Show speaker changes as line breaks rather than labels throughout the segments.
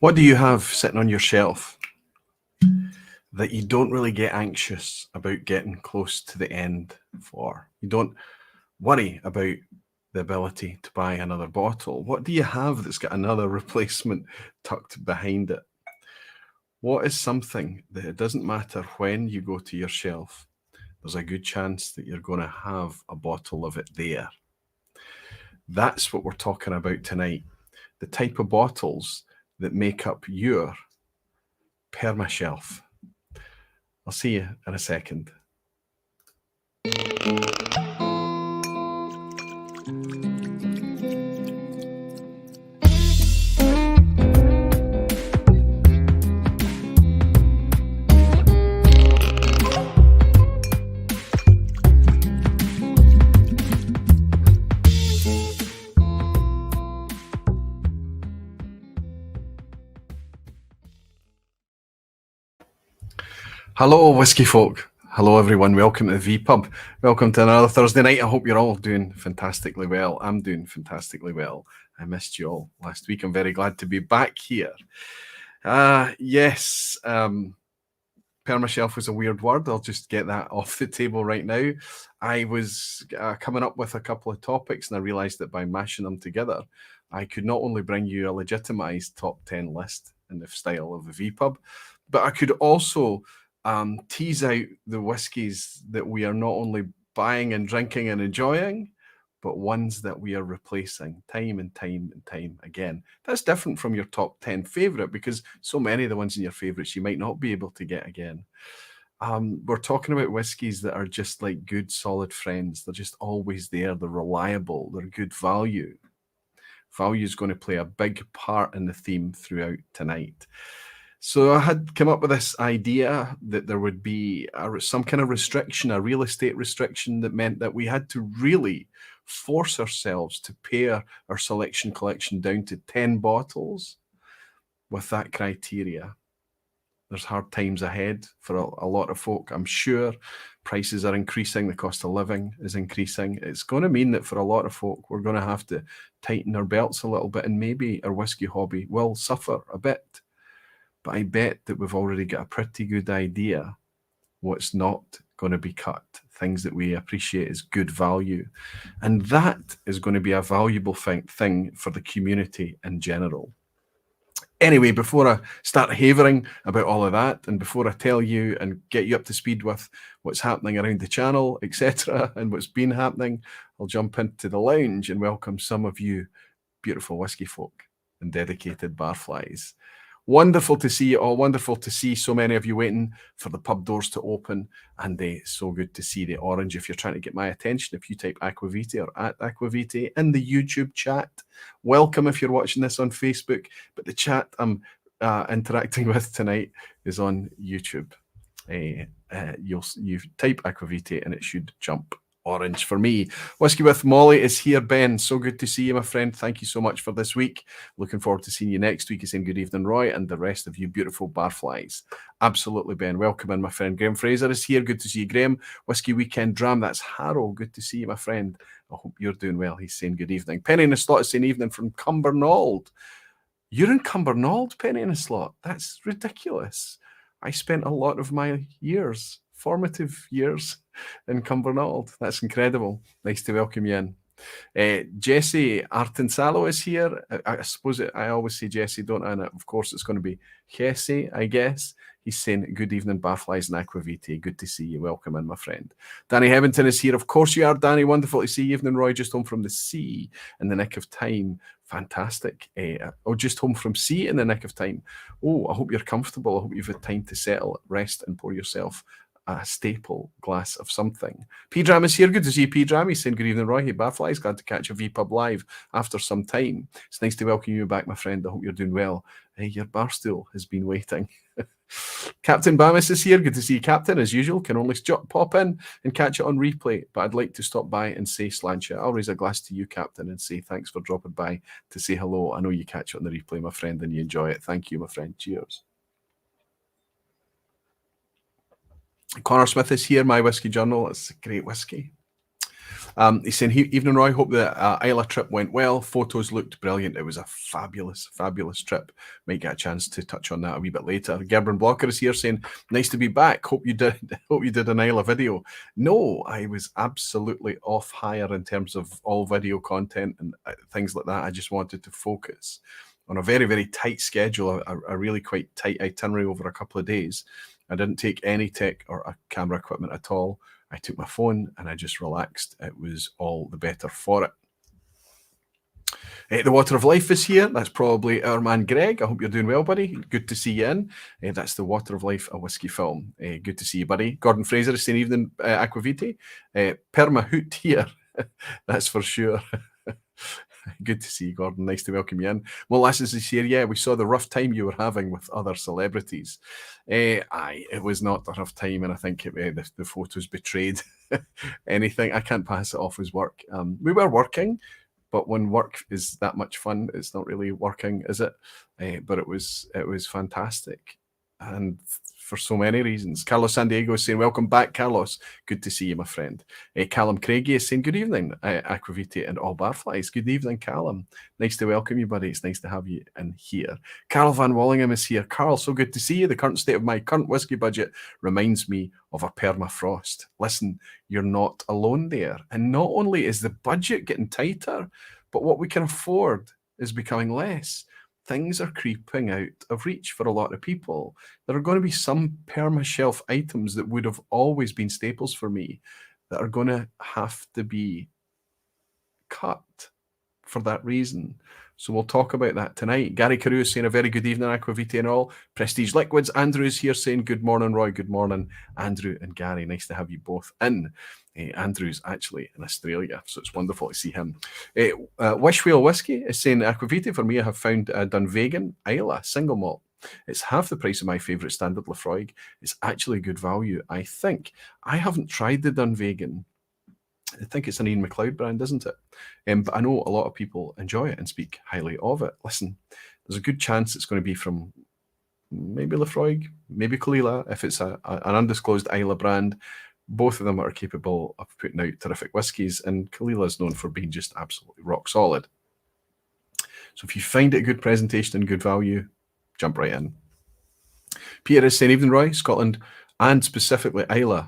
What do you have sitting on your shelf that you don't really get anxious about getting close to the end for? You don't worry about the ability to buy another bottle. What do you have that's got another replacement tucked behind it? What is something that it doesn't matter when you go to your shelf, there's a good chance that you're going to have a bottle of it there? That's what we're talking about tonight. The type of bottles that make up your Permashelf. I'll see you in a second. Hello, whiskey folk. Hello, everyone. Welcome to the vPub. Welcome to another Thursday night. I hope you're all doing fantastically well. I'm doing fantastically well. I missed you all last week. I'm very glad to be back here. Yes, Permashelf was a weird word. I'll just get that off the table right now. I was coming up with a couple of topics, and I realised that by mashing them together, I could not only bring you a legitimised top 10 list in the style of the vPub, but I could also tease out the whiskies that we are not only buying and drinking and enjoying, but ones that we are replacing time and time and time again. That's different from your top 10 favourite, because so many of the ones in your favourites you might not be able to get again. We're talking about whiskies that are just like good, solid friends. They're just always there. They're reliable. They're good value. Value is going to play a big part in the theme throughout tonight. So I had come up with this idea that there would be some kind of restriction, a real estate restriction, that meant that we had to really force ourselves to pare our selection collection down to 10 bottles with that criteria. There's hard times ahead for a lot of folk. I'm sure prices are increasing. The cost of living is increasing. It's going to mean that for a lot of folk, we're going to have to tighten our belts a little bit, and maybe our whiskey hobby will suffer a bit. But I bet that we've already got a pretty good idea what's not going to be cut, things that we appreciate as good value. And that is going to be a valuable thing for the community in general. Anyway, before I start havering about all of that, and before I tell you and get you up to speed with what's happening around the channel, etc., and what's been happening, I'll jump into the lounge and welcome some of you beautiful whiskey folk and dedicated barflies. Wonderful to see you all. Wonderful to see so many of you waiting for the pub doors to open. And so good to see the orange. If you're trying to get my attention, if you type Aquavite or at Aquavite in the YouTube chat, welcome if you're watching this on Facebook. But the chat I'm interacting with tonight is on YouTube. You type Aquavite and it should jump orange for me. Whiskey with Molly is here. Ben, so good to see you, my friend. Thank you so much for this week. Looking forward to seeing you next week. He's saying good evening, Roy, and the rest of you beautiful barflies. Absolutely, Ben. Welcome in, my friend. Graham Fraser is here. Good to see you, Graham. Whiskey Weekend Dram. That's Harold. Good to see you, my friend. I hope you're doing well. He's saying good evening. Penny in a Slot is saying evening from Cumbernauld. You're in Cumbernauld, Penny in a Slot? That's ridiculous. I spent a lot of my formative years in Cumbernauld. That's incredible. Nice to welcome you in. Jesse Artensalo is here. I suppose I always say Jesse, don't I? And of course, it's going to be Jesse, I guess. He's saying, good evening, barflies and Aquavite. Good to see you. Welcome in, my friend. Danny Hevinton is here. Of course you are, Danny. Wonderful to see you. Evening, Roy. Just home from the sea in the nick of time. Fantastic. Just home from sea in the nick of time. Oh, I hope you're comfortable. I hope you've had time to settle, rest, and pour yourself a staple glass of something. P-Dram is here. Good to see you, P-Dram. He's saying good evening, Roy. Hey, barflies. Glad to catch a vPub live after some time. It's nice to welcome you back, my friend. I hope you're doing well. Hey, your bar stool has been waiting. Captain Bamis is here. Good to see you, Captain. As usual, can only pop in and catch it on replay, but I'd like to stop by and say Slancha. I'll raise a glass to you, Captain, and say thanks for dropping by to say hello. I know you catch it on the replay, my friend, and you enjoy it. Thank you, my friend. Cheers. Connor Smith is here, My Whiskey Journal. It's a great whiskey. He's saying, evening, Roy. Hope the Islay trip went well. Photos looked brilliant. It was a fabulous, fabulous trip. Might get a chance to touch on that a wee bit later. Gerben Blocker is here saying, nice to be back. Hope you did an Islay video. No, I was absolutely off hire in terms of all video content and things like that. I just wanted to focus on a very, very tight schedule, a really quite tight itinerary over a couple of days. I didn't take any tech or camera equipment at all. I took my phone and I just relaxed. It was all the better for it. The Water of Life is here. That's probably our man Greg. I hope you're doing well, buddy. Good to see you in. That's The Water of Life, a whiskey film. Good to see you, buddy. Gordon Fraser is saying, evening, Aquaviti. Perma hoot here. That's for sure. Good to see you, Gordon. Nice to welcome you in. Well, lessons this year, yeah, we saw the rough time you were having with other celebrities. It was not a rough time, and I think the photos betrayed anything. I can't pass it off as work. We were working, but when work is that much fun, it's not really working, is it? But it was fantastic, and for so many reasons. Carlos San Diego is saying, welcome back, Carlos. Good to see you, my friend. Callum Craigie is saying, good evening, Aquaviti and all barflies. Good evening, Callum. Nice to welcome you, buddy. It's nice to have you in here. Carl Van Wallingham is here. Carl, so good to see you. The current state of my current whiskey budget reminds me of a permafrost. Listen, you're not alone there. And not only is the budget getting tighter, but what we can afford is becoming less. Things are creeping out of reach for a lot of people. There are going to be some Permashelf items that would have always been staples for me that are going to have to be cut for that reason. So we'll talk about that tonight. Gary Carew is saying a very good evening, Aquaviti and all. Prestige Liquids. Andrew is here saying good morning, Roy. Good morning, Andrew and Gary. Nice to have you both in. Andrew's actually in Australia, so it's wonderful to see him. Wishwheel Whiskey is saying, Aquaviti, for me, I have found Dunvegan Islay single malt. It's half the price of my favourite standard Lafroig. It's actually good value, I think. I haven't tried the Dunvegan. I think it's an Ian McLeod brand, isn't it? But I know a lot of people enjoy it and speak highly of it. Listen, there's a good chance it's going to be from maybe Lafroig, maybe Kalila, if it's an undisclosed Islay brand. Both of them are capable of putting out terrific whiskies, and Kalila is known for being just absolutely rock solid. So if you find it a good presentation and good value, jump right in. Peter is saying, evening, Roy. Scotland and specifically Islay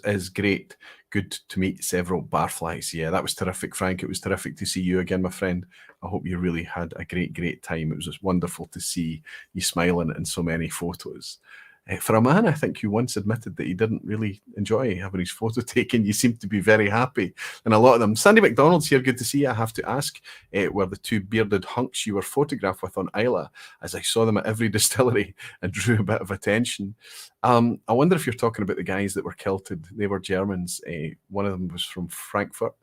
is great. Good to meet several barflies. Yeah, that was terrific, Frank. It was terrific to see you again, my friend. I hope you really had a great, great time. It was just wonderful to see you smiling in so many photos. For a man, I think you once admitted that he didn't really enjoy having his photo taken. You seem to be very happy. And a lot of them. Sandy McDonald's here, good to see you. I have to ask, were the two bearded hunks you were photographed with on Islay, as I saw them at every distillery and drew a bit of attention. I wonder if you're talking about the guys that were kilted. They were Germans. One of them was from Frankfurt.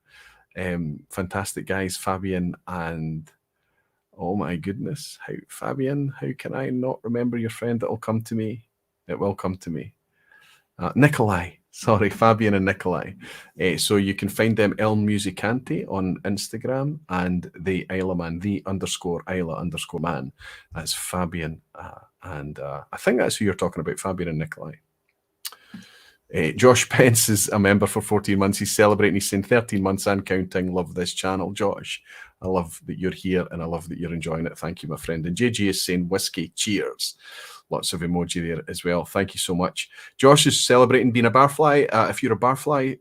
Fantastic guys, Fabian and... Oh my goodness. Fabian, how can I not remember your friend? That'll come to me. It will come to me. Nikolai. Sorry, Fabian and Nikolai. So you can find them El Musicante on Instagram and the Islay Man, the _Islay_ man. That's Fabian. And I think that's who you're talking about, Fabian and Nikolai. Josh Pence is a member for 14 months. He's celebrating. He's saying 13 months and counting. Love this channel, Josh. I love that you're here and I love that you're enjoying it. Thank you, my friend. And JG is saying whiskey. Cheers. Lots of emoji there as well. Thank you so much. Josh is celebrating being a barfly. If you're a barfly,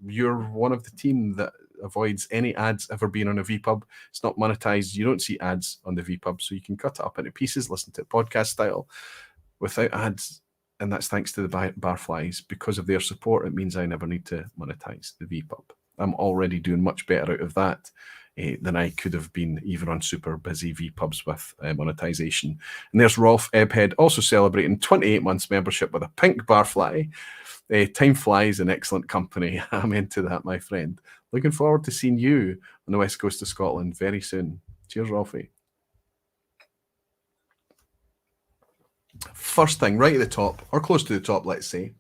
you're one of the team that avoids any ads ever being on a vPub. It's not monetized. You don't see ads on the vPub, so you can cut it up into pieces, listen to it podcast style without ads. And that's thanks to the barflies. Because of their support, it means I never need to monetize the vPub. I'm already doing much better out of that than I could have been even on super busy vPubs with monetization. And there's Rolf Ebhead also celebrating 28 months membership with a pink barfly. Time flies in excellent company. I'm into that, my friend. Looking forward to seeing you on the west coast of Scotland very soon. Cheers, Rolfie. First thing, right at the top, or close to the top, let's say,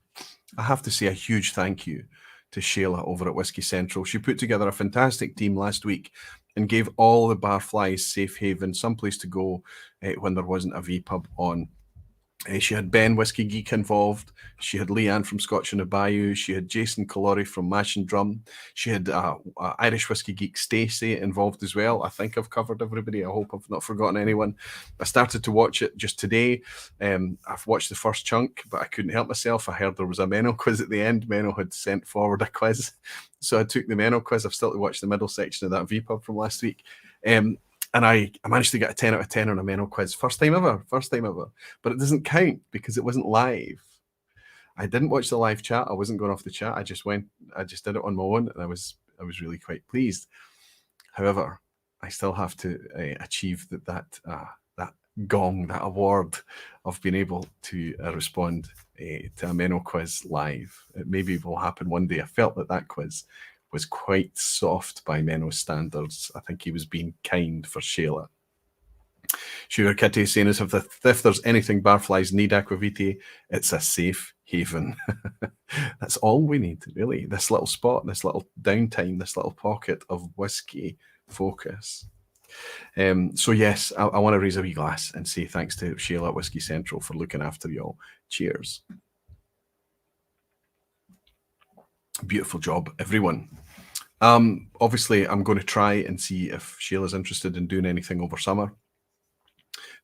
I have to say a huge thank you to Shayla over at Whisky Central. She put together a fantastic team last week and gave all the barflies safe haven, someplace to go when there wasn't a vPub on. She had Ben, Whiskey Geek, involved. She had Leanne from Scotch on the Bayou. She had Jason Calori from Mash and Drum. She had Irish Whiskey Geek Stacey involved as well. I think I've covered everybody. I hope I've not forgotten anyone. I started to watch it just today. I've watched the first chunk, but I couldn't help myself. I heard there was a Menno quiz at the end. Menno had sent forward a quiz. So I took the Menno quiz. I've still to watch the middle section of that vPub from last week. And I managed to get a 10 out of 10 on a Menno quiz. First time ever. But it doesn't count because it wasn't live. I didn't watch the live chat. I wasn't going off the chat. I just did it on my own, and I was really quite pleased. However, I still have to achieve that gong, that award of being able to respond to a Menno quiz live. It maybe will happen one day. I felt that quiz was quite soft by Menno standards. I think he was being kind for Sheila. Sugar Kitty saying as if there's anything barflies need Aquavitae, it's a safe haven. That's all we need, really. This little spot, this little downtime, this little pocket of whiskey focus. So yes, I want to raise a wee glass and say thanks to Sheila at Whiskey Central for looking after y'all. Cheers. Beautiful job, everyone. Obviously, I'm going to try and see if Sheila's interested in doing anything over summer.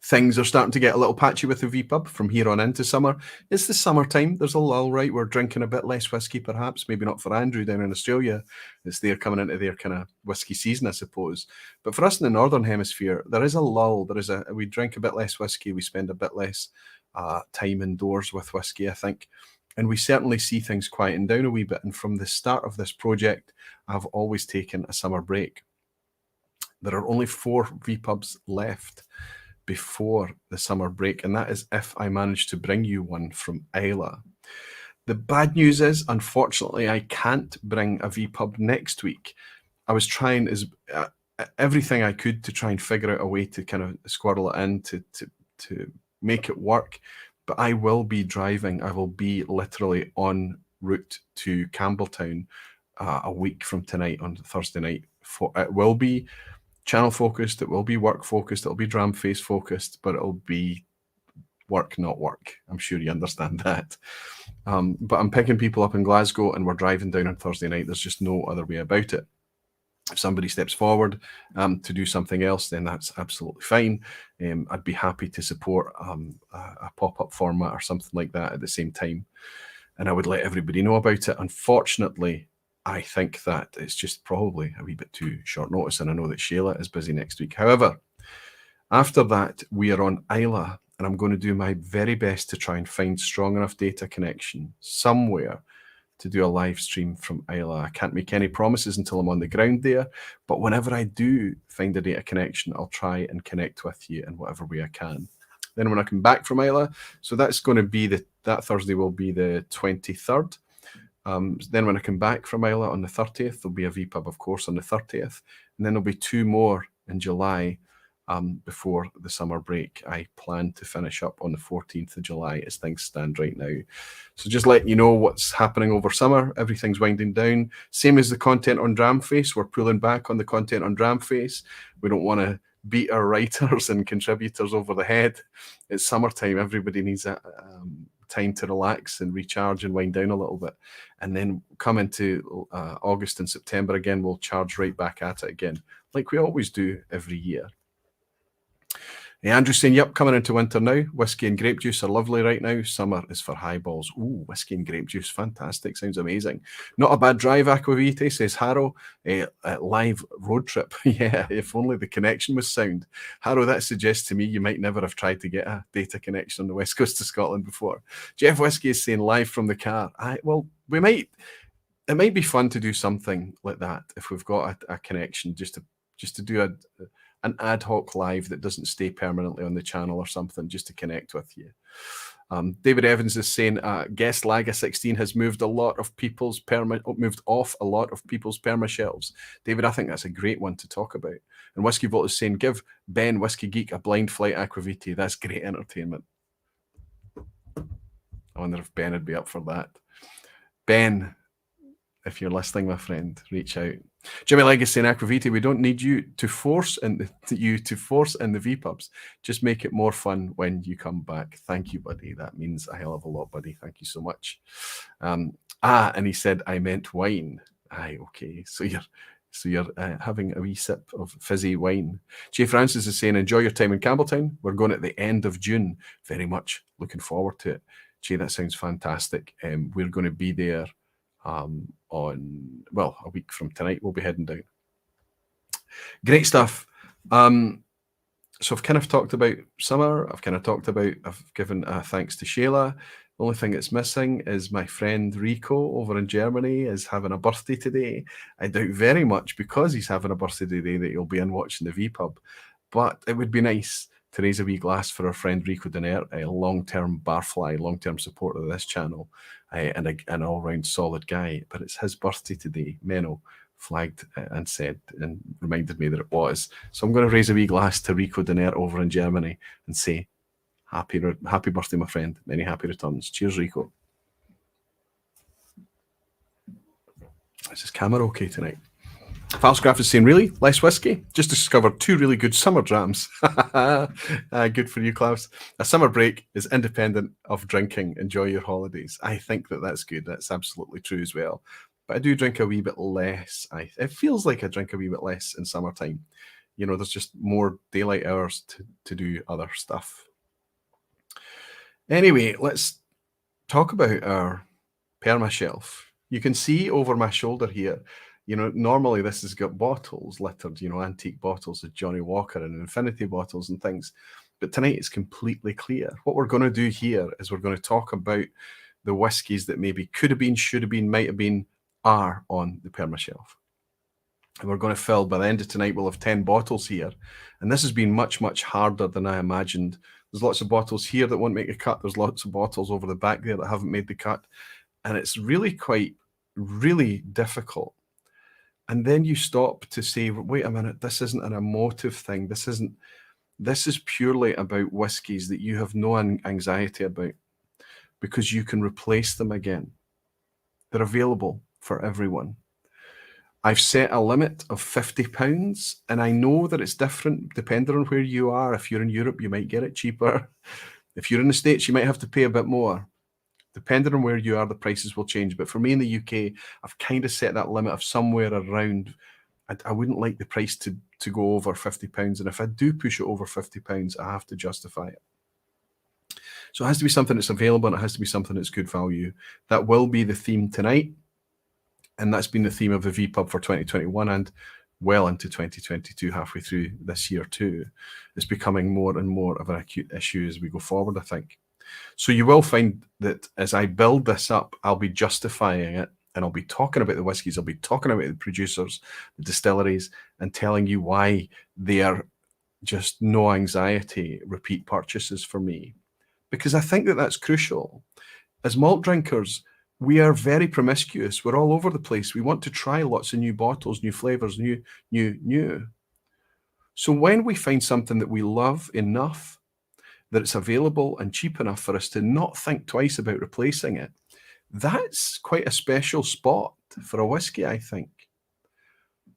Things are starting to get a little patchy with the vPub from here on into summer. It's the summertime. There's a lull, right? We're drinking a bit less whiskey, perhaps. Maybe not for Andrew down in Australia. It's they're coming into their kind of whiskey season, I suppose. But for us in the Northern Hemisphere, there is a lull. We drink a bit less whiskey. We spend a bit less time indoors with whiskey, I think. And we certainly see things quieting down a wee bit. And from the start of this project, I've always taken a summer break. There are only 4 vPubs left before the summer break, and that is if I manage to bring you one from Islay. The bad news is, unfortunately, I can't bring a vPub next week. I was trying everything I could to try and figure out a way to kind of squirrel it in to make it work. But I will be driving. I will be literally en route to Campbeltown a week from tonight on Thursday night. It will be channel focused, it will be work focused, it'll be dram face focused, but it'll be work, not work. I'm sure you understand that. But I'm picking people up in Glasgow and we're driving down on Thursday night. There's just no other way about it. If somebody steps forward to do something else, then that's absolutely fine. I'd be happy to support a pop-up format or something like that at the same time. And I would let everybody know about it. Unfortunately, I think that it's just probably a wee bit too short notice. And I know that Sheila is busy next week. However, after that, we are on Islay. And I'm going to do my very best to try and find strong enough data connection somewhere to do a live stream from Islay. I can't make any promises until I'm on the ground there, but whenever I do find a data connection, I'll try and connect with you in whatever way I can. Then when I come back from Islay, so that's going to be that Thursday will be the 23rd. Then when I come back from Islay on the 30th, there'll be a vPub, of course, on the 30th. And then there'll be 2 more in July before the summer break. I plan to finish up on the 14th of July as things stand right now. So just letting you know what's happening over summer. Everything's winding down. Same as the content on Dramface. We're pulling back on the content on Dramface. We don't want to beat our writers and contributors over the head. It's summertime. Everybody needs a time to relax and recharge and wind down a little bit. And then come into August and September again, we'll charge right back at it again, like we always do every year. Andrew's saying, yep, coming into winter now. Whiskey and grape juice are lovely right now. Summer is for highballs. Ooh, whiskey and grape juice. Fantastic. Sounds amazing. Not a bad drive, Aquavitae, says Harrow. Live road trip. Yeah, if only the connection was sound. Harrow, that suggests to me you might never have tried to get a data connection on the west coast of Scotland before. Jeff Whiskey is saying live from the car. Well, we might. It might be fun to do something like that if we've got a connection, just to do an ad hoc live that doesn't stay permanently on the channel or something, just to connect with you. David Evans is saying guest Laga 16 has moved off a lot of people's Permashelves. David, I think that's a great one to talk about. And Whiskey Vault is saying, give Ben Whiskey Geek a blind flight Aquavitae. That's great entertainment. I wonder if Ben would be up for that. Ben, if you're listening, my friend, reach out. Jimmy Legacy and Aquavita, we don't need you to force in the vPubs. Just make it more fun when you come back. Thank you, buddy. That means a hell of a lot, buddy. Thank you so much. And he said I meant wine. Aye, okay. So you're having a wee sip of fizzy wine. Jay Francis is saying, enjoy your time in Campbeltown. We're going at the end of June. Very much looking forward to it. Jay, that sounds fantastic. We're going to be there on, well, a week from tonight. We'll be heading down. Great stuff. So I've kind of talked about summer. I've given thanks to Shayla. The only thing that's missing is my friend Rico over in Germany is having a birthday today. I doubt very much because he's having a birthday today that he'll be in watching the vPub. But it would be nice to raise a wee glass for our friend Rico Donaire, a long-term barfly, long-term supporter of this channel, and an all-round solid guy. But it's his birthday today. Menno flagged and said and reminded me that it was. So I'm going to raise a wee glass to Rico Donaire over in Germany and say, happy birthday, my friend. Many happy returns. Cheers, Rico. Is his camera okay tonight? Falsgraph is saying, really? Less whiskey? Just discovered 2 really good summer drams. Good for you, Klaus. A summer break is independent of drinking. Enjoy your holidays. I think that's good. That's absolutely true as well. But I do drink a wee bit less. It feels like I drink a wee bit less in summertime. You know, there's just more daylight hours to do other stuff. Anyway, let's talk about our Permashelf. You can see over my shoulder here, you know, normally this has got bottles littered, you know, antique bottles of Johnny Walker and infinity bottles and things. But tonight it's completely clear. What we're going to do here is we're going to talk about the whiskies that maybe could have been, should have been, might have been, are on the Permashelf. And we're going to fill, by the end of tonight, we'll have 10 bottles here. And this has been much, much harder than I imagined. There's lots of bottles here that won't make a cut. There's lots of bottles over the back there that haven't made the cut. And it's really difficult. And then you stop to say, wait a minute, this isn't an emotive thing. This is purely about whiskies that you have no anxiety about because you can replace them again. They're available for everyone. I've set a limit of £50, and I know that it's different depending on where you are. If you're in Europe, you might get it cheaper. If you're in the States, you might have to pay a bit more. Depending on where you are, the prices will change. But for me in the UK, I've kind of set that limit of somewhere around. I wouldn't like the price to go over £50. And if I do push it over £50, I have to justify it. So it has to be something that's available, and it has to be something that's good value. That will be the theme tonight. And that's been the theme of the vPub for 2021 and well into 2022, halfway through this year too. It's becoming more and more of an acute issue as we go forward, I think. So you will find that as I build this up, I'll be justifying it, and I'll be talking about the whiskies, I'll be talking about the producers, the distilleries, and telling you why they are just no anxiety repeat purchases for me. Because I think that that's crucial. As malt drinkers, we are very promiscuous. We're all over the place. We want to try lots of new bottles, new flavors, new. So when we find something that we love enough, that it's available and cheap enough for us to not think twice about replacing it, that's quite a special spot for a whiskey, I think.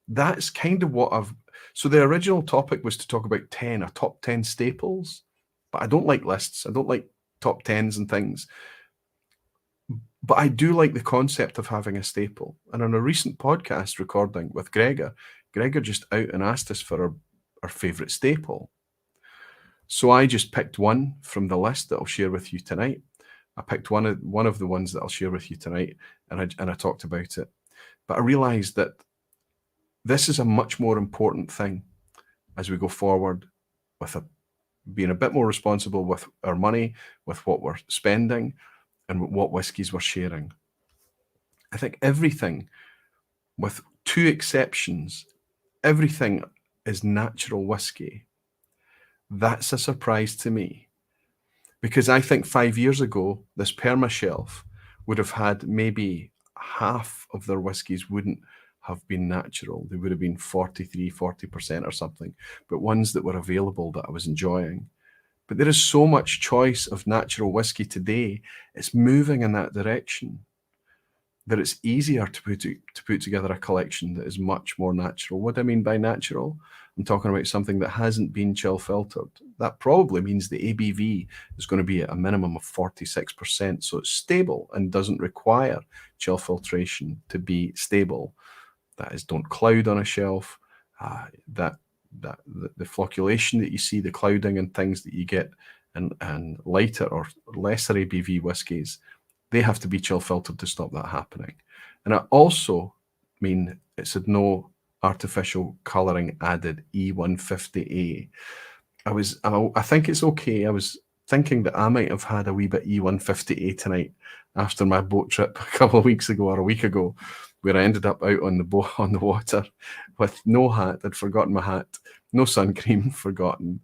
That's kind of what so the original topic was to talk about a top 10 staples, but I don't like lists. I don't like top 10s and things. But I do like the concept of having a staple. And on a recent podcast recording with Gregor just out and asked us for our favourite staple. So I just picked one from the list that I'll share with you tonight. I picked one of the ones that I'll share with you tonight, and I talked about it. But I realised that this is a much more important thing as we go forward with being a bit more responsible with our money, with what we're spending, and what whiskies we're sharing. I think everything, with 2 exceptions, everything is natural whiskey. That's a surprise to me, because I think 5 years ago, this Permashelf would have had maybe half of their whiskies wouldn't have been natural. They would have been 40% or something, but ones that were available that I was enjoying. But there is so much choice of natural whiskey today. It's moving in that direction. that it's easier to put together a collection that is much more natural. What do I mean by natural? I'm talking about something that hasn't been chill filtered. That probably means the ABV is going to be at a minimum of 46%. So it's stable and doesn't require chill filtration to be stable. That is, don't cloud on a shelf. The flocculation that you see, the clouding and things that you get and lighter or lesser ABV whiskies, they have to be chill filtered to stop that happening. And I also mean it's had no artificial colouring added E150A. I think it's okay. I was thinking that I might have had a wee bit E150A tonight after my boat trip a couple of weeks ago or a week ago, where I ended up out on the water with no hat. I'd forgotten my hat, no sun cream, forgotten.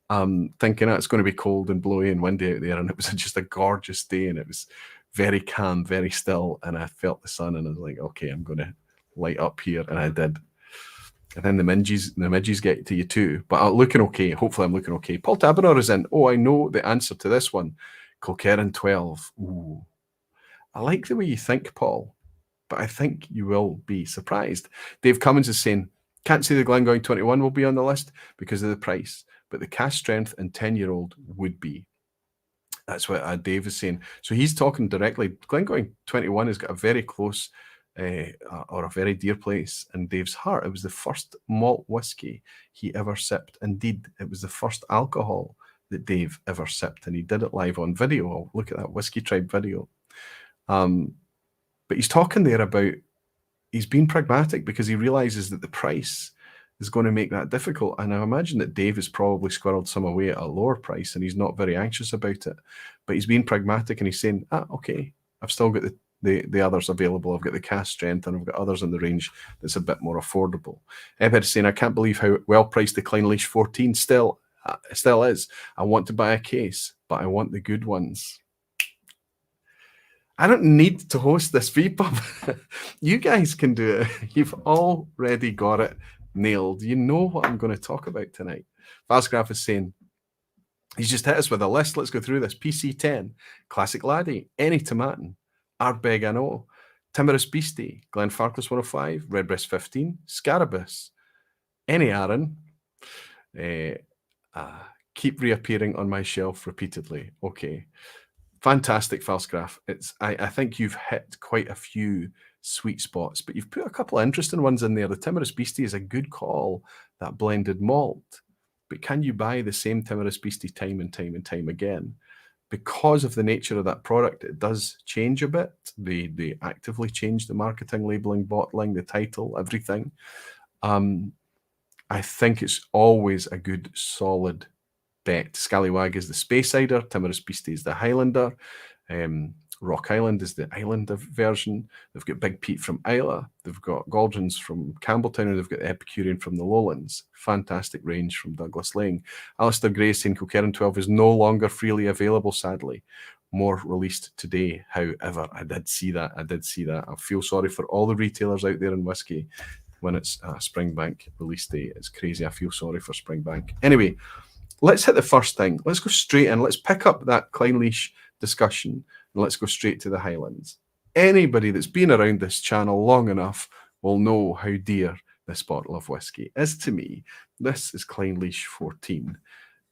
Thinking it's going to be cold and blowy and windy out there, and it was just a gorgeous day, and it was very calm, very still, and I felt the sun, and I was like, okay, I'm going to light up here, and I did. And then the midges get to you too, but I'm looking okay. Hopefully I'm looking okay. Paul Taberner is in. Oh, I know the answer to this one. Kilkerran 12. Ooh. I like the way you think, Paul, but I think you will be surprised. Dave Cummins is saying, can't say the Glengoyne 21 will be on the list because of the price, but the cask strength and 10-year-old would be. That's what Dave is saying. So he's talking directly. Glengoyne 21 has got a very close or a very dear place in Dave's heart. It was the first malt whiskey he ever sipped. Indeed, it was the first alcohol that Dave ever sipped, and he did it live on video. I'll look at that Whiskey Tribe video. But he's talking there about he's being pragmatic because he realizes that the price is going to make that difficult. And I imagine that Dave has probably squirreled some away at a lower price and he's not very anxious about it. But he's being pragmatic and he's saying, okay, I've still got the others available. I've got the cask strength and I've got others in the range that's a bit more affordable. Ebed is saying, I can't believe how well priced the Clynelish 14 still is. I want to buy a case, but I want the good ones. I don't need to host this vPub. You guys can do it. You've already got it nailed. You know what I'm going to talk about tonight. Fastgraph is saying, he's just hit us with a list. Let's go through this. PC10, Classic Laddie, Any Tomatin, Ardbeg Anno, Timorous Beastie, Glenfarclas 105, Redbreast 15, Scarabus, Any Arran, keep reappearing on my shelf repeatedly. Okay. Fantastic, Falsgraph. I think you've hit quite a few sweet spots, but you've put a couple of interesting ones in there. The Timorous Beastie is a good call, that blended malt. But can you buy the same Timorous Beastie time and time and time again? Because of the nature of that product, it does change a bit. They actively change the marketing, labeling, bottling, the title, everything. I think it's always a good, solid bet. Scallywag is the Speysider, Timorous Beastie is the Highlander, Rock Island is the Islander version. They've got Big Pete from Islay, they've got Galdrins from Campbeltown, and they've got the Epicurean from the Lowlands. Fantastic range from Douglas Lang. Alistair Gray saying Kilkerran 12 is no longer freely available, sadly. More released today. However, I did see that. I feel sorry for all the retailers out there in whiskey when it's Springbank release day. It's crazy. I feel sorry for Springbank. Anyway, let's hit the first thing. Let's go straight in. Let's pick up that Clynelish discussion and let's go straight to the Highlands. Anybody that's been around this channel long enough will know how dear this bottle of whiskey is to me. This is Clynelish 14.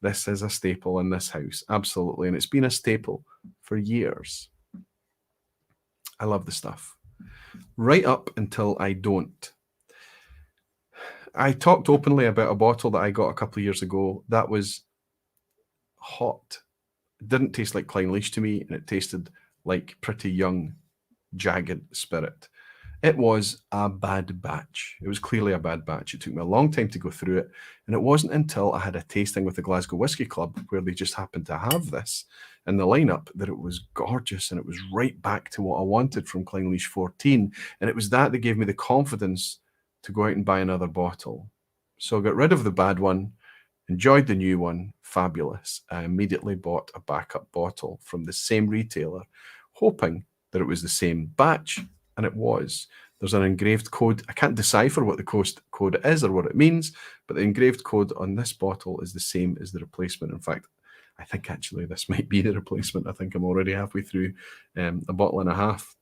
This is a staple in this house, absolutely. And it's been a staple for years. I love the stuff. Right up until I don't. I talked openly about a bottle that I got a couple of years ago that was hot. It didn't taste like Clynelish to me, and it tasted like pretty young, jagged spirit. It was a bad batch. It was clearly a bad batch. It took me a long time to go through it, and it wasn't until I had a tasting with the Glasgow Whisky Club, where they just happened to have this in the lineup, that it was gorgeous, and it was right back to what I wanted from Clynelish 14, and it was that gave me the confidence to go out and buy another bottle. So I got rid of the bad one, enjoyed the new one, fabulous. I immediately bought a backup bottle from the same retailer, hoping that it was the same batch, and it was. There's an engraved code. I can't decipher what the code is or what it means, but the engraved code on this bottle is the same as the replacement. In fact, I think actually this might be the replacement. I think I'm already halfway through a bottle and a half.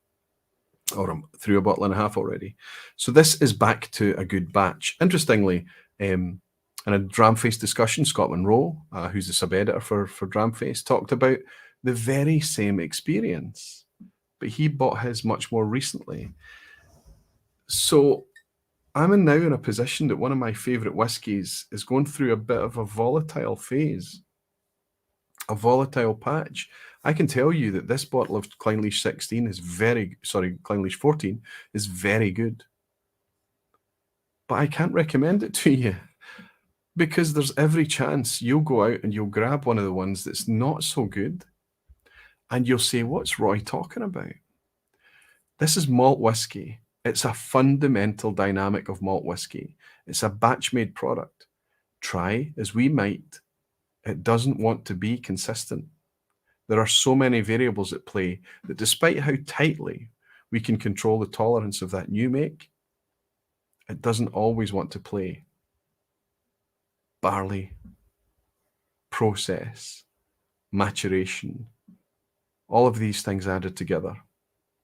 or I'm through a bottle and a half already. So this is back to a good batch. Interestingly, in a Dramface discussion, Scott Monroe, who's the sub-editor for Dramface, talked about the very same experience, but he bought his much more recently. So I'm now in a position that one of my favourite whiskies is going through a bit of a volatile phase, a volatile patch. I can tell you that this bottle of Clynelish 16 is Clynelish 14 is very good. But I can't recommend it to you because there's every chance you'll go out and you'll grab one of the ones that's not so good and you'll say, what's Roy talking about? This is malt whiskey. It's a fundamental dynamic of malt whiskey. It's a batch-made product. Try as we might, it doesn't want to be consistent. There are so many variables at play that despite how tightly we can control the tolerance of that new make, it doesn't always want to play. Barley, process, maturation, all of these things added together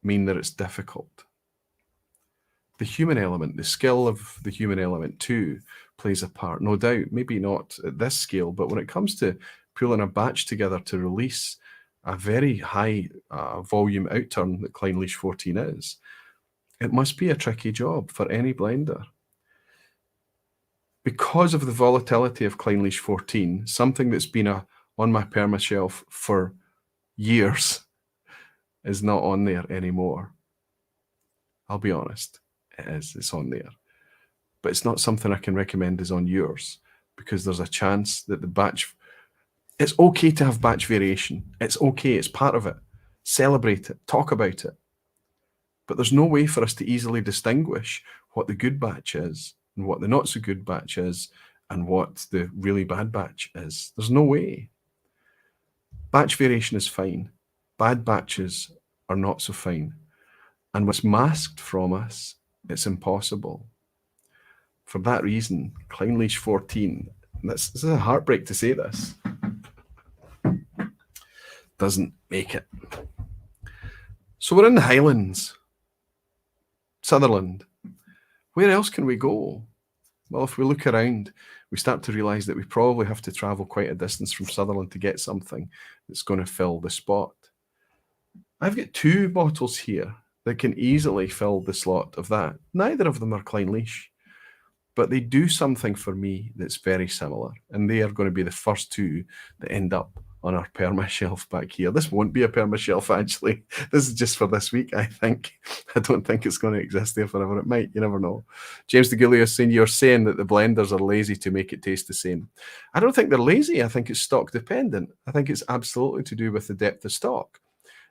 mean that it's difficult. The human element, the skill of the human element too, plays a part, no doubt, maybe not at this scale, but when it comes to pulling a batch together to release a very high volume outturn that Clynelish 14 is, it must be a tricky job for any blender. Because of the volatility of Clynelish 14, something that's been on my Permashelf for years is not on there anymore. I'll be honest, it is, it's on there. But it's not something I can recommend is on yours because there's a chance that the batch, it's okay to have batch variation. It's okay, it's part of it. Celebrate it, talk about it. But there's no way for us to easily distinguish what the good batch is and what the not so good batch is and what the really bad batch is. There's no way. Batch variation is fine. Bad batches are not so fine. And what's masked from us, it's impossible. For that reason, Clynelish 14, this is a heartbreak to say this, doesn't make it. So we're in the Highlands, Sutherland. Where else can we go? Well, if we look around, we start to realise that we probably have to travel quite a distance from Sutherland to get something that's going to fill the spot. I've got two bottles here that can easily fill the slot of that. Neither of them are Clynelish, but they do something for me that's very similar, and they are going to be the first two that end up on our Permashelf back here. This won't be a Permashelf, actually. This is just for this week, I think. I don't think it's going to exist there forever. It might, you never know. James DeGilio is saying, you're saying that the blenders are lazy to make it taste the same. I don't think they're lazy. I think it's stock dependent. I think it's absolutely to do with the depth of stock.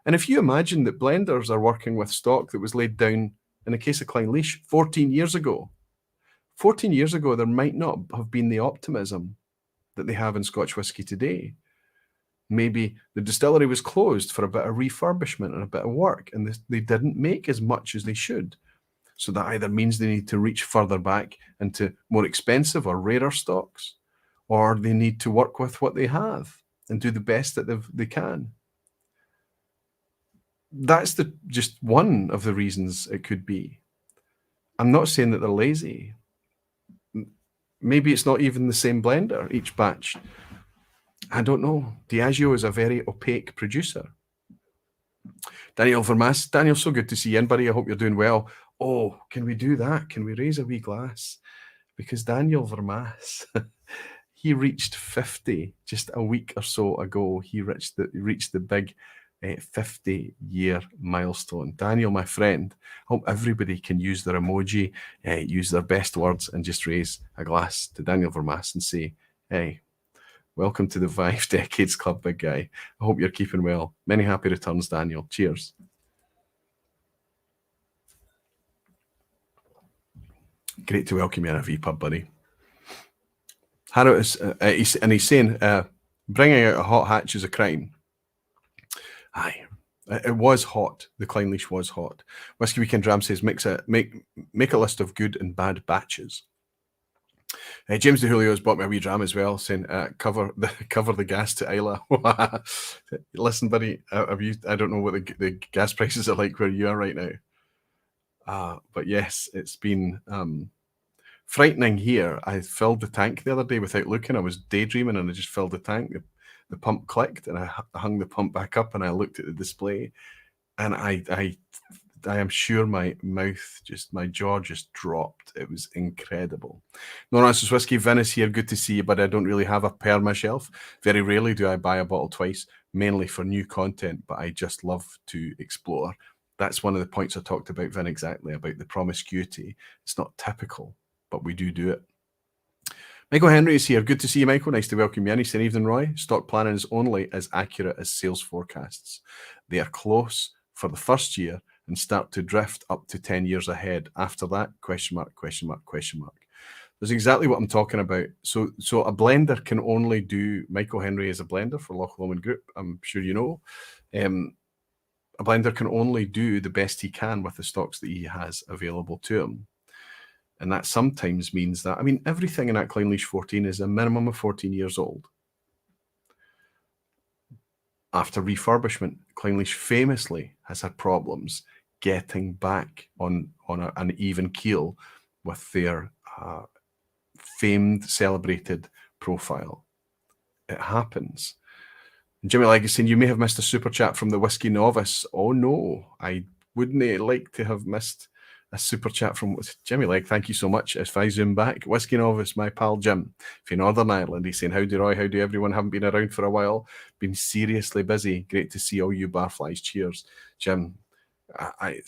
And if you imagine that blenders are working with stock that was laid down, in the case of Clynelish, 14 years ago, 14 years ago, there might not have been the optimism that they have in Scotch whisky today. Maybe the distillery was closed for a bit of refurbishment and a bit of work, and they didn't make as much as they should. So that either means they need to reach further back into more expensive or rarer stocks, or they need to work with what they have and do the best that they can. That's just one of the reasons it could be. I'm not saying that they're lazy. Maybe it's not even the same blender, each batch. I don't know. Diageo is a very opaque producer. Daniel Vermaas. Daniel, so good to see you in, buddy. I hope you're doing well. Oh, can we do that? Can we raise a wee glass? Because Daniel Vermaas, he reached 50 just a week or so ago. He reached the big 50-year milestone. Daniel, my friend, hope everybody can use their emoji, use their best words, and just raise a glass to Daniel Vermaas and say, hey, welcome to the 5 Decades Club, big guy. I hope you're keeping well. Many happy returns, Daniel. Cheers. Great to welcome you in a vPub, buddy. Harrow is, he's saying, bringing out a hot hatch is a crime. Aye, it was hot. The Clynelish was hot. Whisky Weekend Dram says, make a list of good and bad batches. James DeJulio has bought me a wee dram as well, saying cover the gas to Islay. Listen, buddy, I don't know what the gas prices are like where you are right now. But yes, it's been frightening here. I filled the tank the other day without looking. I was daydreaming and I just filled the tank. The pump clicked and I hung the pump back up and I looked at the display, and I am sure my jaw just dropped. It was incredible. No Answers Whiskey, Venice here. Good to see you, but I don't really have a Permashelf. Very rarely do I buy a bottle twice, mainly for new content, but I just love to explore. That's one of the points I talked about, Vin, exactly, about the promiscuity. It's not typical, but we do it. Michael Henry is here. Good to see you, Michael. Nice to welcome you in. He's saying, evening, Roy. Stock planning is only as accurate as sales forecasts. They are close for the first year and start to drift up to 10 years ahead. After that, question mark, question mark, question mark. That's exactly what I'm talking about. So a blender can only do, Michael Henry is a blender for Loch Lomond Group, I'm sure you know. A blender can only do the best he can with the stocks that he has available to him. And that sometimes means that, I mean, everything in that Clynelish 14 is a minimum of 14 years old. After refurbishment, Clynelish famously has had problems getting back on an even keel with their famed, celebrated profile. It happens. And Jimmy Ledaig is saying, you may have missed a super chat from the Whisky Novice. Oh no, I wouldn't like to have missed a super chat from Jimmy Ledaig. Thank you so much. If I zoom back, Whisky Novice, my pal Jim, from Northern Ireland, he's saying, howdy Roy, howdy everyone, haven't been around for a while, been seriously busy. Great to see all you barflies. Cheers. Jim, I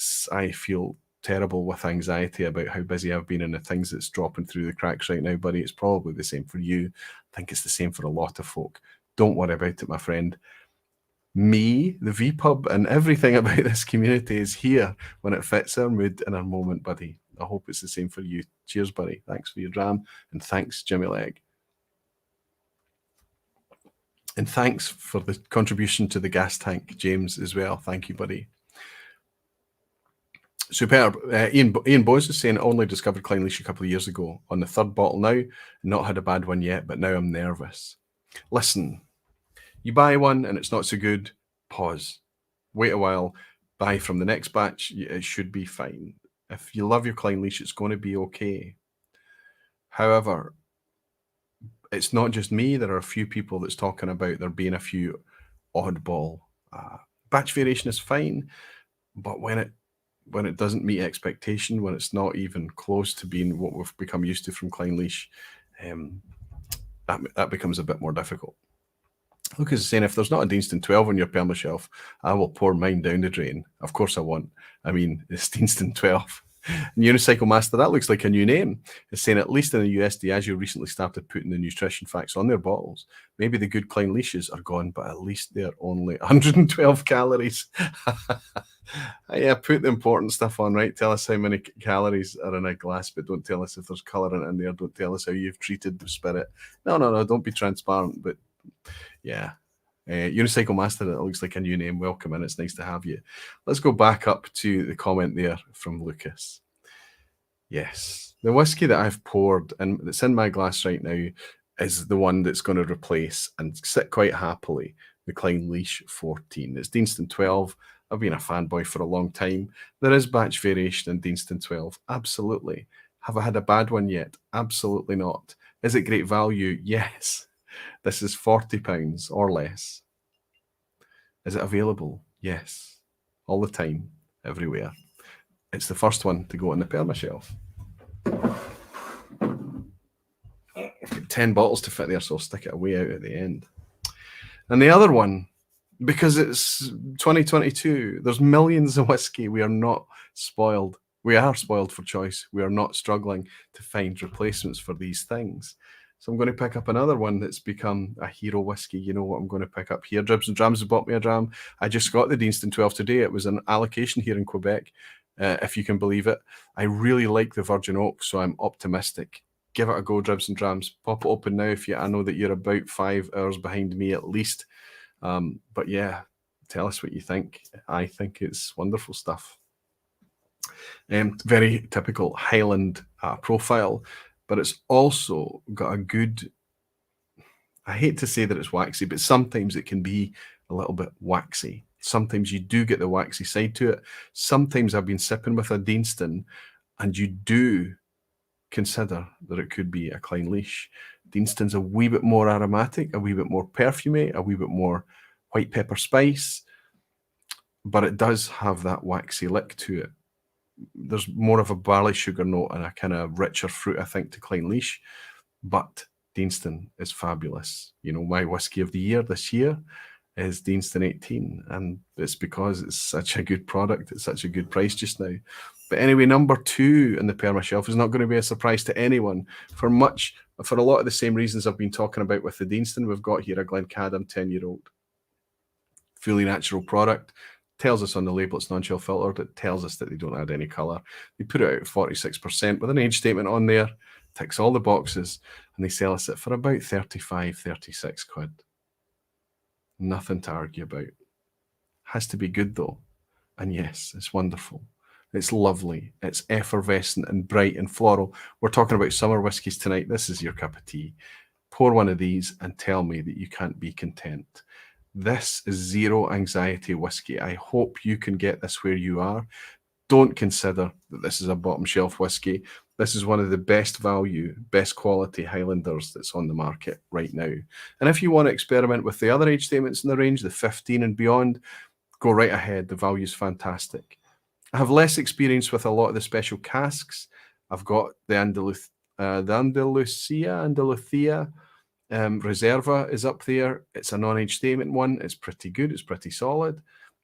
feel terrible with anxiety about how busy I've been and the things that's dropping through the cracks right now, buddy. It's probably the same for you. I think it's the same for a lot of folk. Don't worry about it, my friend. Me, the vPub, and everything about this community is here when it fits our mood and our moment, buddy. I hope it's the same for you. Cheers, buddy. Thanks for your dram, and thanks, Jimmy Ledaig. And thanks for the contribution to the gas tank, James, as well. Thank you, buddy. Superb. Ian Bose is saying, only discovered Clynelish a couple of years ago on the third bottle now. Not had a bad one yet, but now I'm nervous. Listen, you buy one and it's not so good, pause. Wait a while, buy from the next batch, it should be fine. If you love your Clynelish, it's going to be okay. However, it's not just me. There are a few people that's talking about there being a few oddball. Batch variation is fine, but when it doesn't meet expectation, when it's not even close to being what we've become used to from Clynelish, that becomes a bit more difficult. Lucas is saying, if there's not a Deanston 12 on your Permashelf, I will pour mine down the drain. Of course I won't. I mean, it's Deanston 12. And Unicycle Master, that looks like a new name. It's saying, at least in the US, Diageo recently started putting the nutrition facts on their bottles. Maybe the good Clynelish are gone, but at least they're only 112 calories. Yeah, put the important stuff on, right? Tell us how many calories are in a glass, but don't tell us if there's colorant in there. Don't tell us how you've treated the spirit. No, don't be transparent, but yeah. Unicycle Master, that looks like a new name. Welcome in. It's nice to have you. Let's go back up to the comment there from Lucas. Yes, the whiskey that I've poured and that's in my glass right now is the one that's going to replace and sit quite happily the Clynelish 14. It's Deanston 12. I've been a fanboy for a long time. There is batch variation in Deanston 12. Absolutely. Have I had a bad one yet? Absolutely not. Is it great value? Yes. This is £40 or less. Is it available? Yes. All the time, everywhere. It's the first one to go on the Permashelf. I've got 10 bottles to fit there, so I'll stick it away out at the end. And the other one, because it's 2022, there's millions of whiskey. We are not spoiled. We are spoiled for choice. We are not struggling to find replacements for these things. So I'm going to pick up another one that's become a hero whiskey. You know what I'm going to pick up here? Dribs and Drams have bought me a dram. I just got the Deanston 12 today. It was an allocation here in Quebec, if you can believe it. I really like the Virgin Oak, so I'm optimistic. Give it a go, Dribs and Drams. Pop it open now if you. I know that you're about 5 hours behind me at least. But yeah, tell us what you think. I think it's wonderful stuff. Very typical Highland profile. But it's also got a good, I hate to say that it's waxy, but sometimes it can be a little bit waxy. Sometimes you do get the waxy side to it. Sometimes I've been sipping with a Deanston, and you do consider that it could be a Clynelish. Deanston's a wee bit more aromatic, a wee bit more perfumey, a wee bit more white pepper spice, but it does have that waxy lick to it. There's more of a barley sugar note and a kind of richer fruit, I think, to Clynelish, but Deanston is fabulous. You know, my whiskey of the year this year is Deanston 18, and it's because it's such a good product. It's such a good price just now. But anyway, number 2 in the Permashelf is not going to be a surprise to anyone for a lot of the same reasons I've been talking about with the Deanston. We've got here a Glencadam 10-year-old. Fully natural product. Tells us on the label it's non-chill filtered. It tells us that they don't add any colour. They put it out at 46% with an age statement on there. Ticks all the boxes, and they sell us it for about 35, 36 quid. Nothing to argue about. Has to be good though. And yes, it's wonderful. It's lovely. It's effervescent and bright and floral. We're talking about summer whiskies tonight. This is your cup of tea. Pour one of these and tell me that you can't be content. This is zero anxiety whiskey. I hope you can get this where you are. Don't consider that this is a bottom shelf whiskey. This is one of the best value, best quality Highlanders that's on the market right now. And if you want to experiment with the other age statements in the range, the 15 and beyond, go right ahead. The value is fantastic. I have less experience with a lot of the special casks. I've got the Andalucia Reserva is up there. It's a non-age statement one. It's pretty good. It's pretty solid.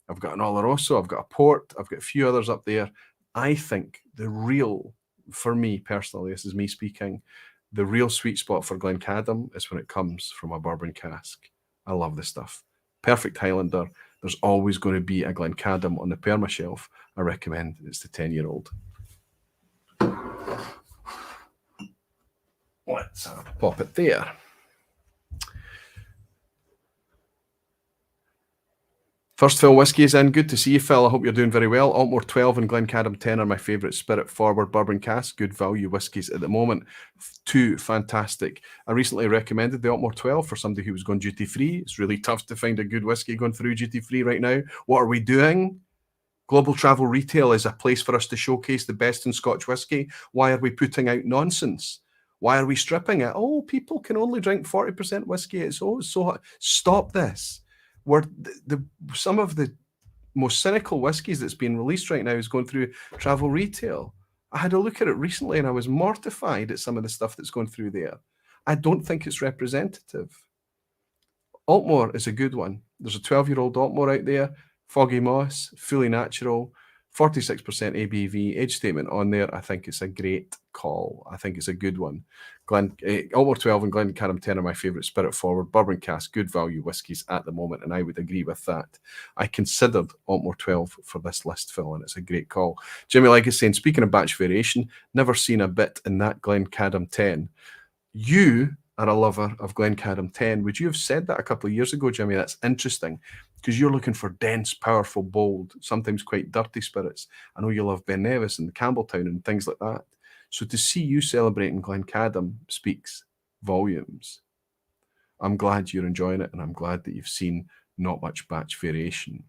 I've got an Oloroso. I've got a Port. I've got a few others up there. I think the real, for me personally, this is me speaking, the real sweet spot for Glencadam is when it comes from a bourbon cask. I love this stuff. Perfect Highlander. There's always going to be a Glencadam on the Permashelf. I recommend it's the 10-year-old. Let's pop it there. First Phil Whiskey is in. Good to see you, Phil. I hope you're doing very well. Altmore 12 and Glencadam 10 are my favourite spirit-forward bourbon casks. Good value whiskies at the moment. 2 fantastic. I recently recommended the Altmore 12 for somebody who was going duty-free. It's really tough to find a good whiskey going through duty-free right now. What are we doing? Global Travel Retail is a place for us to showcase the best in Scotch whiskey. Why are we putting out nonsense? Why are we stripping it? Oh, people can only drink 40% whiskey. It's so hot. Stop this. Where some of the most cynical whiskies that's being released right now is going through travel retail. I had a look at it recently and I was mortified at some of the stuff that's going through there. I don't think it's representative. Altmore is a good one. There's a 12-year-old Altmore out there, Foggy Moss, fully natural, 46% ABV, age statement on there. I think it's a great call. I think it's a good one. Altmore 12 and Glencadam 10 are my favourite spirit-forward bourbon cask, good value whiskies at the moment, and I would agree with that. I considered Altmore 12 for this list, Phil, and it's a great call. Jimmy Legg is saying, speaking of batch variation, never seen a bit in that Glencadam 10. You are a lover of Glencadam 10. Would you have said that a couple of years ago, Jimmy? That's interesting, because you're looking for dense, powerful, bold, sometimes quite dirty spirits. I know you love Ben Nevis and Campbeltown and things like that. So to see you celebrating Glencadam speaks volumes. I'm glad you're enjoying it, and I'm glad that you've seen not much batch variation.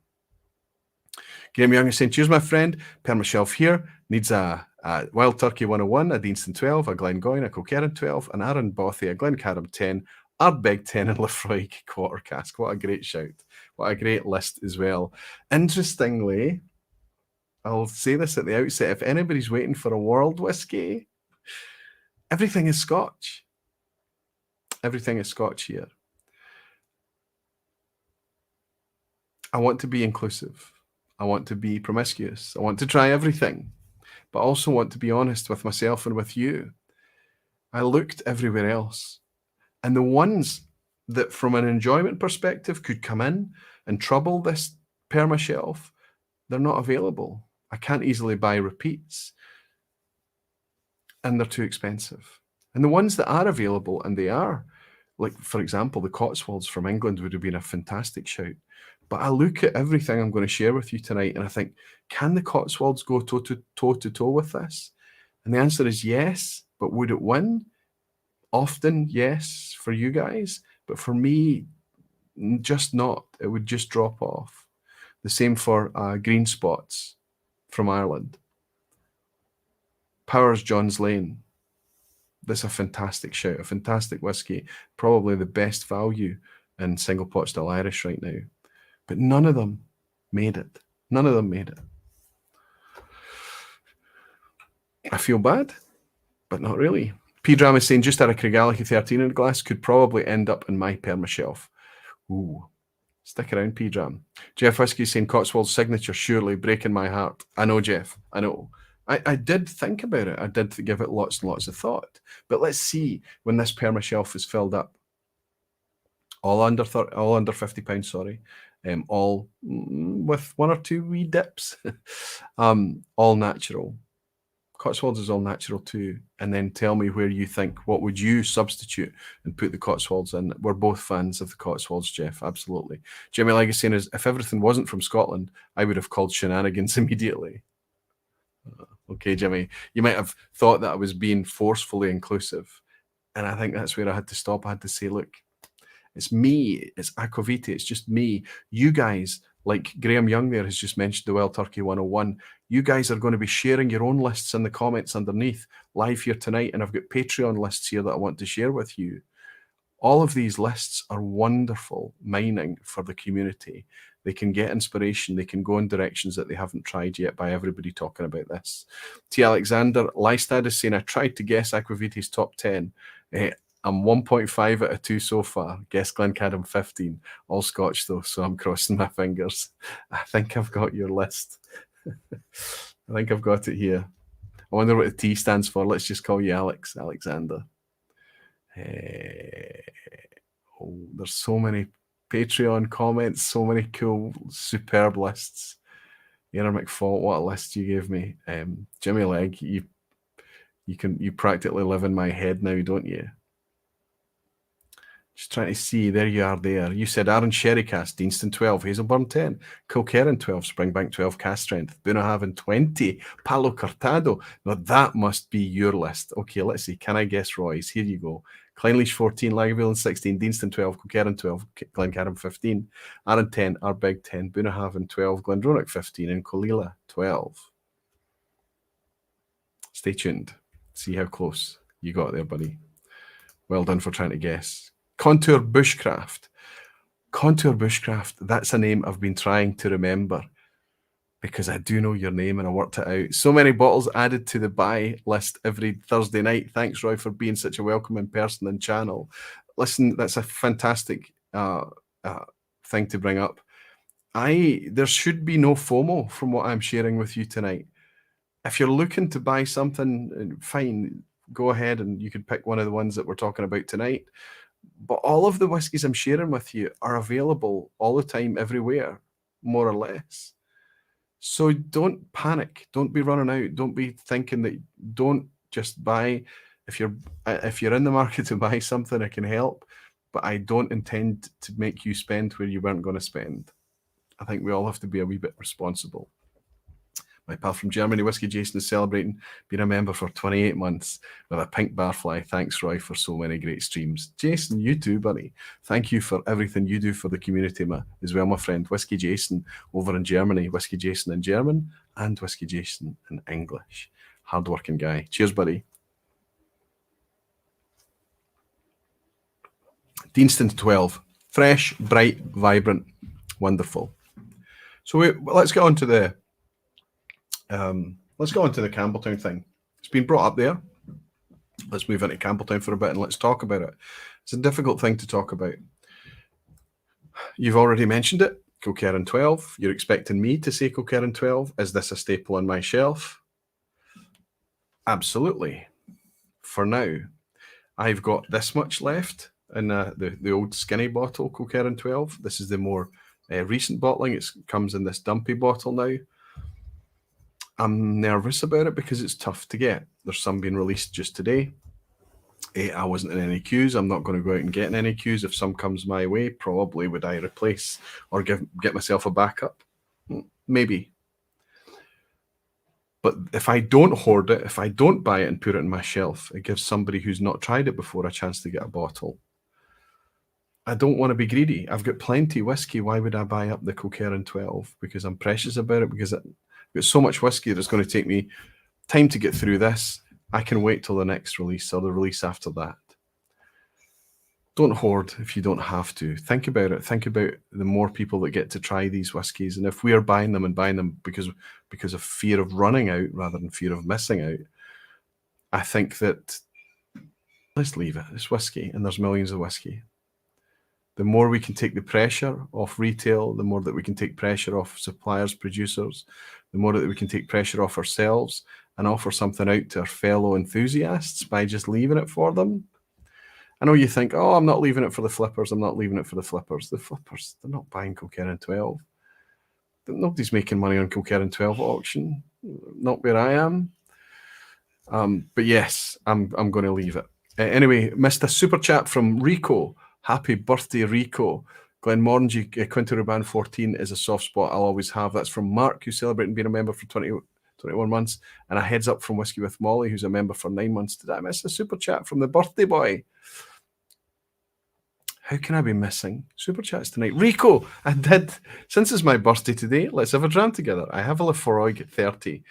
Graham Young is saying, cheers, my friend. Permashelf here needs a Wild Turkey 101, a Deanston 12, a Glengoyne, a Kilkerran 12, an Arran Bothy, a Glencadam 10, Ardbeg 10, and Lefroy quarter cask. What a great shout. What a great list as well. Interestingly, I'll say this at the outset, if anybody's waiting for a world whiskey, everything is Scotch. Everything is Scotch here. I want to be inclusive. I want to be promiscuous. I want to try everything, but I also want to be honest with myself and with you. I looked everywhere else, and the ones that from an enjoyment perspective could come in and trouble this Permashelf, they're not available. I can't easily buy repeats, and they're too expensive. And the ones that are available, and they are, like, for example, the Cotswolds from England would have been a fantastic shout. But I look at everything I'm going to share with you tonight, and I think, can the Cotswolds go toe-to-toe with this? And the answer is yes, but would it win? Often, yes, for you guys. But for me, just not. It would just drop off. The same for Green Spots from Ireland. Powers John's Lane. This is a fantastic shout, a fantastic whiskey, probably the best value in single pot still Irish right now. But none of them made it. None of them made it. I feel bad, but not really. P-Dram is saying, just had a Craigellachie 13 in a glass, could probably end up in my Permashelf. Ooh, stick around, P-Dram. Jeff Whiskey saying, Cotswold's signature, surely breaking my heart. I know, Jeff, I know. I did think about it. I did give it lots and lots of thought. But let's see when this Permashelf is filled up. All under £50, sorry. All with one or two wee dips. All natural. Cotswolds is all natural too. And then tell me where you think, what would you substitute and put the Cotswolds in? We're both fans of the Cotswolds, Jeff, absolutely. Jimmy Legacy saying is, if everything wasn't from Scotland, I would have called shenanigans immediately. Okay, Jimmy, you might have thought that I was being forcefully inclusive. And I think that's where I had to stop. I had to say, look, it's me, it's Aquavita, it's just me. You guys, like Graham Young there has just mentioned the Wild Turkey 101, you guys are going to be sharing your own lists in the comments underneath, live here tonight, and I've got Patreon lists here that I want to share with you. All of these lists are wonderful mining for the community. They can get inspiration. They can go in directions that they haven't tried yet by everybody talking about this. T. Alexander Lystad is saying, I tried to guess Aquavita's top 10. I'm 1.5 out of 2 so far. Guess Glencadam 15. All Scotch though, so I'm crossing my fingers. I think I've got your list. I think I've got it here. I wonder what the T stands for. Let's just call you Alex, Alexander. Oh, there's so many Patreon comments, so many cool, superb lists. Aaron McFault, what a list you gave me. Jimmy Ledaig, you practically live in my head now, don't you? Just trying to see, there you are there. You said Arran Sherry Cask, Deanston 12, Hazelburn 10, Kilkerran 12, Springbank 12, Cask Strength, Bunnahabhain 20, Palo Cortado. Now that must be your list. Okay, let's see. Can I guess Roy's? Here you go. Clynelish 14, Lagavulin 16, Deanston 12, Kilkerran 12, Glencadam 15, Arran 10, Ardbeg 10, Bunnahabhain 12, Glendronach 15, and Colilla 12. Stay tuned. See how close you got there, buddy. Well done for trying to guess. Contour Bushcraft. Contour Bushcraft, that's a name I've been trying to remember because I do know your name and I worked it out. So many bottles added to the buy list every Thursday night. Thanks, Roy, for being such a welcoming person and channel. Listen, that's a fantastic thing to bring up. There should be no FOMO from what I'm sharing with you tonight. If you're looking to buy something, fine, go ahead and you can pick one of the ones that we're talking about tonight. But all of the whiskies I'm sharing with you are available all the time, everywhere, more or less. So don't panic. Don't be running out. Don't be thinking that. Don't just buy. If you're in the market to buy something, I can help. But I don't intend to make you spend where you weren't going to spend. I think we all have to be a wee bit responsible. My pal from Germany, Whiskey Jason, is celebrating being a member for 28 months with a pink barfly. Thanks, Roy, for so many great streams. Jason, you too, buddy. Thank you for everything you do for the community as well, my friend. Whiskey Jason over in Germany, Whiskey Jason in German, and Whiskey Jason in English. Hard-working guy. Cheers, buddy. Deanston 12. Fresh, bright, vibrant, wonderful. So let's get on to the Campbeltown thing. It's been brought up there. Let's move into Campbeltown for a bit and let's talk about it. It's a difficult thing to talk about. You've already mentioned it, Kilkerran 12. You're expecting me to say Kilkerran 12. Is this a staple on my shelf? Absolutely. For now, I've got this much left in the old skinny bottle, Kilkerran 12. This is the more recent bottling. It comes in this dumpy bottle now. I'm nervous about it because it's tough to get. There's some being released just today. I wasn't in any queues. I'm not going to go out and get in any queues. If some comes my way, probably would I replace or get myself a backup? Maybe. But if I don't hoard it, if I don't buy it and put it in my shelf, it gives somebody who's not tried it before a chance to get a bottle. I don't want to be greedy. I've got plenty of whiskey. Why would I buy up the Kilkerran 12? Because I'm precious about it, because I've got so much whiskey that it's going to take me time to get through this. I can wait till the next release or the release after that. Don't hoard if you don't have to. Think about it. Think about the more people that get to try these whiskies. And if we are buying them because of fear of running out rather than fear of missing out, I think that let's leave it. It's whiskey, and there's millions of whiskey. The more we can take the pressure off retail, the more that we can take pressure off suppliers, producers, the more that we can take pressure off ourselves and offer something out to our fellow enthusiasts by just leaving it for them. I know you think, oh, I'm not leaving it for the flippers. I'm not leaving it for the flippers. The flippers, they're not buying Kilkerran 12. Nobody's making money on Kilkerran 12 auction. Not where I am. But yes, I'm going to leave it. Anyway, missed a super chat from Rico. Happy birthday, Rico. Glenmorangie, Quinto Ruban 14 is a soft spot I'll always have. That's from Mark, who's celebrating being a member for 21 months. And a heads up from Whiskey with Molly, who's a member for 9 months. Did I miss a super chat from the birthday boy? How can I be missing super chats tonight? Rico, I did. Since it's my birthday today, let's have a dram together. I have a Lefroy 30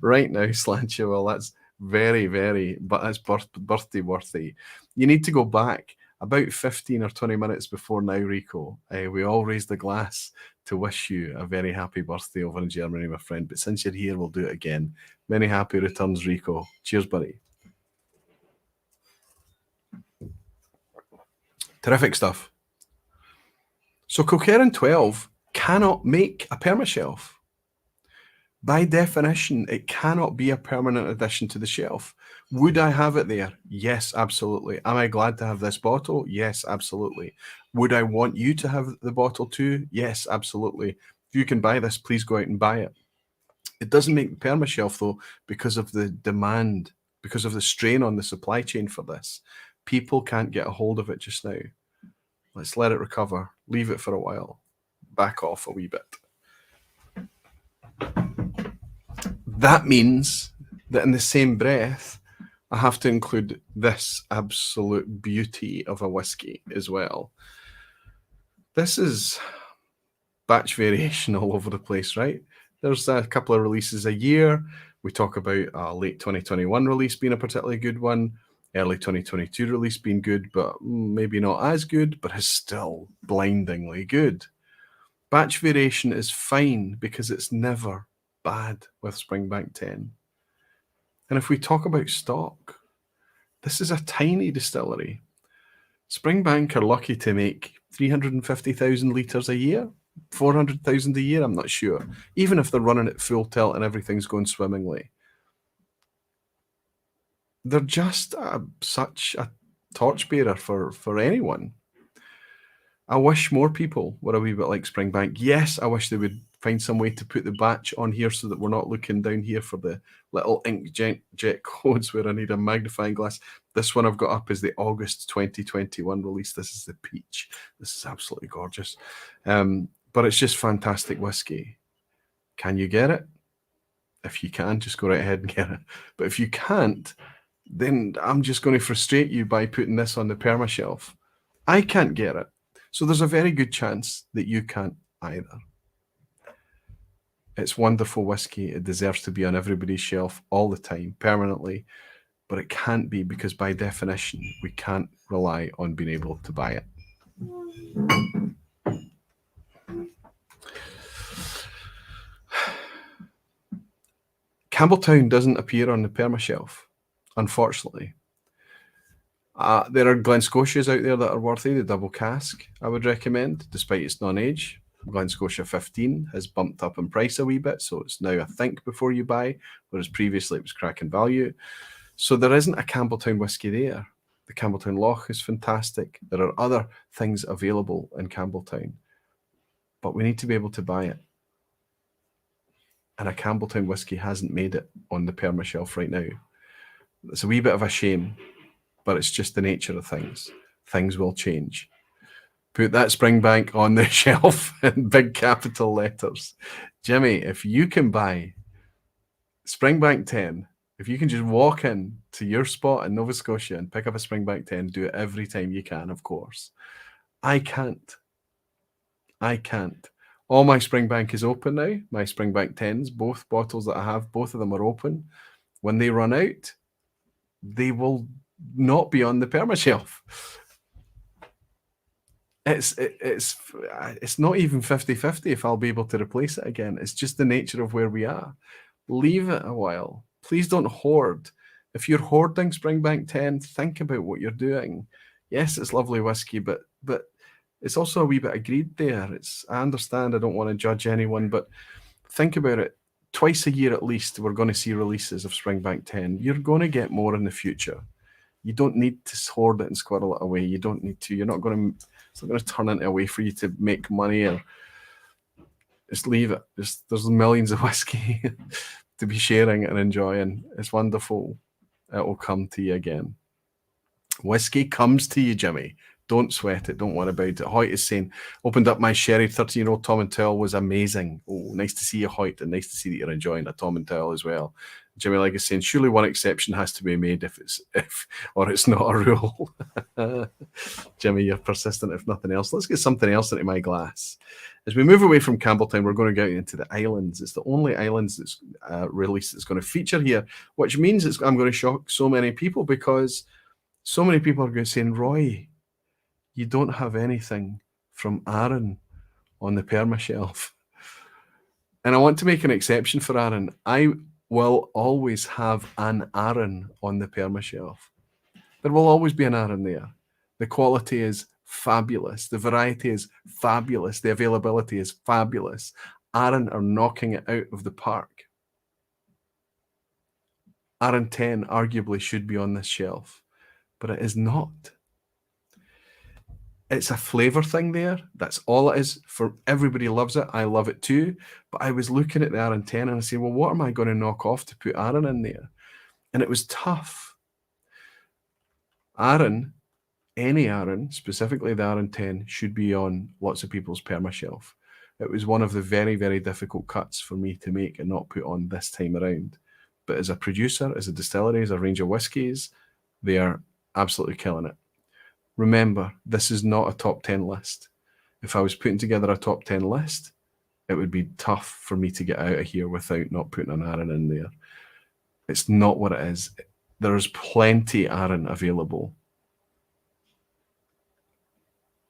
right now, Slancha. Well, that's very, very, but that's birthday worthy. You need to go back about 15 or 20 minutes before now, Rico. We all raised the glass to wish you a very happy birthday over in Germany, my friend. But since you're here, we'll do it again. Many happy returns, Rico. Cheers, buddy. Terrific stuff. So Kilkerran 12 cannot make a Permashelf. By definition, it cannot be a permanent addition to the shelf. Would I have it there? Yes, absolutely. Am I glad to have this bottle? Yes, absolutely. Would I want you to have the bottle too? Yes, absolutely. If you can buy this, please go out and buy it. It doesn't make the Permashelf, though, because of the demand, because of the strain on the supply chain for this. People can't get a hold of it just now. Let's let it recover. Leave it for a while. Back off a wee bit. That means that in the same breath, I have to include this absolute beauty of a whiskey as well. This is batch variation all over the place, right? There's a couple of releases a year. We talk about a late 2021 release being a particularly good one, early 2022 release being good, but maybe not as good, but is still blindingly good. Batch variation is fine because it's never bad with Springbank 10. And if we talk about stock, this is a tiny distillery. Springbank are lucky to make 350,000 litres a year, 400,000 a year, I'm not sure. Even if they're running at full tilt and everything's going swimmingly. They're just such a torchbearer for anyone. I wish more people were a wee bit like Springbank. Yes, I wish they would find some way to put the batch on here so that we're not looking down here for the little inkjet codes where I need a magnifying glass. This one I've got up is the August 2021 release. This is the peach. This is absolutely gorgeous. But it's just fantastic whiskey. Can you get it? If you can, just go right ahead and get it. But if you can't, then I'm just going to frustrate you by putting this on the Permashelf. I can't get it. So there's a very good chance that you can't either. It's wonderful whiskey. It deserves to be on everybody's shelf all the time, permanently. But it can't be because by definition, we can't rely on being able to buy it. Campbeltown doesn't appear on the Permashelf, unfortunately. There are Glen-Scotias out there that are worthy. The double cask, I would recommend, despite its non-age. Glen-Scotia 15 has bumped up in price a wee bit, so it's now a think before you buy, whereas previously it was cracking value. So there isn't a Campbeltown whiskey there. The Campbeltown Loch is fantastic. There are other things available in Campbeltown, but we need to be able to buy it. And a Campbeltown whiskey hasn't made it on the Permashelf right now. It's a wee bit of a shame, but it's just the nature of things. Things will change. Put that Springbank on the shelf in big capital letters. Jimmy, if you can buy Springbank 10 If you can just walk in to your spot in Nova Scotia and pick up a Springbank 10, do it every time you can, of course. I can't. I can't. All my Springbank is open now. My Springbank 10s, both bottles that I have, both of them are open. When they run out, they will not be on the Permashelf. It's not even 50-50 if I'll be able to replace it again. It's just the nature of where we are. Leave it a while. Please don't hoard. If you're hoarding Springbank 10, think about what you're doing. Yes, it's lovely whiskey, but it's also a wee bit of greed there. I understand, I don't want to judge anyone, but think about it. Twice a year at least, we're going to see releases of Springbank 10. You're going to get more in the future. You don't need to hoard it and squirrel it away. You don't need to. It's not going to turn into a way for you to make money, or just leave it. There's millions of whiskey to be sharing and enjoying. It's wonderful. It will come to you again. Whiskey comes to you, Jimmy. Don't sweat it. Don't worry about it. Hoyt is saying, opened up my sherry 13-year-old Tom and Towel was amazing. Oh, nice to see you, Hoyt, and nice to see that you're enjoying a Tom and Towel as well. Jimmy Leigh is saying, surely one exception has to be made if it's not a rule. Jimmy, you're persistent if nothing else. Let's get something else into my glass. As we move away from Campbeltown, we're going to go into the Islands. It's the only Islands that's released that's going to feature here, which means I'm going to shock so many people, because so many people are going to say, Roy, you don't have anything from Arran on the Permashelf. And I want to make an exception for Arran. I will always have an Arran on the Permashelf. There will always be an Arran there. The quality is fabulous. The variety is fabulous. The availability is fabulous. Arran are knocking it out of the park. Arran 10 arguably should be on this shelf, but it is not. It's a flavour thing there. That's all it is. For everybody loves it. I love it too. But I was looking at the Arran 10 and I said, well, what am I going to knock off to put Arran in there? And it was tough. Arran, any Arran, specifically the Arran 10, should be on lots of people's Permashelf. It was one of the very, very difficult cuts for me to make and not put on this time around. But as a producer, as a distillery, as a range of whiskies, they are absolutely killing it. Remember, this is not a top 10 list. If I was putting together a top 10 list, it would be tough for me to get out of here without not putting an Arran in there. It's not what it is. There's plenty Arran available.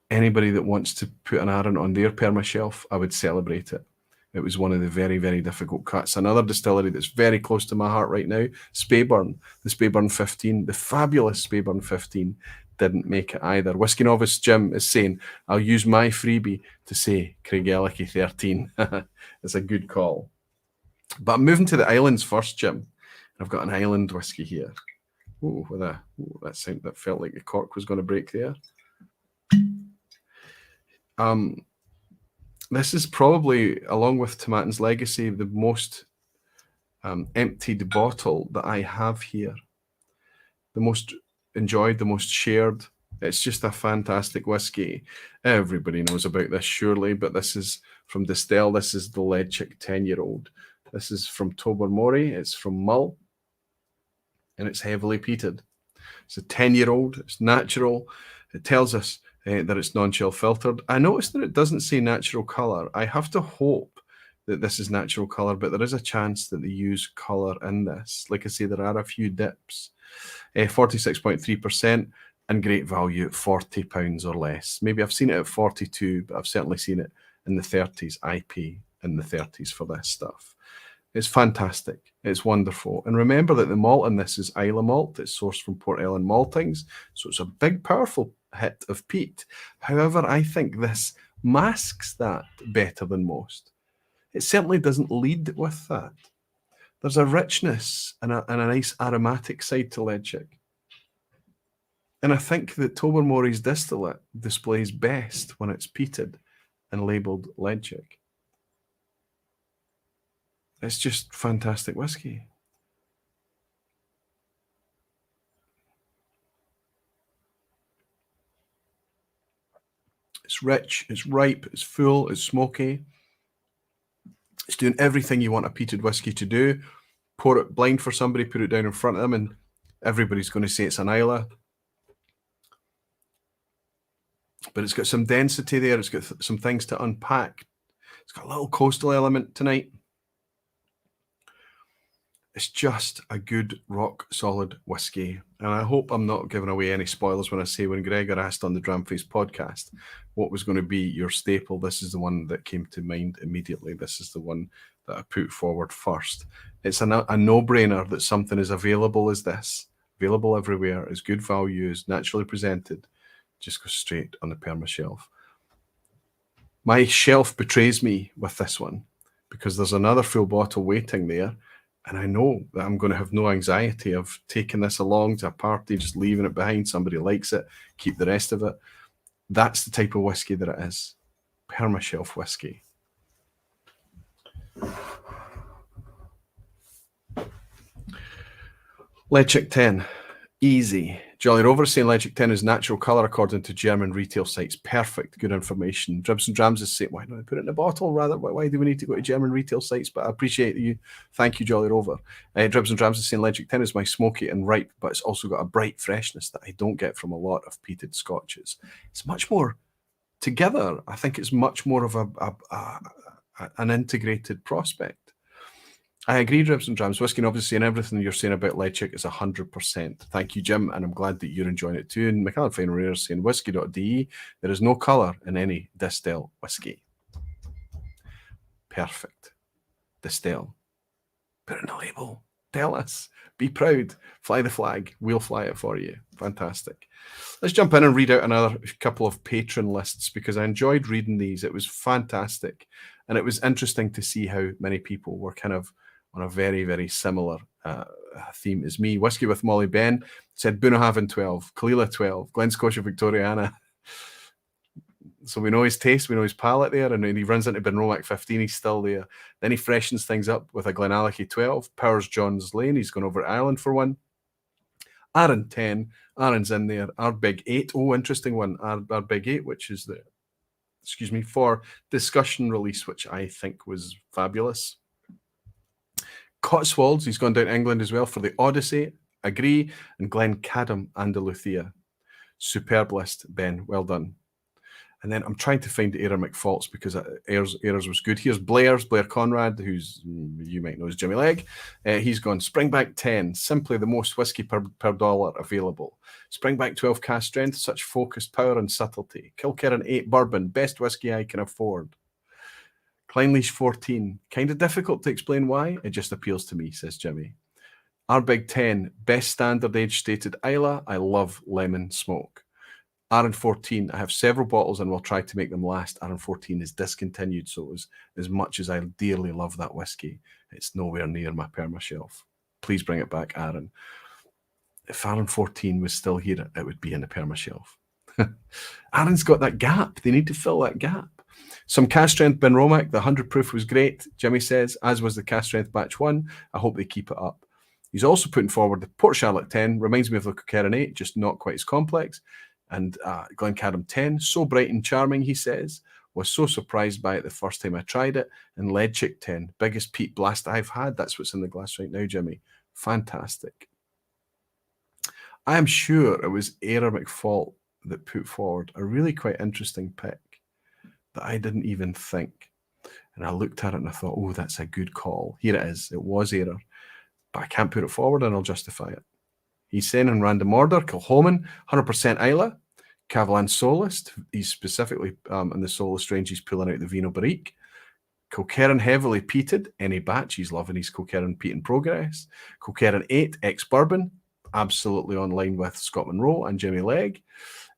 Anybody that wants to put an Arran on their Permashelf, I would celebrate it. It was one of the very, very difficult cuts. Another distillery that's very close to my heart right now, Speyburn, the Speyburn 15, the fabulous Speyburn 15, didn't make it either. Whiskey Novice Jim is saying, I'll use my freebie to say Craigellachie 13. It's a good call. But I'm moving to the Islands first, Jim. I've got an island whiskey here. Oh, that felt like the cork was going to break there. This is probably, along with Tomatin's Legacy, the most emptied bottle that I have here. The most enjoyed, the most shared. It's just a fantastic whiskey. Everybody knows about this, surely, but this is from Distell. This is the Ledaig 10-year-old. This is from Tobermory. It's from Mull, and it's heavily peated. It's a 10-year-old. It's natural. It tells us that it's non-chill filtered. I noticed that it doesn't say natural colour. I have to hope that this is natural colour, but there is a chance that they use colour in this. Like I say, there are a few dips. 46.3% and great value at £40 or less. Maybe I've seen it at 42, but I've certainly seen it in the 30s. I pay in the 30s for this stuff. It's fantastic. It's wonderful. And remember that the malt in this is Islay malt. It's sourced from Port Ellen Maltings. So it's a big, powerful hit of peat. However, I think this masks that better than most. It certainly doesn't lead with that. There's a richness and a nice aromatic side to Ledaig. And I think that Tobermory's distillate displays best when it's peated and labelled Ledaig. It's just fantastic whiskey. It's rich, it's ripe, it's full, it's smoky. It's doing everything you want a peated whiskey to do. pour it blind for somebody, put it down in front of them, and everybody's going to say it's an Islay. But it's got some density there. It's got some things to unpack. It's got a little coastal element tonight. It's just a good rock solid whiskey. And I hope I'm not giving away any spoilers when I say when Gregor asked on the Dramface podcast what was going to be your staple, this is the one that came to mind immediately. This is the one that I put forward first. It's a no-brainer that something as available as this, available everywhere, is good value, is naturally presented, just go straight on the Permashelf. My shelf betrays me with this one because there's another full bottle waiting there. And I know that I'm going to have no anxiety of taking this along to a party, just leaving it behind. Somebody likes it, keep the rest of it. That's the type of whiskey that it is. Permashelf whiskey. Ledaig 10. Easy. Jolly Rover saying Ledaig 10 is natural colour according to German retail sites. Perfect. Good information. Dribs and Drams is saying, why don't I put it in a bottle rather? Why do we need to go to German retail sites? But I appreciate you. Thank you, Jolly Rover. Dribs and Drams is saying Ledaig 10 is my smoky and ripe, but it's also got a bright freshness that I don't get from a lot of peated scotches. It's much more together. I think it's much more of an integrated prospect. I agree, Dribs and Drams. Whiskey, and obviously, and everything you're saying about Ledaig is 100%. Thank you, Jim, and I'm glad that you're enjoying it too. And McAllen Fine Rare is saying whiskey.de, there is no colour in any distill whiskey. Perfect. Distill. Put it in a label. Tell us. Be proud. Fly the flag. We'll fly it for you. Fantastic. Let's jump in and read out another couple of patron lists because I enjoyed reading these. It was fantastic. And it was interesting to see how many people were kind of on a very, very similar theme as me. Whiskey with Molly Ben said Bunnahabhain 12, Kalila 12, Glen Scotia Victoriana. So we know his taste, we know his palate there, and he runs into Benromac 15, he's still there. Then he freshens things up with a Glenallachie 12, Powers John's Lane, he's gone over to Ireland for one. Arran 10, Arran's in there. Ardbeg 8, oh, interesting one. Ardbeg 8, which is the, for discussion release, which I think was fabulous. Cotswolds, he's gone down to England as well for the Odyssey, agree, and Glencadam, Andalusia. Superb list, Ben, well done. And then I'm trying to find Ayr McFalt's because Ayers was good. Here's Blair Conrad, who's, you might know as Jimmy Ledaig. He's gone Springbank 10, simply the most whiskey per dollar available. Springbank 12 cast strength, such focused power and subtlety. Kilkerran 8 bourbon, best whiskey I can afford. Clynelish 14, kind of difficult to explain why. It just appeals to me, says Jimmy. Ardbeg 10, best standard age stated Islay. I love lemon smoke. Arran 14, I have several bottles and will try to make them last. Arran 14 is discontinued, so as much as I dearly love that whiskey, it's nowhere near my Permashelf. Please bring it back, Arran. If Arran 14 was still here, it would be in the Permashelf. Arran's got that gap. They need to fill that gap. Some cast strength Benromac, the 100 proof was great, Jimmy says, as was the cast strength batch 1. I hope they keep it up. He's also putting forward the Port Charlotte 10, reminds me of the Kilkerran 8, just not quite as complex. And Glencadam 10, so bright and charming, he says. Was so surprised by it the first time I tried it. And Ledaig 10, biggest peat blast I've had. That's what's in the glass right now, Jimmy. Fantastic. I am sure it was Ayr McFalt that put forward a really quite interesting pick that I didn't even think. And I looked at it and I thought, oh, that's a good call. Here it is. It was Ayr. But I can't put it forward and I'll justify it. He's saying in random order, Kilchoman, 100% Islay. Cavalan Solist, he's specifically in the Solist range, he's pulling out the Vino Barrique. Kilkerran heavily peated, any batch, he's loving his Kilkerran peat in progress. Kilkerran 8, ex-bourbon, absolutely on line with Scott Monroe and Jimmy Ledaig.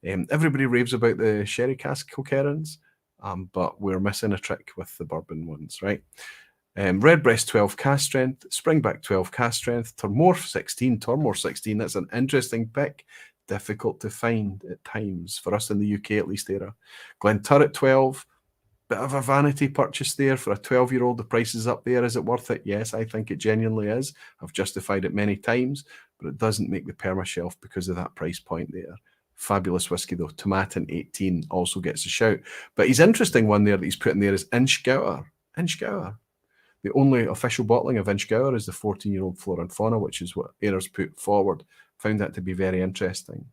Everybody raves about the sherry cask Kilkerrans, but we're missing a trick with the bourbon ones, right? Redbreast 12 cast strength, Springback 12 cast strength, Tormore 16, that's an interesting pick. Difficult to find at times, for us in the UK at least, Era. Glenturret 12, bit of a vanity purchase there for a 12-year-old. The price is up there. Is it worth it? Yes, I think it genuinely is. I've justified it many times, but it doesn't make the Permashelf because of that price point there. Fabulous whiskey though. Tomatin 18 also gets a shout. But his interesting one there that he's putting there is Inchgower. Inchgower. The only official bottling of Inchgour is the 14-year-old Flora and Fauna, which is what Ayers put forward. Found that to be very interesting.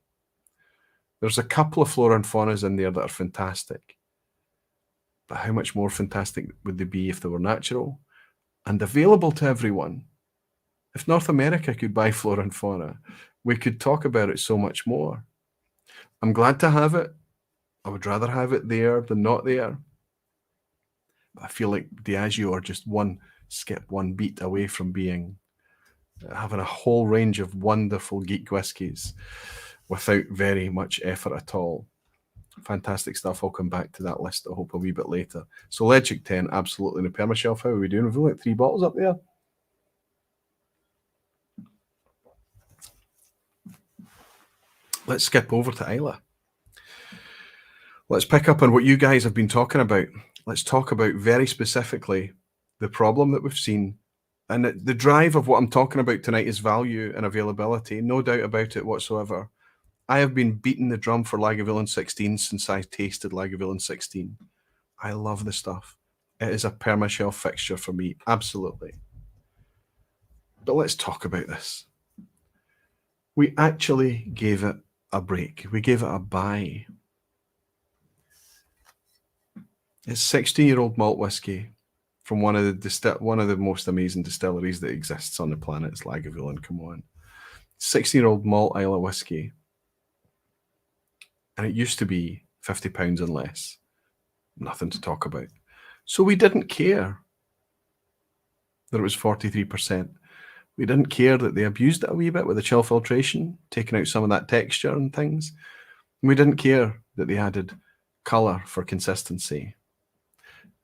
There's a couple of Flora and Faunas in there that are fantastic. But how much more fantastic would they be if they were natural and available to everyone? If North America could buy Flora and Fauna, we could talk about it so much more. I'm glad to have it. I would rather have it there than not there. But I feel like Diageo are just one beat away from having a whole range of wonderful geek whiskies without very much effort at all. Fantastic stuff. I'll come back to that list, I hope, a wee bit later. So Ledaig 10, absolutely in the Permashelf. How are we doing? We've only got 3 bottles up there. Let's skip over to Islay. Let's pick up on what you guys have been talking about. Let's talk about very specifically the problem that we've seen. And the drive of what I'm talking about tonight is value and availability. No doubt about it whatsoever. I have been beating the drum for Lagavulin 16 since I tasted Lagavulin 16. I love the stuff. It is a Permashelf fixture for me, absolutely. But let's talk about this. We actually gave it a break. We gave it a buy. It's 16-year-old malt whiskey from one of the most amazing distilleries that exists on the planet. It's Lagavulin, come on. 16-year-old malt Islay whiskey. And it used to be £50 and less. Nothing to talk about. So we didn't care that it was 43%. We didn't care that they abused it a wee bit with the chill filtration, taking out some of that texture and things. We didn't care that they added colour for consistency.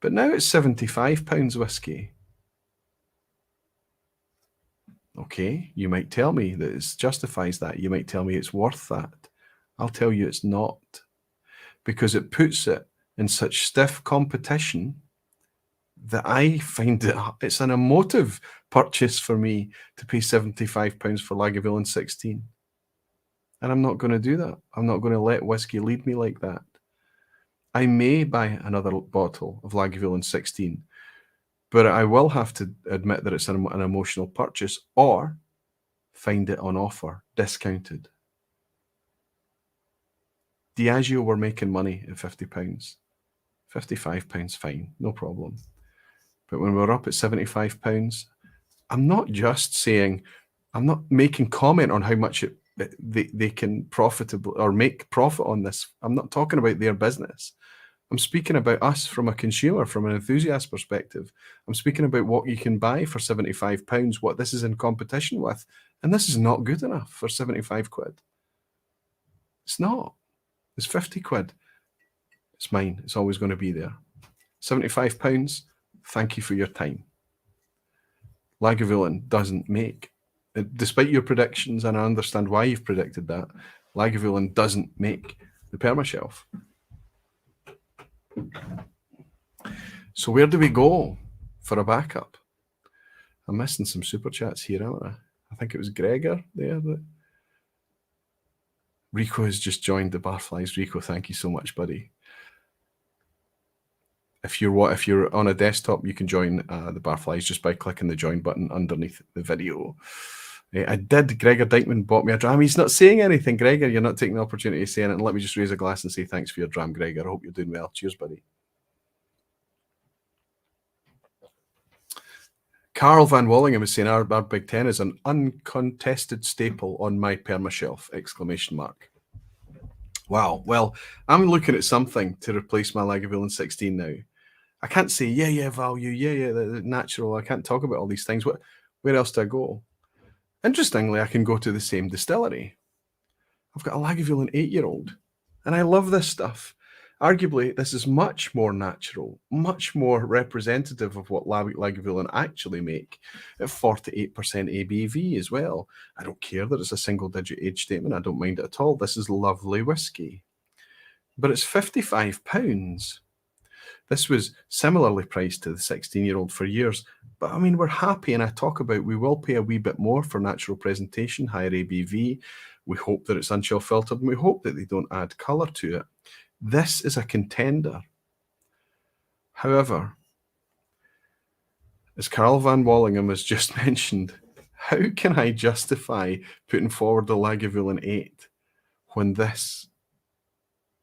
But now it's £75 whiskey. Okay, you might tell me that it justifies that. You might tell me it's worth that. I'll tell you it's not, because it puts it in such stiff competition that I find it's an emotive purchase for me to pay £75 for Lagavulin 16. And I'm not going to do that. I'm not going to let whiskey lead me like that. I may buy another bottle of Lagavulin 16, but I will have to admit that it's an emotional purchase or find it on offer, discounted. Diageo were making money at £50. £55, fine, no problem. But when we're up at £75, I'm not just saying, I'm not making comment on how much they can profitably or make profit on this. I'm not talking about their business. I'm speaking about us from a consumer, from an enthusiast perspective. I'm speaking about what you can buy for £75, what this is in competition with. And this is not good enough for 75 quid. It's not. It's 50 quid. It's mine. It's always going to be there. £75, thank you for your time. Lagavulin doesn't make, despite your predictions, and I understand why you've predicted that, Lagavulin doesn't make the Permashelf. So where do we go for a backup? I'm missing some super chats here, aren't I? I think it was Gregor there. Rico has just joined the Barflies. Rico, thank you so much, buddy. If you're on a desktop, you can join the Barflies just by clicking the join button underneath the video. Gregor Dykeman bought me a dram. He's not saying anything, Gregor. You're not taking the opportunity of saying it. And let me just raise a glass and say thanks for your dram, Gregor. I hope you're doing well. Cheers, buddy. Carl Van Wallingham is saying our Big Ten is an uncontested staple on my Permashelf! Exclamation mark. Wow. Well, I'm looking at something to replace my Lagavulin 16 now. I can't say, value, natural. I can't talk about all these things. Where else do I go? Interestingly, I can go to the same distillery. I've got a Lagavulin 8-year-old, and I love this stuff. Arguably, this is much more natural, much more representative of what Lagavulin actually make at 48% ABV as well. I don't care that it's a single-digit age statement. I don't mind it at all. This is lovely whiskey. But it's £55. This was similarly priced to the 16-year-old for years. But, I mean, we're happy, and I talk about we will pay a wee bit more for natural presentation, higher ABV. We hope that it's unchill filtered, and we hope that they don't add colour to it. This is a contender. However, As Carl Van Wallingham has just mentioned, how can I justify putting forward the Lagavulin 8 when this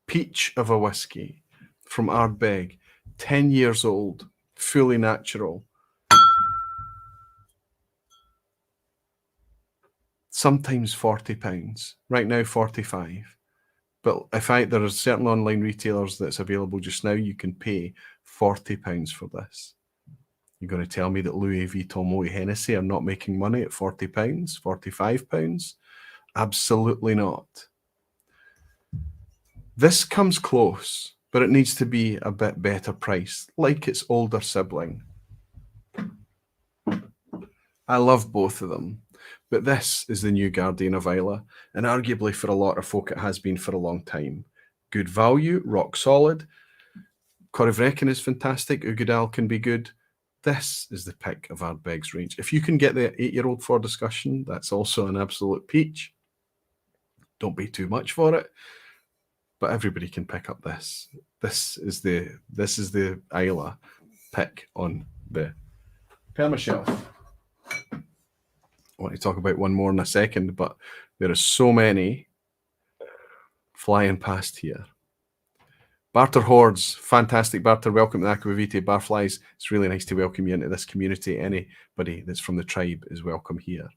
peach of a whiskey from Ardbeg, 10 years old, fully natural, sometimes £40, right now 45. But there are certain online retailers that's available just now, you can pay £40 for this. You're going to tell me that Louis Vuitton Moet Hennessy are not making money at £40, £45? Absolutely not. This comes close, but it needs to be a bit better priced, like its older sibling. I love both of them, but this is the new Guardian of Islay, and arguably for a lot of folk it has been for a long time. Good value, rock solid. Corryvreckan is fantastic, Ugadal can be good. This is the pick of Ardbeg's range. If you can get the 8-year-old for discussion, that's also an absolute peach. Don't pay too much for it, but everybody can pick up this. This is the Islay pick on the Permashelf. I want to talk about one more in a second, but there are so many flying past here. Barter Hordes, fantastic Barter. Welcome to Aquavite Barflies. It's really nice to welcome you into this community. Anybody that's from the tribe is welcome here.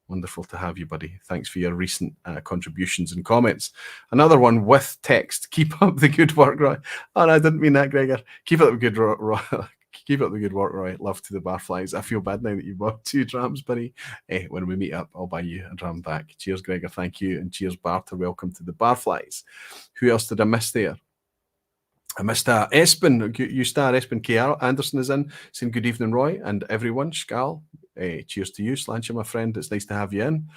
Wonderful to have you, buddy. Thanks for your recent contributions and comments. Another one with text. Keep up the good work, Roy. Oh, no, I didn't mean that, Gregor. Keep up the good work, Keep up the good work, Roy. Love to the Barflies. I feel bad now that you bought 2 drams, buddy. When we meet up, I'll buy you a dram back. Cheers, Gregor. Thank you. And cheers, Barter. Welcome to the Barflies. Who else did I miss there? I missed Espen. You star Espen K. Anderson is in, saying good evening, Roy, and everyone. Skal, cheers to you. Slancha, my friend. It's nice to have you in.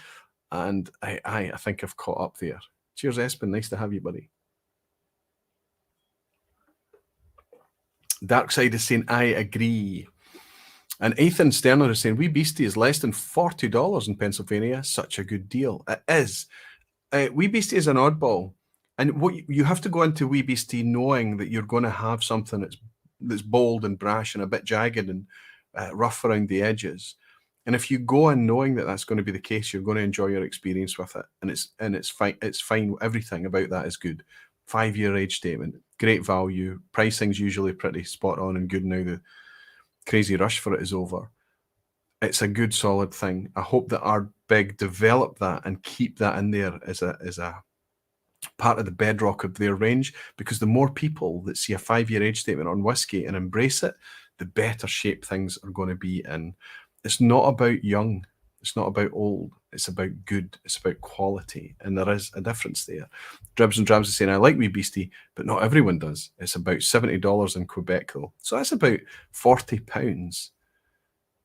And I think I've caught up there. Cheers, Espen. Nice to have you, buddy. Darkside is saying, I agree. And Ethan Sterner is saying, Wee Beastie is less than $40 in Pennsylvania. Such a good deal. It is. Wee Beastie is an oddball. And what you have to go into Wee Beastie knowing that you're going to have something that's bold and brash and a bit jagged and rough around the edges. And if you go in knowing that that's going to be the case, you're going to enjoy your experience with it. And it's fine. It's fine. Everything about that is good. 5-year age statement, great value. Pricing's usually pretty spot on and good now. The crazy rush for it is over. It's a good, solid thing. I hope that Ardbeg develop that and keep that in there as a part of the bedrock of their range, because the more people that see a 5-year age statement on whiskey and embrace it, the better shape things are going to be in. It's not about young. It's not about old. It's about good. It's about quality. And there is a difference there. Dribs and Drabs is saying, I like Wee Beastie, but not everyone does. It's about $70 in Quebec, though. So that's about £40.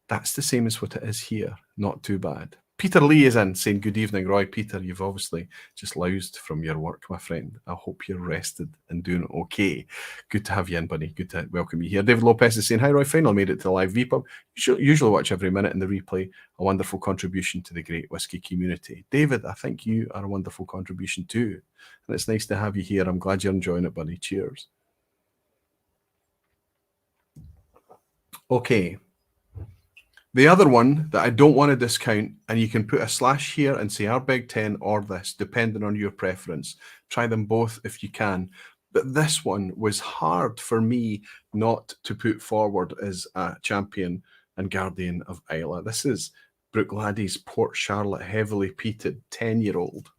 That's the same as what it is here. Not too bad. Peter Lee is in, saying, good evening, Roy. Peter, you've obviously just loused from your work, my friend. I hope you're rested and doing okay. Good to have you in, buddy. Good to welcome you here. David Lopez is saying, hi, Roy. Finally made it to the live vPub. Usually watch every minute in the replay. A wonderful contribution to the great whiskey community. David, I think you are a wonderful contribution too. And it's nice to have you here. I'm glad you're enjoying it, buddy. Cheers. Okay. The other one that I don't want to discount, and you can put a slash here and say Ardbeg 10 or this, depending on your preference. Try them both if you can. But this one was hard for me not to put forward as a champion and Guardian of Islay. This is Bruichladdich Port Charlotte heavily peated 10-year-old.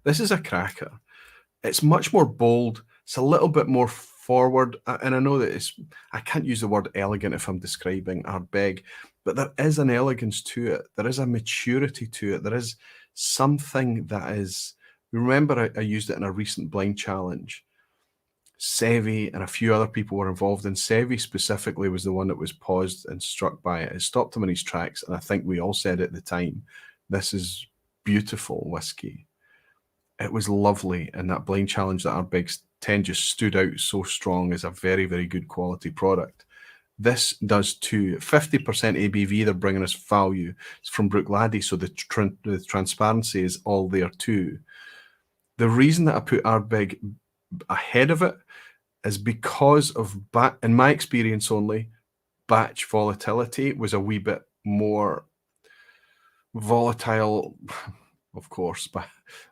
This is a cracker. It's much more bold. It's a little bit more forward, and I know that I can't use the word elegant if I'm describing Ardbeg, but there is an elegance to it. There is a maturity to it. There is something that is. Remember, I used it in a recent blind challenge. Sevi and a few other people were involved, and Sevi specifically was the one that was paused and struck by it. It stopped him in his tracks, and I think we all said at the time, this is beautiful whiskey. It was lovely, and that blind challenge that Ardbeg 10 just stood out so strong as a very, very good quality product. This does too. 50% ABV, they're bringing us value. It's from Bruichladdich, so the transparency is all there too. The reason that I put Ardbeg ahead of it is because of, in my experience only, batch volatility was a wee bit more volatile, of course, but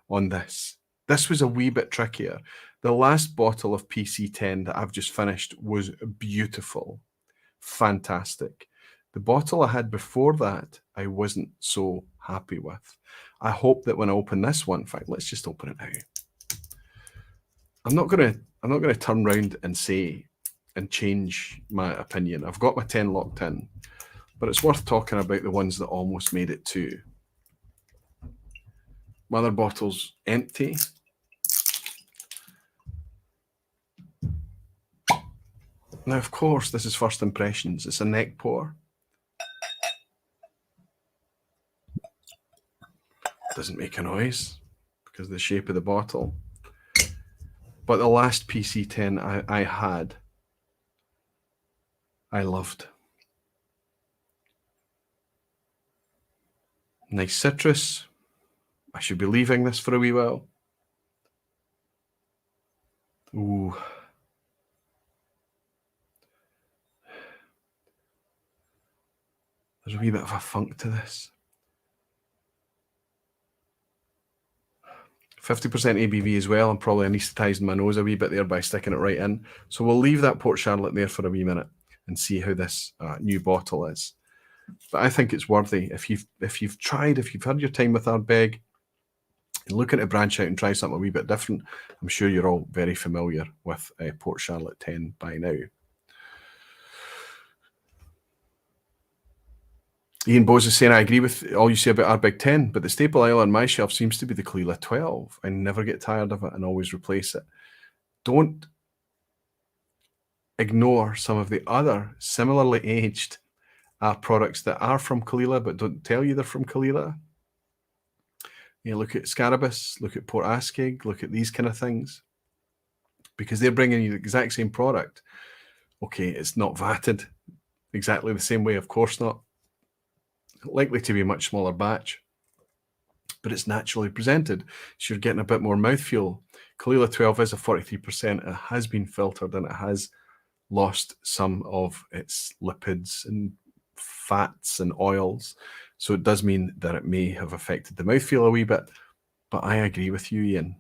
on this. This was a wee bit trickier. The last bottle of PC10 that I've just finished was beautiful, fantastic. The bottle I had before that, I wasn't so happy with. I hope that when I open this one, in fact, let's just open it now. I'm not gonna turn around and say and change my opinion. I've got my 10 locked in, but it's worth talking about the ones that almost made it too. Mother bottle's empty. Now, of course, this is first impressions. It's a neck pour. Doesn't make a noise because of the shape of the bottle. But the last PC10 I had, I loved. Nice citrus. I should be leaving this for a wee while. Ooh. There's a wee bit of a funk to this. 50% ABV as well. I'm probably anaesthetising my nose a wee bit there by sticking it right in. So we'll leave that Port Charlotte there for a wee minute and see how this new bottle is. But I think it's worthy. If you've had your time with Ardbeg, looking to branch out and try something a wee bit different, I'm sure you're all very familiar with Port Charlotte 10 by now. Ian Bose is saying, I agree with all you say about Ardbeg 10, but the staple Islay on my shelf seems to be the Cleela 12. I never get tired of it and always replace it. Don't ignore some of the other similarly aged products that are from Cleela, but don't tell you they're from Cleela. You look at Scarabus, look at Port Askaig, look at these kind of things, because they're bringing you the exact same product. Okay, it's not vatted exactly the same way, of course not. Likely to be a much smaller batch, but it's naturally presented, so you're getting a bit more mouthfeel. Cleela 12 is a 43%. It has been filtered and it has lost some of its lipids and fats and oils, so it does mean that it may have affected the mouthfeel a wee bit, but I agree with you, Ian.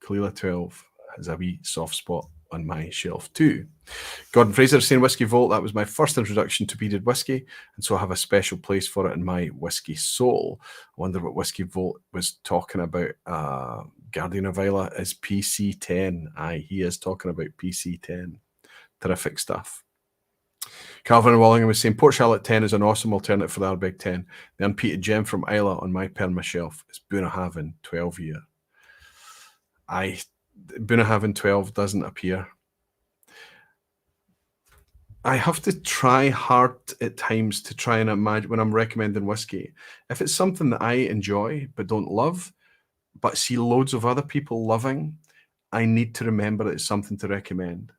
Cleela 12 has a wee soft spot on my shelf too. Gordon Fraser saying Whiskey Vault, that was my first introduction to peated whiskey, and so I have a special place for it in my whiskey soul. I wonder what Whiskey Vault was talking about. Guardian of Islay is PC10. Aye, he is talking about PC10. Terrific stuff. Calvin Wallingham was saying Port Charlotte 10 is an awesome alternative for the Ardbeg 10. The unpeated gem from Islay on my Permashelf is Bunnahabhain 12 year. Bunnahabhain 12 doesn't appear. I have to try hard at times to try and imagine when I'm recommending whiskey. If it's something that I enjoy but don't love, but see loads of other people loving, I need to remember that it's something to recommend.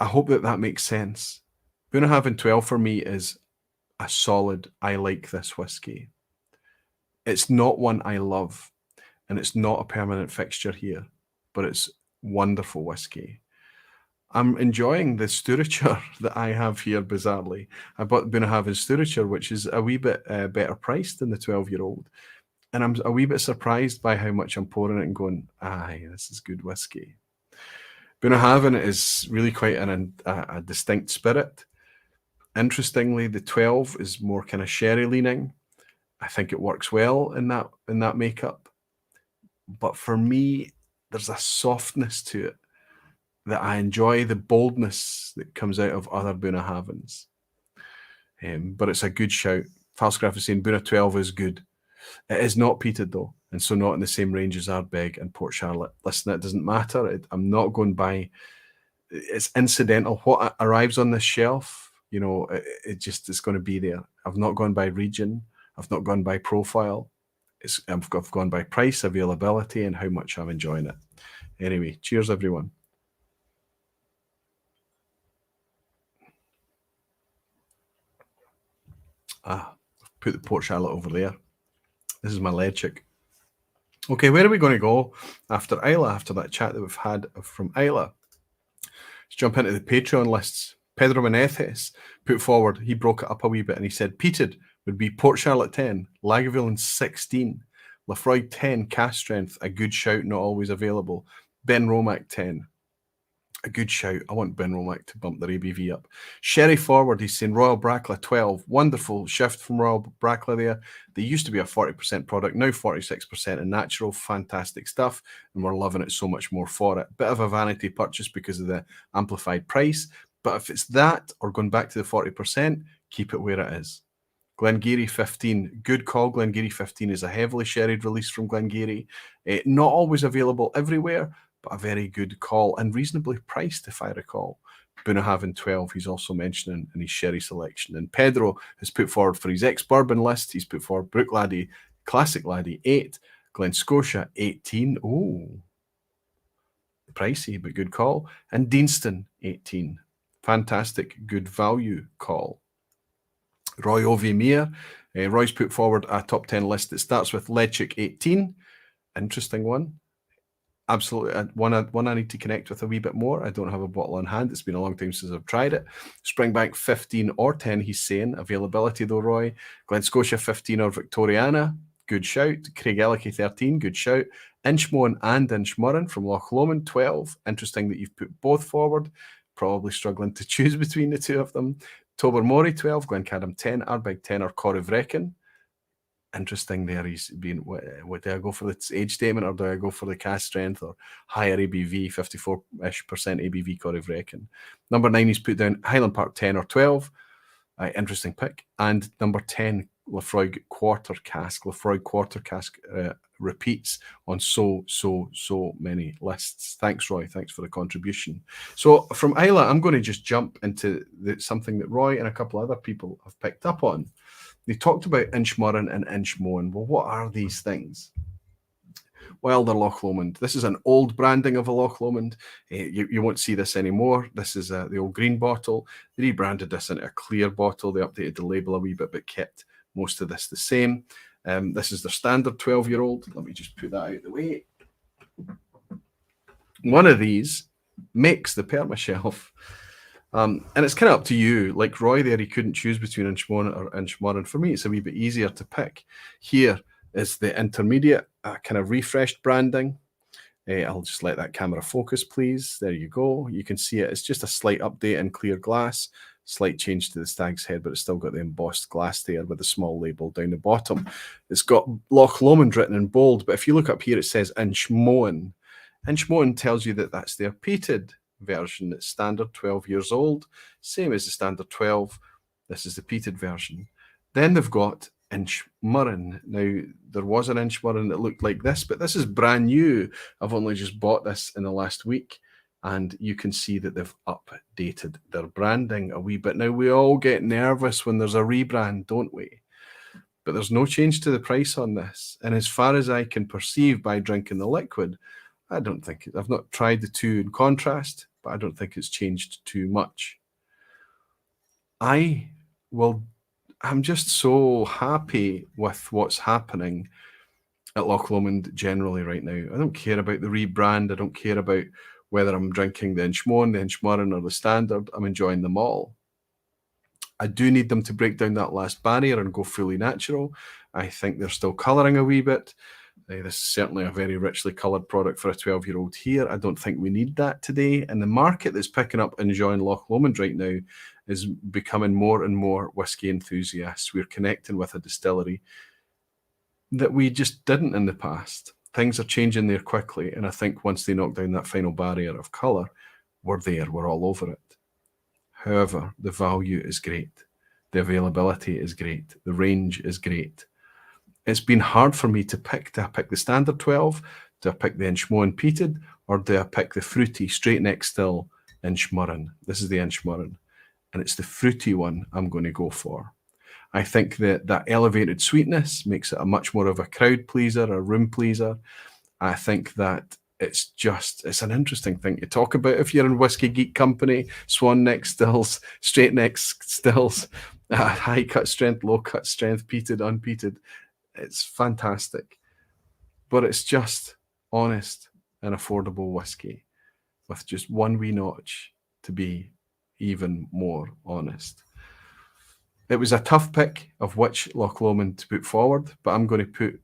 I hope that makes sense. Bunnahabhain 12 for me is a solid, I like this whiskey. It's not one I love, and it's not a permanent fixture here, but it's wonderful whiskey. I'm enjoying the Sturature that I have here, bizarrely. I bought Bunnahabhain Sturature, which is a wee bit better priced than the 12-year-old. And I'm a wee bit surprised by how much I'm pouring it and going, aye, this is good whiskey. Bunnahabhain is really quite a distinct spirit. Interestingly, the 12 is more kind of sherry leaning. I think it works well in that makeup. But for me, there's a softness to it that I enjoy, the boldness that comes out of other Bunnahabhains. But it's a good shout. Falscraft is saying Bunna 12 is good. It is not peated though, and so not in the same range as Ardbeg and Port Charlotte. Listen, it doesn't matter. I'm not going by. It's incidental. What arrives on this shelf, you know, it's going to be there. I've not gone by region. I've not gone by profile. I've gone by price, availability, and how much I'm enjoying it. Anyway, cheers, everyone. Put the Port Charlotte over there. This is my Ledaig. Okay, where are we going to go after Islay, after that chat that we've had from Islay? Let's jump into the Patreon lists. Pedro Menezes put forward, he broke it up a wee bit and he said peated would be Port Charlotte 10, Lagavulin 16, Lafroig 10, cast strength, a good shout, not always available. Ben Romack 10, a good shout. I want Ben Romack to bump their ABV up. Sherry Forward, he's saying Royal Brackla 12. Wonderful shift from Royal Brackla there. They used to be a 40% product, now 46% in natural. Fantastic stuff. And we're loving it so much more for it. Bit of a vanity purchase because of the amplified price. But if it's that or going back to the 40%, keep it where it is. Glengarry 15, good call. Glengarry 15 is a heavily sherried release from Glengarry. Not always available everywhere, but a very good call and reasonably priced, if I recall. Bunnahabhain 12, he's also mentioning in his sherry selection. And Pedro has put forward for his ex-bourbon list, he's put forward Brook Laddie, Classic Laddie 8, Glen Scotia 18. Oh, pricey, but good call. And Deanston 18. Fantastic, good value call. Roy Ovimere, Roy's put forward a top 10 list that starts with Ledaig 18. Interesting one. Absolutely, one I need to connect with a wee bit more. I don't have a bottle on hand. It's been a long time since I've tried it. Springbank 15 or 10, he's saying. Availability though, Roy. Glen Scotia 15 or Victoriana, good shout. Craig Ellicky 13, good shout. Inchmore and Inchmurren from Loch Lomond 12. Interesting that you've put both forward. Probably struggling to choose between the two of them. Tobermory 12, Glencadam 10, Ardbeg 10 or Corrivreckan. Interesting there. He's been, what do I go for the age statement or do I go for the cast strength or higher ABV, 54-ish percent ABV Corrivreckan. Number 9, he's put down Highland Park 10 or 12. Interesting pick. And number 10, Lafroig Quarter Cask. Lafroig Quarter Cask repeats on so many lists. Thanks, Roy. Thanks for the contribution. So from Islay, I'm going to just jump into something that Roy and a couple other people have picked up on. They talked about Inchmurren and Inchmoan. Well, what are these things? Well, they're Loch Lomond. This is an old branding of a Loch Lomond. You won't see this anymore. This is the old green bottle. They rebranded this into a clear bottle. They updated the label a wee bit, but kept most of this the same. This is their standard 12-year-old. Let me just put that out of the way. One of these makes the Permashelf. And it's kind of up to you. Like Roy there, he couldn't choose between Inchmoan or Inchmurren. For me, it's a wee bit easier to pick. Here is the intermediate, kind of refreshed branding. I'll just let that camera focus, please. There you go. You can see it. It's just a slight update in clear glass. Slight change to the stag's head, but it's still got the embossed glass there with a small label down the bottom. It's got Loch Lomond written in bold, but if you look up here, it says Inchmoan. Inchmoan tells you that that's their peated version. It's standard 12 years old, same as the standard 12. This is the peated version. Then they've got Inchmurren. Now, there was an Inchmurren that looked like this, but this is brand new. I've only just bought this in the last week, and you can see that they've updated their branding a wee bit. Now, we all get nervous when there's a rebrand, don't we? But there's no change to the price on this. And as far as I can perceive by drinking the liquid, I don't think I've not tried the two in contrast, but I don't think it's changed too much. I'm just so happy with what's happening at Loch Lomond generally right now. I don't care about the rebrand. I don't care about whether I'm drinking the Inchmoan, the Inchmurren, or the standard. I'm enjoying them all. I do need them to break down that last barrier and go fully natural. I think they're still colouring a wee bit. This is certainly a very richly coloured product for a 12-year-old here. I don't think we need that today. And the market that's picking up and enjoying Loch Lomond right now is becoming more and more whiskey enthusiasts. We're connecting with a distillery that we just didn't in the past. Things are changing there quickly. And I think once they knock down that final barrier of colour, we're there. We're all over it. However, the value is great. The availability is great. The range is great. It's been hard for me to pick. Do I pick the standard 12? Do I pick the Inchmoan peated? Or do I pick the fruity, straight neck still Inchmurren? This is the Inchmurren. And it's the fruity one I'm going to go for. I think that that elevated sweetness makes it a much more of a crowd pleaser, a room pleaser. I think that it's an interesting thing to talk about if you're in Whiskey Geek Company. Swan neck stills, straight neck stills, high cut strength, low cut strength, peated, unpeated. It's fantastic, but it's just honest and affordable whiskey with just one wee notch to be, even more honest. It was a tough pick of which Loch Lomond to put forward, but I'm going to put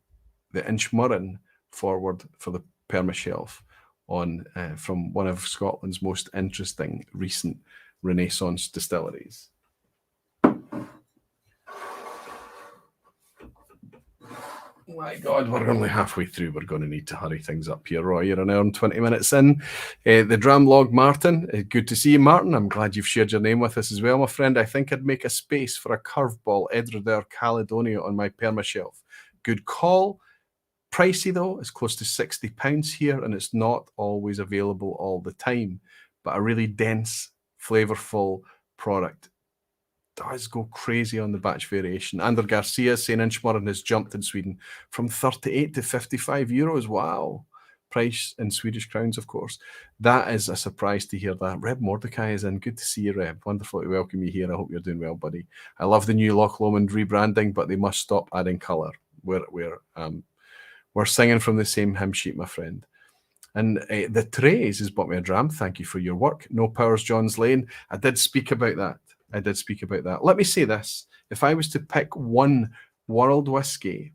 the Inchmurrin forward for the Permashelf on from one of Scotland's most interesting recent Renaissance distilleries. My God, we're only halfway through. We're going to need to hurry things up here, Roy. You're an hour and 20 minutes in. The Dramlog Martin, good to see you, Martin. I'm glad you've shared your name with us as well, my friend. I think I'd make a space for a curveball Edredare Caledonia on my Permashelf. Good call. Pricey, though. It's close to £60 here, and it's not always available all the time. But a really dense, flavourful product does go crazy on the batch variation. Ander Garcia saying Inchmurrin has jumped in Sweden from 38 to 55 euros. Wow. Price in Swedish crowns, of course. That is a surprise to hear that. Reb Mordecai is in. Good to see you, Reb. Wonderful to welcome you here. I hope you're doing well, buddy. I love the new Loch Lomond rebranding, but they must stop adding colour. We're singing from the same hymn sheet, my friend. And the trays has bought me a dram. Thank you for your work. No Powers, John's Lane. I did speak about that. Let me say this. If I was to pick one world whiskey,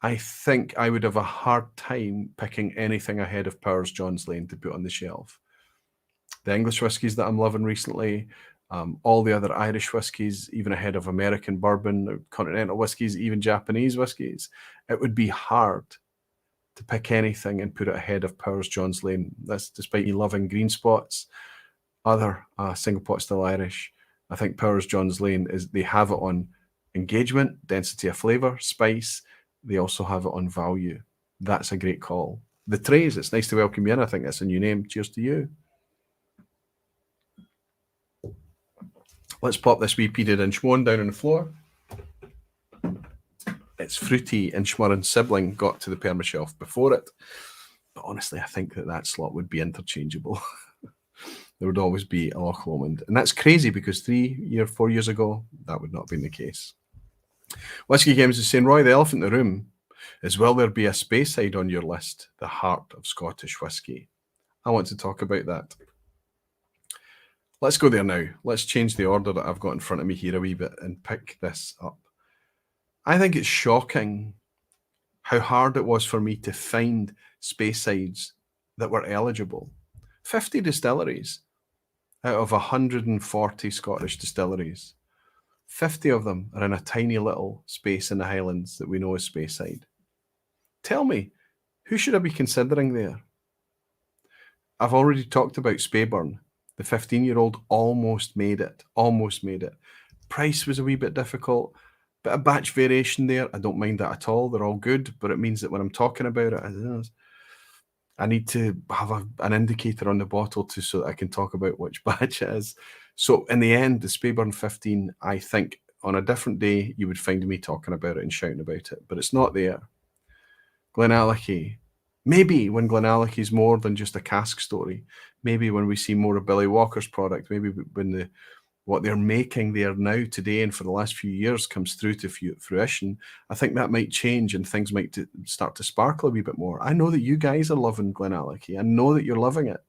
I think I would have a hard time picking anything ahead of Powers, John's Lane to put on the shelf. The English whiskies that I'm loving recently, all the other Irish whiskies, even ahead of American bourbon, continental whiskies, even Japanese whiskies, it would be hard to pick anything and put it ahead of Powers, John's Lane. That's despite me loving Green Spots. Other single pot still Irish. I think Powers John's Lane they have it on engagement, density of flavour, spice. They also have it on value. That's a great call. The trays, it's nice to welcome you in. I think that's a new name. Cheers to you. Let's pop this wee peated Inchmorrin down on the floor. It's fruity Inchmurrin sibling got to the Permashelf before it. But honestly, I think that slot would be interchangeable. There would always be a Loch Lomond. And that's crazy because 4 years ago, that would not have been the case. Whisky Games is saying, Roy, the elephant in the room is, will there be a Speyside on your list, the heart of Scottish whisky? I want to talk about that. Let's go there now. Let's change the order that I've got in front of me here a wee bit and pick this up. I think it's shocking how hard it was for me to find Speysides that were eligible. 50 distilleries out of 140 Scottish distilleries. 50 of them are in a tiny little space in the Highlands that we know as Speyside. Tell me, who should I be considering there? I've already talked about Speyburn. The 15-year-old almost made it. Price was a wee bit difficult. Bit of batch variation there. I don't mind that at all. They're all good, but it means that when I'm talking about it, I need to have an indicator on the bottle so that I can talk about which batch it is. So in the end, the Speyburn 15, I think on a different day, you would find me talking about it and shouting about it, but it's not there. Glenallachie. Maybe when Glenallachie is more than just a cask story. Maybe when we see more of Billy Walker's product, maybe when what they're making there now today and for the last few years comes through to fruition, I think that might change and things might start to sparkle a wee bit more. I know that you guys are loving Glenallachie. I know that you're loving it.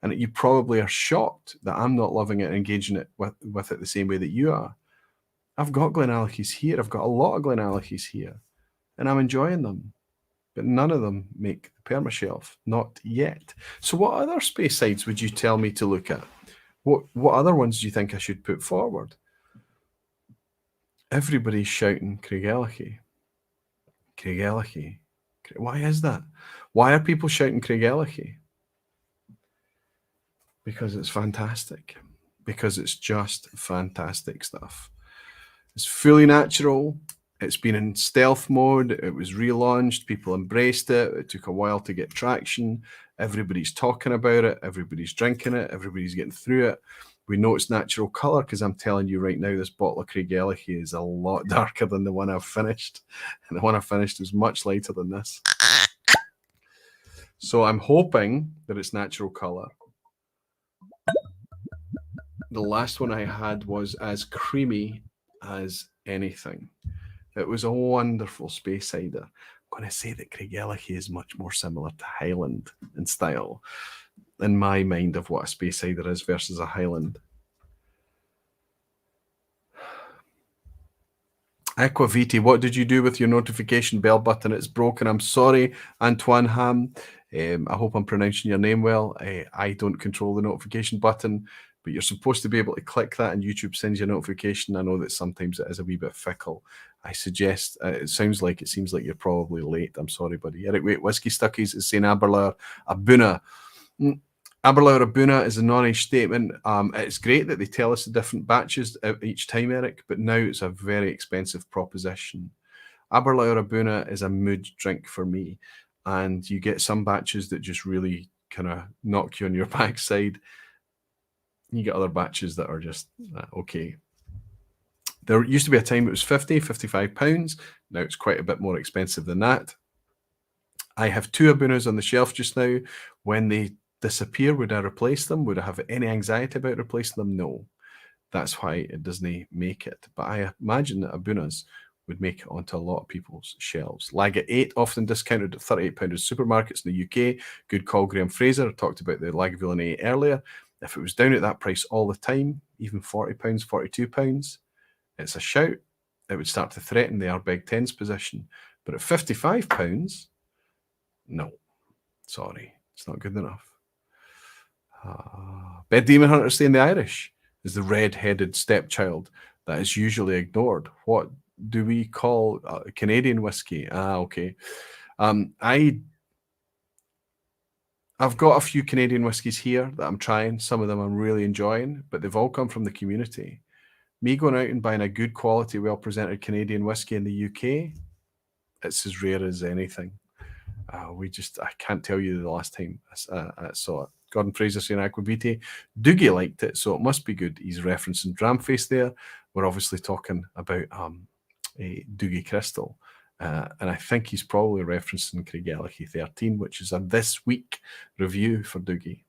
And you probably are shocked that I'm not loving it and engaging it with it the same way that you are. I've got Glenallachies here. I've got a lot of Glenallachies here. And I'm enjoying them. But none of them make the Permashelf. Not yet. So what other Speysides would you tell me to look at? What other ones do you think I should put forward? Everybody's shouting Craigellachie. Craigellachie. Why is that? Why are people shouting Craigellachie? Because it's fantastic. Because it's just fantastic stuff. It's fully natural. It's been in stealth mode. It was relaunched. People embraced it. It took a while to get traction. Everybody's talking about it. Everybody's drinking it. Everybody's getting through it. We know it's natural colour because I'm telling you right now, this bottle of Craigellachie is a lot darker than the one I've finished. And the one I finished was much lighter than this. So I'm hoping that it's natural colour. The last one I had was as creamy as anything. It was a wonderful Speysider. I'm going to say that Craigellachie is much more similar to Highland in style. in my mind of what a Speysider is versus a Highland. Aquaviti, what did you do with your notification bell button? It's broken. I'm sorry, Antoine Ham. I hope I'm pronouncing your name well. I don't control the notification button, but you're supposed to be able to click that and YouTube sends you a notification. I know that sometimes it is a wee bit fickle. I suggest, it seems like you're probably late. I'm sorry, buddy. Eric, wait, Whiskey Stuckies is saying Aberlour Abuna. Aberlour Abuna is a non-age statement. It's great that they tell us the different batches each time, Eric, but now it's a very expensive proposition. Aberlour Abuna is a mood drink for me, and you get some batches that just really kind of knock you on your backside. You get other batches that are just okay. There used to be a time it was 50, 55 pounds. Now it's quite a bit more expensive than that. I have 2 Abunas on the shelf just now. When they disappear, would I replace them? Would I have any anxiety about replacing them? No. That's why it doesn't make it. But I imagine that Abunas would make it onto a lot of people's shelves. Lag at 8, often discounted at £38 in supermarkets in the UK. Good call, Graham Fraser. I talked about the Lagavulin 8 earlier. If it was down at that price all the time, even £40, £42, it's a shout. It would start to threaten the Ardbeg 10's position. But at £55, no. Sorry, it's not good enough. Bed Demon Hunter saying the Irish is the red-headed stepchild that is usually ignored. What do we call Canadian whiskey? Okay. I've got a few Canadian whiskies here that I'm trying. Some of them I'm really enjoying, but they've all come from the community. Me going out and buying a good quality, well-presented Canadian whiskey in the UK, it's as rare as anything. I can't tell you the last time I saw it. Gordon Fraser saying Aquaviti. Doogie liked it, so it must be good. He's referencing Dramface there. We're obviously talking about a Doogie Crystal. And I think he's probably referencing Craigellachie 13, which is a this week review for Doogie.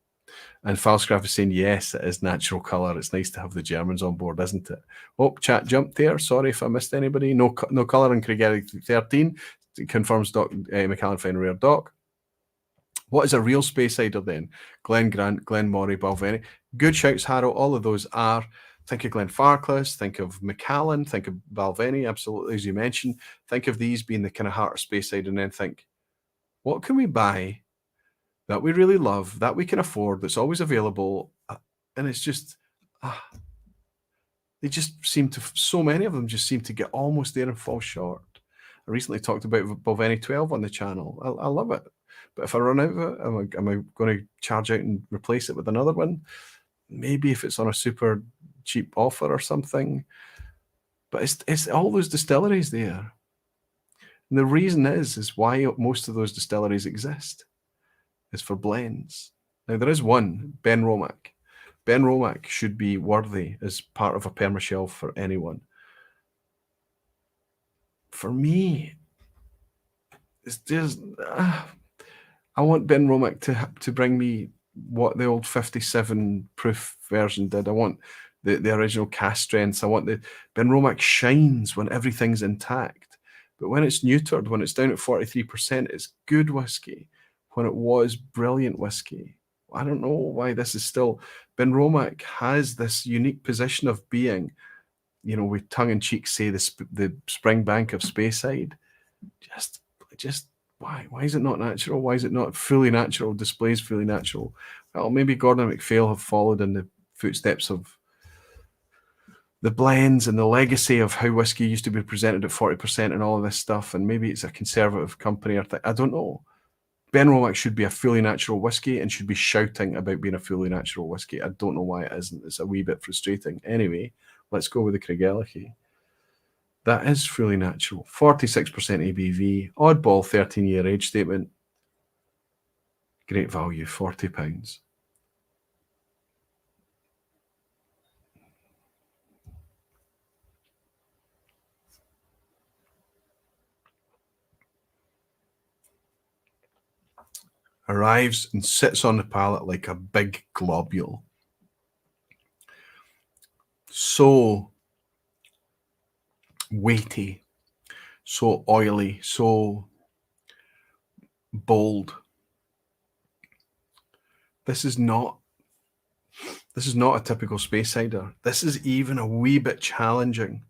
And Falscraft is saying, yes, it is natural colour. It's nice to have the Germans on board, isn't it? Oh, chat jumped there. Sorry if I missed anybody. No colour in Craigellachie 13. It confirms Doc McAllen Fine Rare Doc. What is a real Speysider then? Glen Grant, Glen Morey, Balvenie. Good shouts, Harrow. All of those are. Think of Glenfarclas, think of Macallan, think of Balvenie, absolutely, as you mentioned. Think of these being the kind of heart of Speyside, and then think, what can we buy that we really love, that we can afford, that's always available? And it's just, they just seem to, so many of them just seem to get almost there and fall short. I recently talked about Balvenie 12 on the channel. I love it. But if I run out of it, am I going to charge out and replace it with another one? Maybe if it's on a super cheap offer or something. But it's all those distilleries there. And the reason is why most of those distilleries exist is for blends. Now, there is one, Ben Romack. Ben Romack should be worthy as part of a Permashelf for anyone. For me, it's just... I want Ben Romack to bring me what the old 57 proof version did. I want the original cast strengths. I want Ben Romack shines when everything's intact. But when it's neutered, when it's down at 43%, it's good whiskey. When it was brilliant whiskey. I don't know why this is still... Ben Romack has this unique position of being, with tongue-in-cheek say the Springbank of Speyside. Just why is it not natural? Why is it not fully natural? Displays fully natural. Well, maybe Gordon and MacPhail have followed in the footsteps of the blends and the legacy of how whiskey used to be presented at 40% and all of this stuff. And maybe it's a conservative company or I don't know. Ben Romack should be a fully natural whiskey and should be shouting about being a fully natural whiskey. I don't know why it isn't. It's a wee bit frustrating. Anyway, let's go with the Craigellachie. That is fully natural. 46% ABV. Oddball 13-year age statement. Great value, £40. Arrives and sits on the palate like a big globule. So weighty, so oily, so bold. This is not a typical Speysider. This is even a wee bit challenging.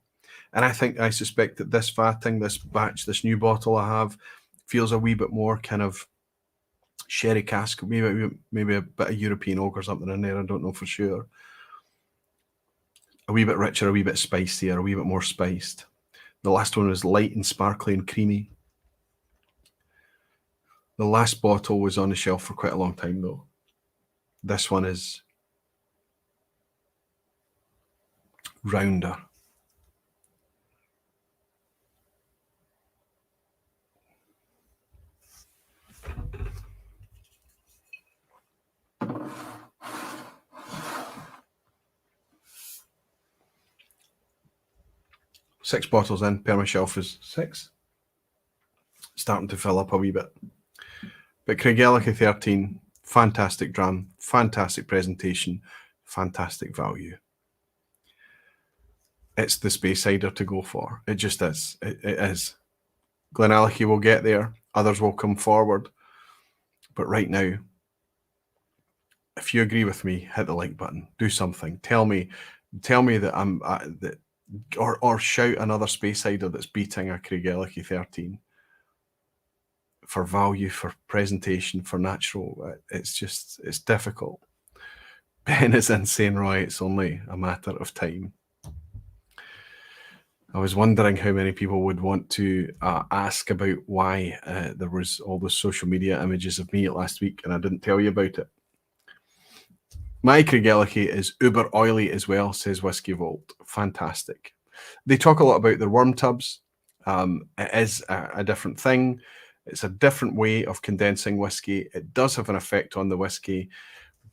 And I suspect that this vatting, this batch, this new bottle I have, feels a wee bit more kind of sherry cask, maybe a bit of European oak or something in there. I don't know for sure. A wee bit richer, a wee bit spicier, a wee bit more spiced. The last one was light and sparkly and creamy. The last bottle was on the shelf for quite a long time, though. This one is rounder. Six bottles in, Permashelf is 6. Starting to fill up a wee bit. But Craigellachie 13, fantastic dram, fantastic presentation, fantastic value. It's the Speysider to go for. It just is. It is. Glenallachie will get there. Others will come forward. But right now, if you agree with me, hit the like button. Do something. Tell me that I'm that, or shout another Speysider that's beating a Craigellachie 13 for value, for presentation, for natural. It's difficult. Ben is insane, Roy. It's only a matter of time. I was wondering how many people would want to ask about why there was all those social media images of me last week, and I didn't tell you about it. My Craigellachie is uber oily as well, says Whisky Vault. Fantastic. They talk a lot about their worm tubs. It is a different thing. It's a different way of condensing whiskey. It does have an effect on the whiskey.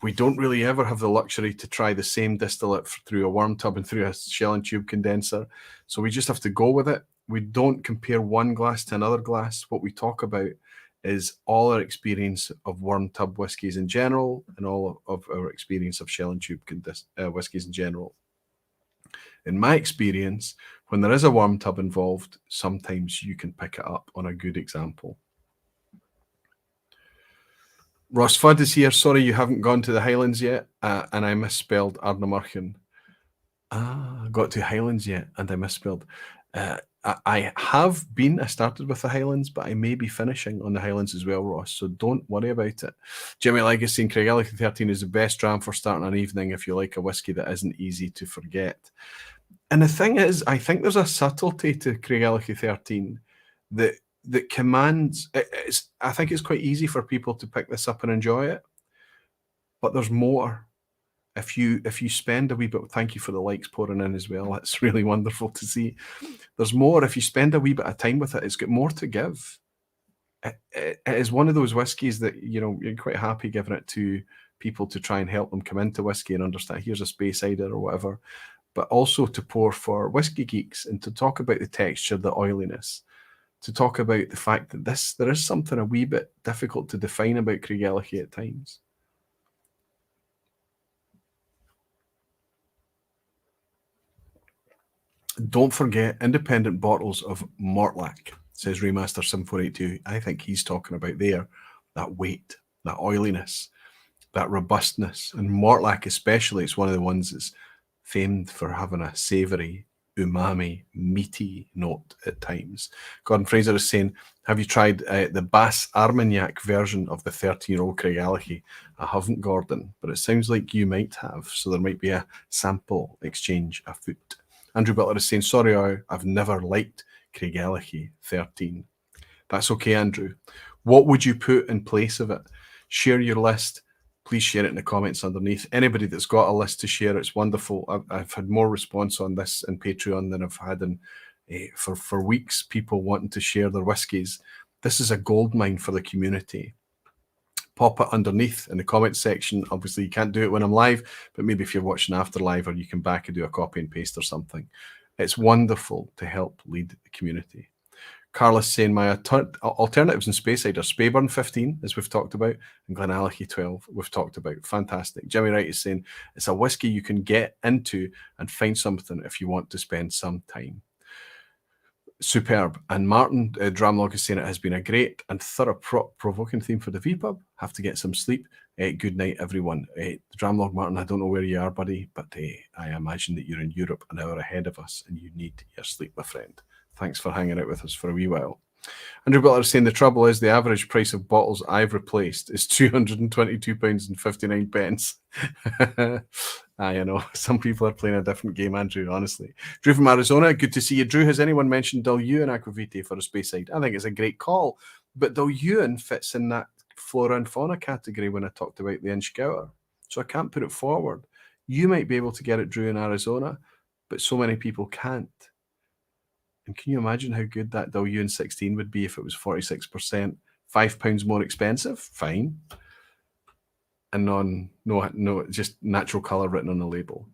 We don't really ever have the luxury to try the same distillate through a worm tub and through a shell and tube condenser. So we just have to go with it. We don't compare one glass to another glass. What we talk about is all our experience of worm tub whiskies in general and all of our experience of shell and tube whiskies in general. In my experience, when there is a worm tub involved, sometimes you can pick it up on a good example. Ross Fudd is here. Sorry you haven't gone to the Highlands yet, and I misspelled Ardnamurchan. I got to Highlands yet, and I misspelled. I have been. I started with the Highlands, but I may be finishing on the Highlands as well, Ross, so don't worry about it. Jimmy Legacy and Craigellachie 13 is the best dram for starting an evening if you like a whiskey that isn't easy to forget. And the thing is, I think there's a subtlety to Craigellachie 13 that commands. I think it's quite easy for people to pick this up and enjoy it, but there's more. If you spend a wee bit, thank you for the likes pouring in as well. It's really wonderful to see. There's more. If you spend a wee bit of time with it, it's got more to give. It is one of those whiskies that, you know, you're quite happy giving it to people to try and help them come into whiskey and understand, here's a Speysider or whatever, but also to pour for whiskey geeks and to talk about the texture, the oiliness, to talk about the fact that there is something a wee bit difficult to define about Craigellachie at times. Don't forget independent bottles of Mortlach, says Remaster 7482. I think he's talking about there that weight, that oiliness, that robustness. And Mortlach especially, it's one of the ones that's famed for having a savoury, umami, meaty note at times. Gordon Fraser is saying, have you tried the Bass Armagnac version of the 13-year-old Craigellachie? I haven't, Gordon, but it sounds like you might have, so there might be a sample exchange afoot. Andrew Butler is saying, sorry, I've never liked Craigellachie 13. That's okay, Andrew. What would you put in place of it? Share your list. Please share it in the comments underneath. Anybody that's got a list to share, it's wonderful. I've had more response on this in Patreon than I've had in for weeks, people wanting to share their whiskies. This is a goldmine for the community. Pop it underneath in the comments section. Obviously, you can't do it when I'm live, but maybe if you're watching after live, or you can back and do a copy and paste or something. It's wonderful to help lead the community. Carlos saying, my alternatives in Speysider, Speyburn 15, as we've talked about, and Glenallachie 12, we've talked about. Fantastic. Jimmy Wright is saying, it's a whiskey you can get into and find something if you want to spend some time. Superb. And Martin Dramlog is saying, it has been a great and thorough provoking theme for the vPub. Have to get some sleep. Good night, everyone. Dramlog Martin, I don't know where you are, buddy, but I imagine that you're in Europe an hour ahead of us and you need your sleep, my friend. Thanks for hanging out with us for a wee while. Andrew Butler is saying the trouble is the average price of bottles I've replaced is £222.59. I know. Some people are playing a different game, Andrew, honestly. Drew from Arizona, good to see you. Drew, has anyone mentioned Dilluan Aquavitae for a Speyside? I think it's a great call, but Dilluan fits in that flora and fauna category when I talked about the Inchgower, so I can't put it forward. You might be able to get it, Drew, in Arizona, but so many people can't. And can you imagine how good that Dilluan 16 would be if it was 46%, £5 more expensive? Fine. And no, just natural colour written on the label.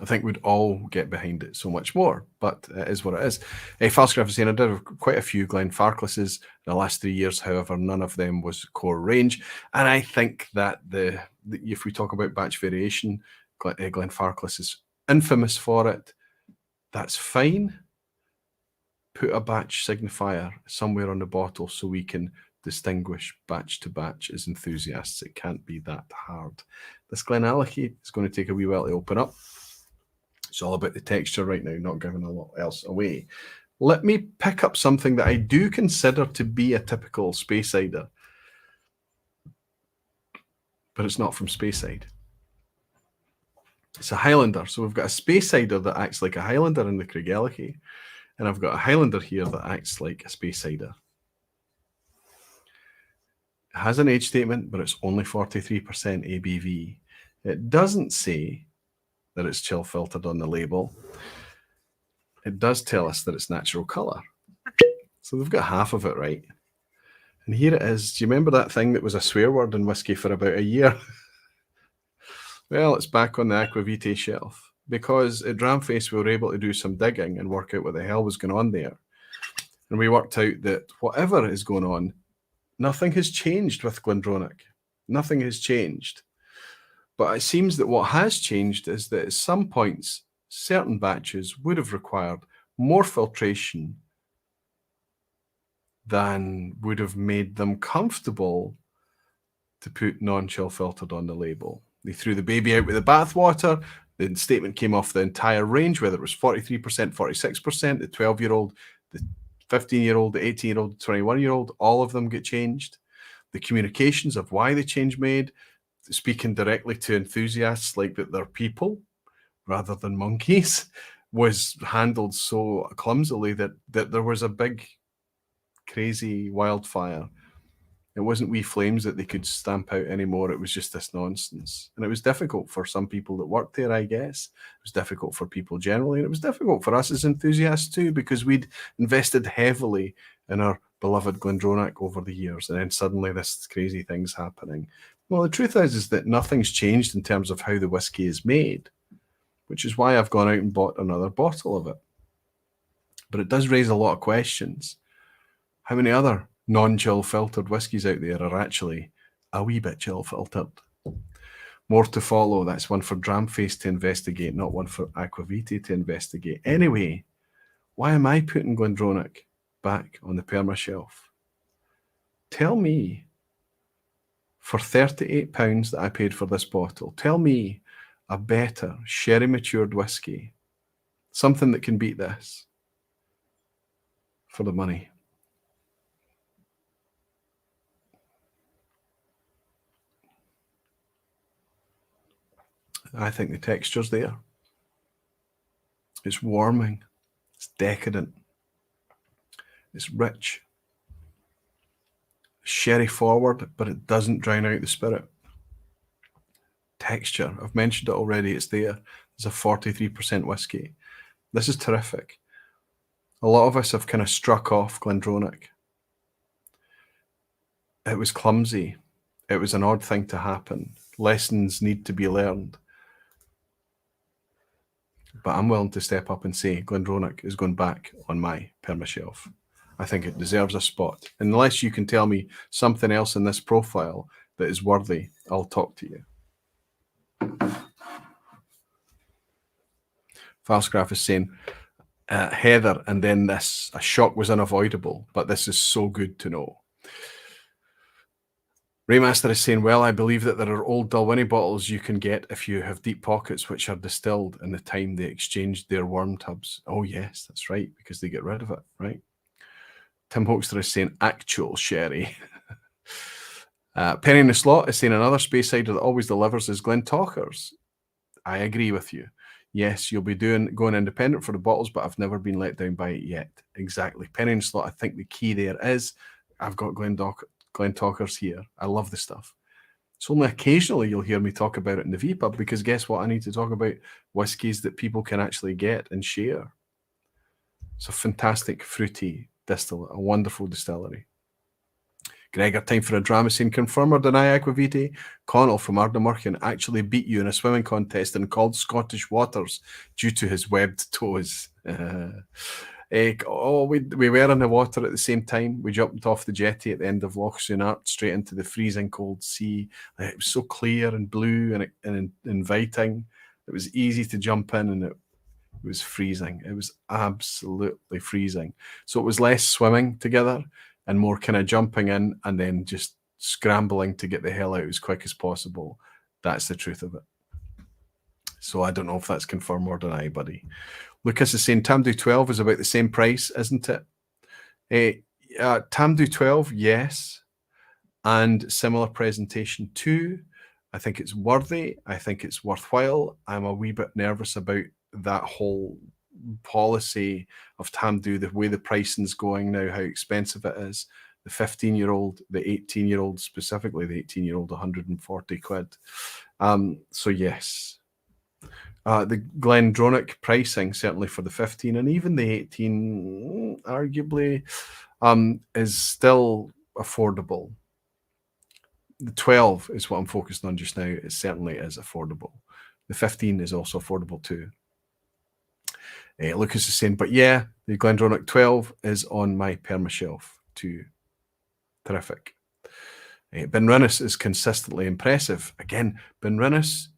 I think we'd all get behind it so much more, but it is what it is. Falscraft is saying, I did have quite a few Glenfarclases in the last 3 years. However, none of them was core range. And I think that if we talk about batch variation, Glenfarclas is infamous for it. That's fine. Put a batch signifier somewhere on the bottle so we can distinguish batch to batch as enthusiasts. It can't be that hard. This Glenallachie is going to take a wee while to open up. It's all about the texture right now, not giving a lot else away. Let me pick up something that I do consider to be a typical Speysider, but it's not from Speyside. It's a Highlander. So we've got a Speysider that acts like a Highlander in the Craigellachie, and I've got a Highlander here that acts like a Speysider. It has an age statement, but it's only 43% ABV. It doesn't say that it's chill filtered on the label. It does tell us that it's natural colour. So they've got half of it right. And here it is. Do you remember that thing that was a swear word in whiskey for about a year? Well, it's back on the Aquavitae shelf because at Dramface we were able to do some digging and work out what the hell was going on there. And we worked out that whatever is going on, nothing has changed with Glendronach. Nothing has changed. But it seems that what has changed is that at some points, certain batches would have required more filtration than would have made them comfortable to put non-chill filtered on the label. They threw the baby out with the bathwater. The statement came off the entire range, whether it was 43%, 46%, the 12-year-old, the 15-year-old, the 18-year-old, the 21-year-old, all of them get changed. The communications of why the change made, speaking directly to enthusiasts like that they're people rather than monkeys, was handled so clumsily that there was a big, crazy wildfire. It wasn't wee flames that they could stamp out anymore. It was just this nonsense. And it was difficult for some people that worked there, I guess. It was difficult for people generally. And it was difficult for us as enthusiasts too, because we'd invested heavily in our beloved Glendronach over the years. And then suddenly this crazy thing's happening. Well, the truth is that nothing's changed in terms of how the whiskey is made, which is why I've gone out and bought another bottle of it. But it does raise a lot of questions. How many other non-chill filtered whiskies out there are actually a wee bit chill filtered? More to follow. That's one for Dramface to investigate, not one for Aquavitae to investigate. Anyway, why am I putting Glendronach back on the Permashelf? Tell me, for £38 that I paid for this bottle, tell me a better sherry matured whiskey, something that can beat this for the money. I think the texture's there. It's warming. It's decadent. It's rich. Sherry forward, but it doesn't drown out the spirit. Texture, I've mentioned it already, it's there. There's a 43% whiskey. This is terrific. A lot of us have kind of struck off Glendronach. It was clumsy. It was an odd thing to happen. Lessons need to be learned. But I'm willing to step up and say Glendronach is going back on my Permashelf. I think it deserves a spot. Unless you can tell me something else in this profile that is worthy, I'll talk to you. Falsgraph is saying, Heather, and then this, a shock was unavoidable, but this is so good to know. Raymaster is saying, well, I believe that there are old Dalwhinnie bottles you can get if you have deep pockets, which are distilled in the time they exchanged their worm tubs. Oh, yes, that's right, because they get rid of it, right? Tim Hoekster is saying actual sherry. Penny in the Slot is saying another Speysider that always delivers is Glentocher's. I agree with you. Yes, you'll be going independent for the bottles, but I've never been let down by it yet. Exactly. Penny in the Slot, I think the key there is I've got Glentocher's here. I love the stuff. It's only occasionally you'll hear me talk about it in the vPub, because guess what? I need to talk about whiskies that people can actually get and share. It's a fantastic fruity distillate, a wonderful distillery. Gregor, time for a drama scene. Confirm or deny, Aquavitae? Connell from Ardnamurchan actually beat you in a swimming contest in cold Scottish waters due to his webbed toes. We were in the water at the same time. We jumped off the jetty at the end of Loch Lomond straight into the freezing cold sea. It was so clear and blue and inviting. It was easy to jump in, and it was freezing. It was absolutely freezing. So it was less swimming together and more kind of jumping in and then just scrambling to get the hell out as quick as possible. That's the truth of it. So I don't know if that's confirm or deny, buddy. Lucas is saying Tamdhu 12 is about the same price, isn't it? Tamdhu 12, yes. And similar presentation too. I think it's worthy. I think it's worthwhile. I'm a wee bit nervous about that whole policy of Tamdhu, the way the pricing's going now, how expensive it is. The 15-year-old, the 18-year-old, specifically the 18-year-old, 140 quid. So yes. The Glendronach pricing, certainly for the 15 and even the 18, arguably, is still affordable. The 12 is what I'm focused on just now. It certainly is affordable. The 15 is also affordable too. Lucas is saying, but yeah, the Glendronach 12 is on my Permashelf too. Terrific. Benrinnes is consistently impressive. Again, Benrinnes,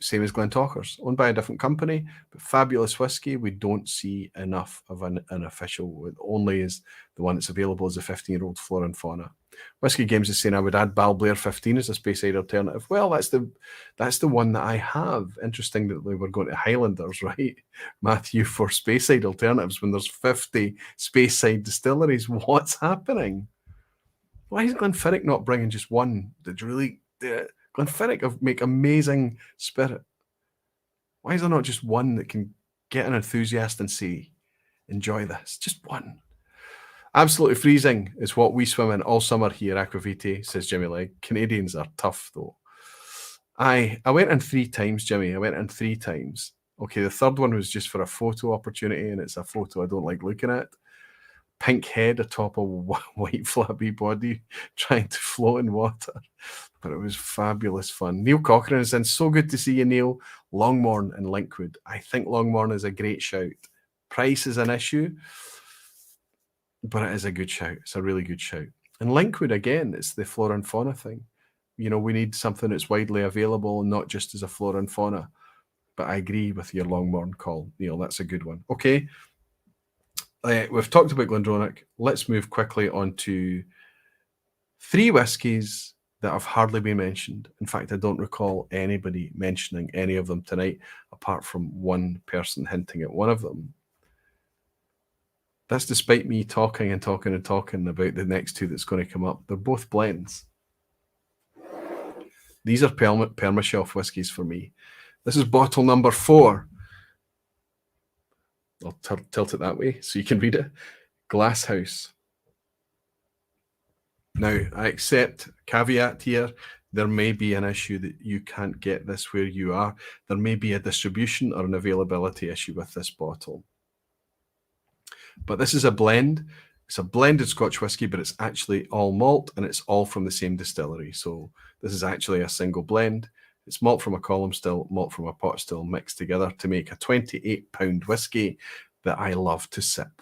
same as Glentocher's, owned by a different company, but fabulous whiskey. We don't see enough of an official. It only is the one that's available as a 15-year-old Flora and Fauna. Whiskey Games is saying I would add Balblair 15 as a Speyside alternative. Well, that's the one that I have. Interesting that we're going to Highlanders, right? Matthew, for Speyside alternatives when there's 50 Speyside distilleries. What's happening? Why is Glenfiddich not bringing just one? Did really Glenfiddich make amazing spirit? Why is there not just one that can get an enthusiast and say, enjoy this? Just one. Absolutely freezing is what we swim in all summer here, Aquavitae, says Jimmy Ledaig. Canadians are tough, though. I went in 3 times, Jimmy. I went in 3 times. Okay, the third one was just for a photo opportunity, and it's a photo I don't like looking at. Pink head atop a white flabby body trying to float in water. But it was fabulous fun. Neil Cochrane is in. So good to see you, Neil. Longmorn and Linkwood. I think Longmorn is a great shout. Price is an issue, but it is a good shout. It's a really good shout. And Linkwood, again, it's the flora and fauna thing. You know, we need something that's widely available, not just as a flora and fauna. But I agree with your Longmorn call, Neil. That's a good one. Okay. We've talked about Glendronach. Let's move quickly on to 3 whiskies that have hardly been mentioned. In fact, I don't recall anybody mentioning any of them tonight, apart from one person hinting at one of them. That's despite me talking and talking and talking about the next 2 that's going to come up. They're both blends. These are Permashelf whiskies for me. This is bottle number 4. I'll tilt it that way so you can read it. Glasshouse. Now, I accept caveat here. There may be an issue that you can't get this where you are. There may be a distribution or an availability issue with this bottle. But this is a blend. It's a blended Scotch whisky, but it's actually all malt, and it's all from the same distillery. So this is actually a single blend. It's malt from a column still, malt from a pot still mixed together to make a 28-pound whiskey that I love to sip.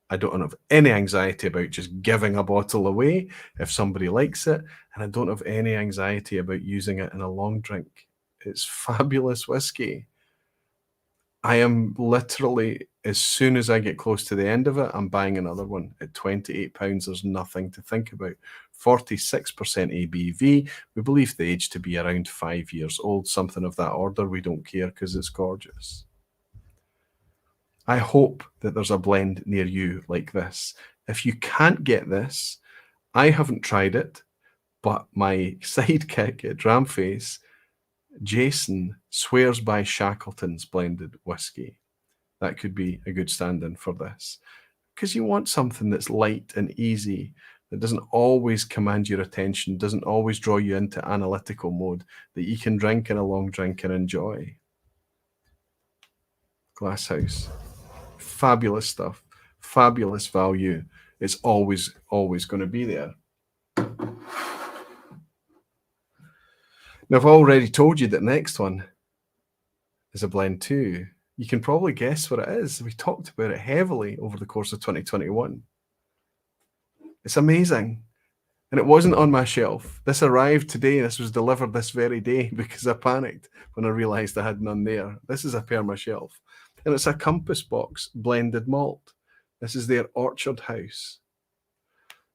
I don't have any anxiety about just giving a bottle away if somebody likes it, and I don't have any anxiety about using it in a long drink. It's fabulous whiskey. I am literally as soon as I get close to the end of it, I'm buying another one at £28. There's nothing to think about. 46% ABV. We believe the age to be around 5 years old, something of that order. We don't care because it's gorgeous. I hope that there's a blend near you like this. If you can't get this, I haven't tried it, but my sidekick at Dramface, Jason, swears by Shackleton's blended whiskey. That could be a good stand-in for this. Because you want something that's light and easy, that doesn't always command your attention, doesn't always draw you into analytical mode, that you can drink in a long drink and enjoy. Glasshouse. Fabulous stuff. Fabulous value. It's always going to be there. Now, I've already told you that next one is a blend too. You can probably guess what it is. We talked about it heavily over the course of 2021. It's amazing. And it wasn't on my shelf. This arrived today. This was delivered this very day because I panicked when I realized I had none there. This is a Permashelf. And it's a Compass Box blended malt. This is their Orchard House.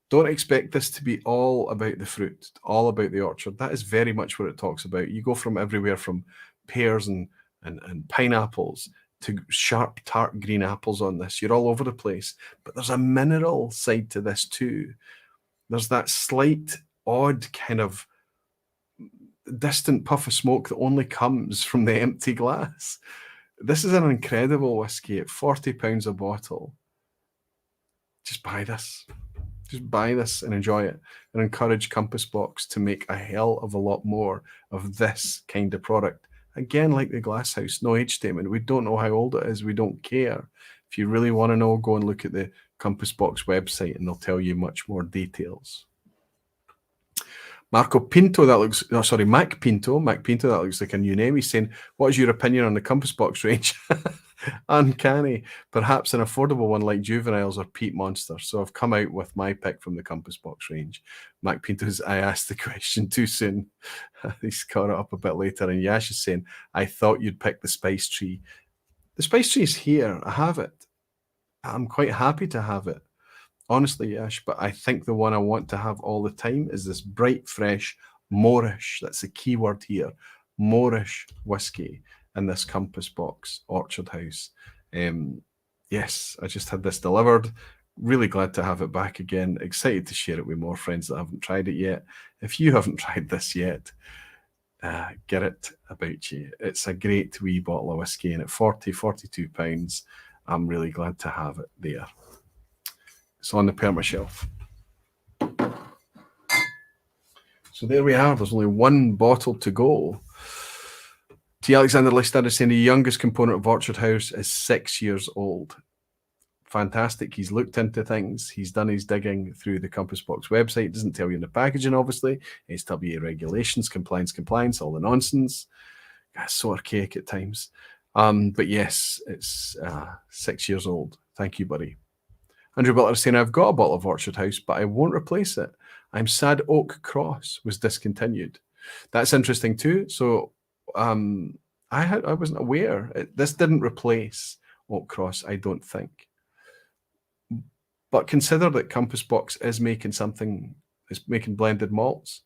Don't expect this to be all about the fruit, all about the orchard. That is very much what it talks about. You go from everywhere from pears and pineapples to sharp, tart green apples on this. You're all over the place. But there's a mineral side to this too. There's that slight, odd kind of distant puff of smoke that only comes from the empty glass. This is an incredible whiskey at £40 a bottle. Just buy this. Just buy this and enjoy it, and encourage Compass Box to make a hell of a lot more of this kind of product. Again, like the Glasshouse, no age statement. We don't know how old it is. We don't care. If you really want to know, go and look at the Compass Box website and they'll tell you much more details. Marco Pinto, that looks, no, sorry, Mac Pinto, that looks like a new name. He's saying, what is your opinion on the Compass Box range? Uncanny. Perhaps an affordable one like Juveniles or Peat Monster. So I've come out with my pick from the Compass Box range. Mac Pinto's, I asked the question too soon. He's caught it up a bit later. And Yash is saying, I thought you'd pick the Spice Tree. The Spice Tree is here. I have it. I'm quite happy to have it. Honestly, Yash, but I think the one I want to have all the time is this bright, fresh, Moorish, that's the key word here, Moorish whiskey in this Compass Box Orchard House. Yes, I just had this delivered. Really glad to have it back again. Excited to share it with more friends that haven't tried it yet. If you haven't tried this yet, get it about you. It's a great wee bottle of whiskey, and at £42, I'm really glad to have it there. It's on the Permashelf. So there we are. There's only one bottle to go. T. Alexander Lister is saying the youngest component of Orchard House is 6 years old. Fantastic. He's looked into things. He's done his digging through the Compass Box website. It doesn't tell you in the packaging, obviously. SWA regulations, compliance, all the nonsense. That's so archaic at times. But yes, it's 6 years old. Thank you, buddy. Andrew Butler is saying, I've got a bottle of Orchard House, but I won't replace it. I'm sad Oak Cross was discontinued. That's interesting too. So I wasn't aware. This didn't replace Oak Cross, I don't think. But consider that Compass Box is making something, is making blended malts.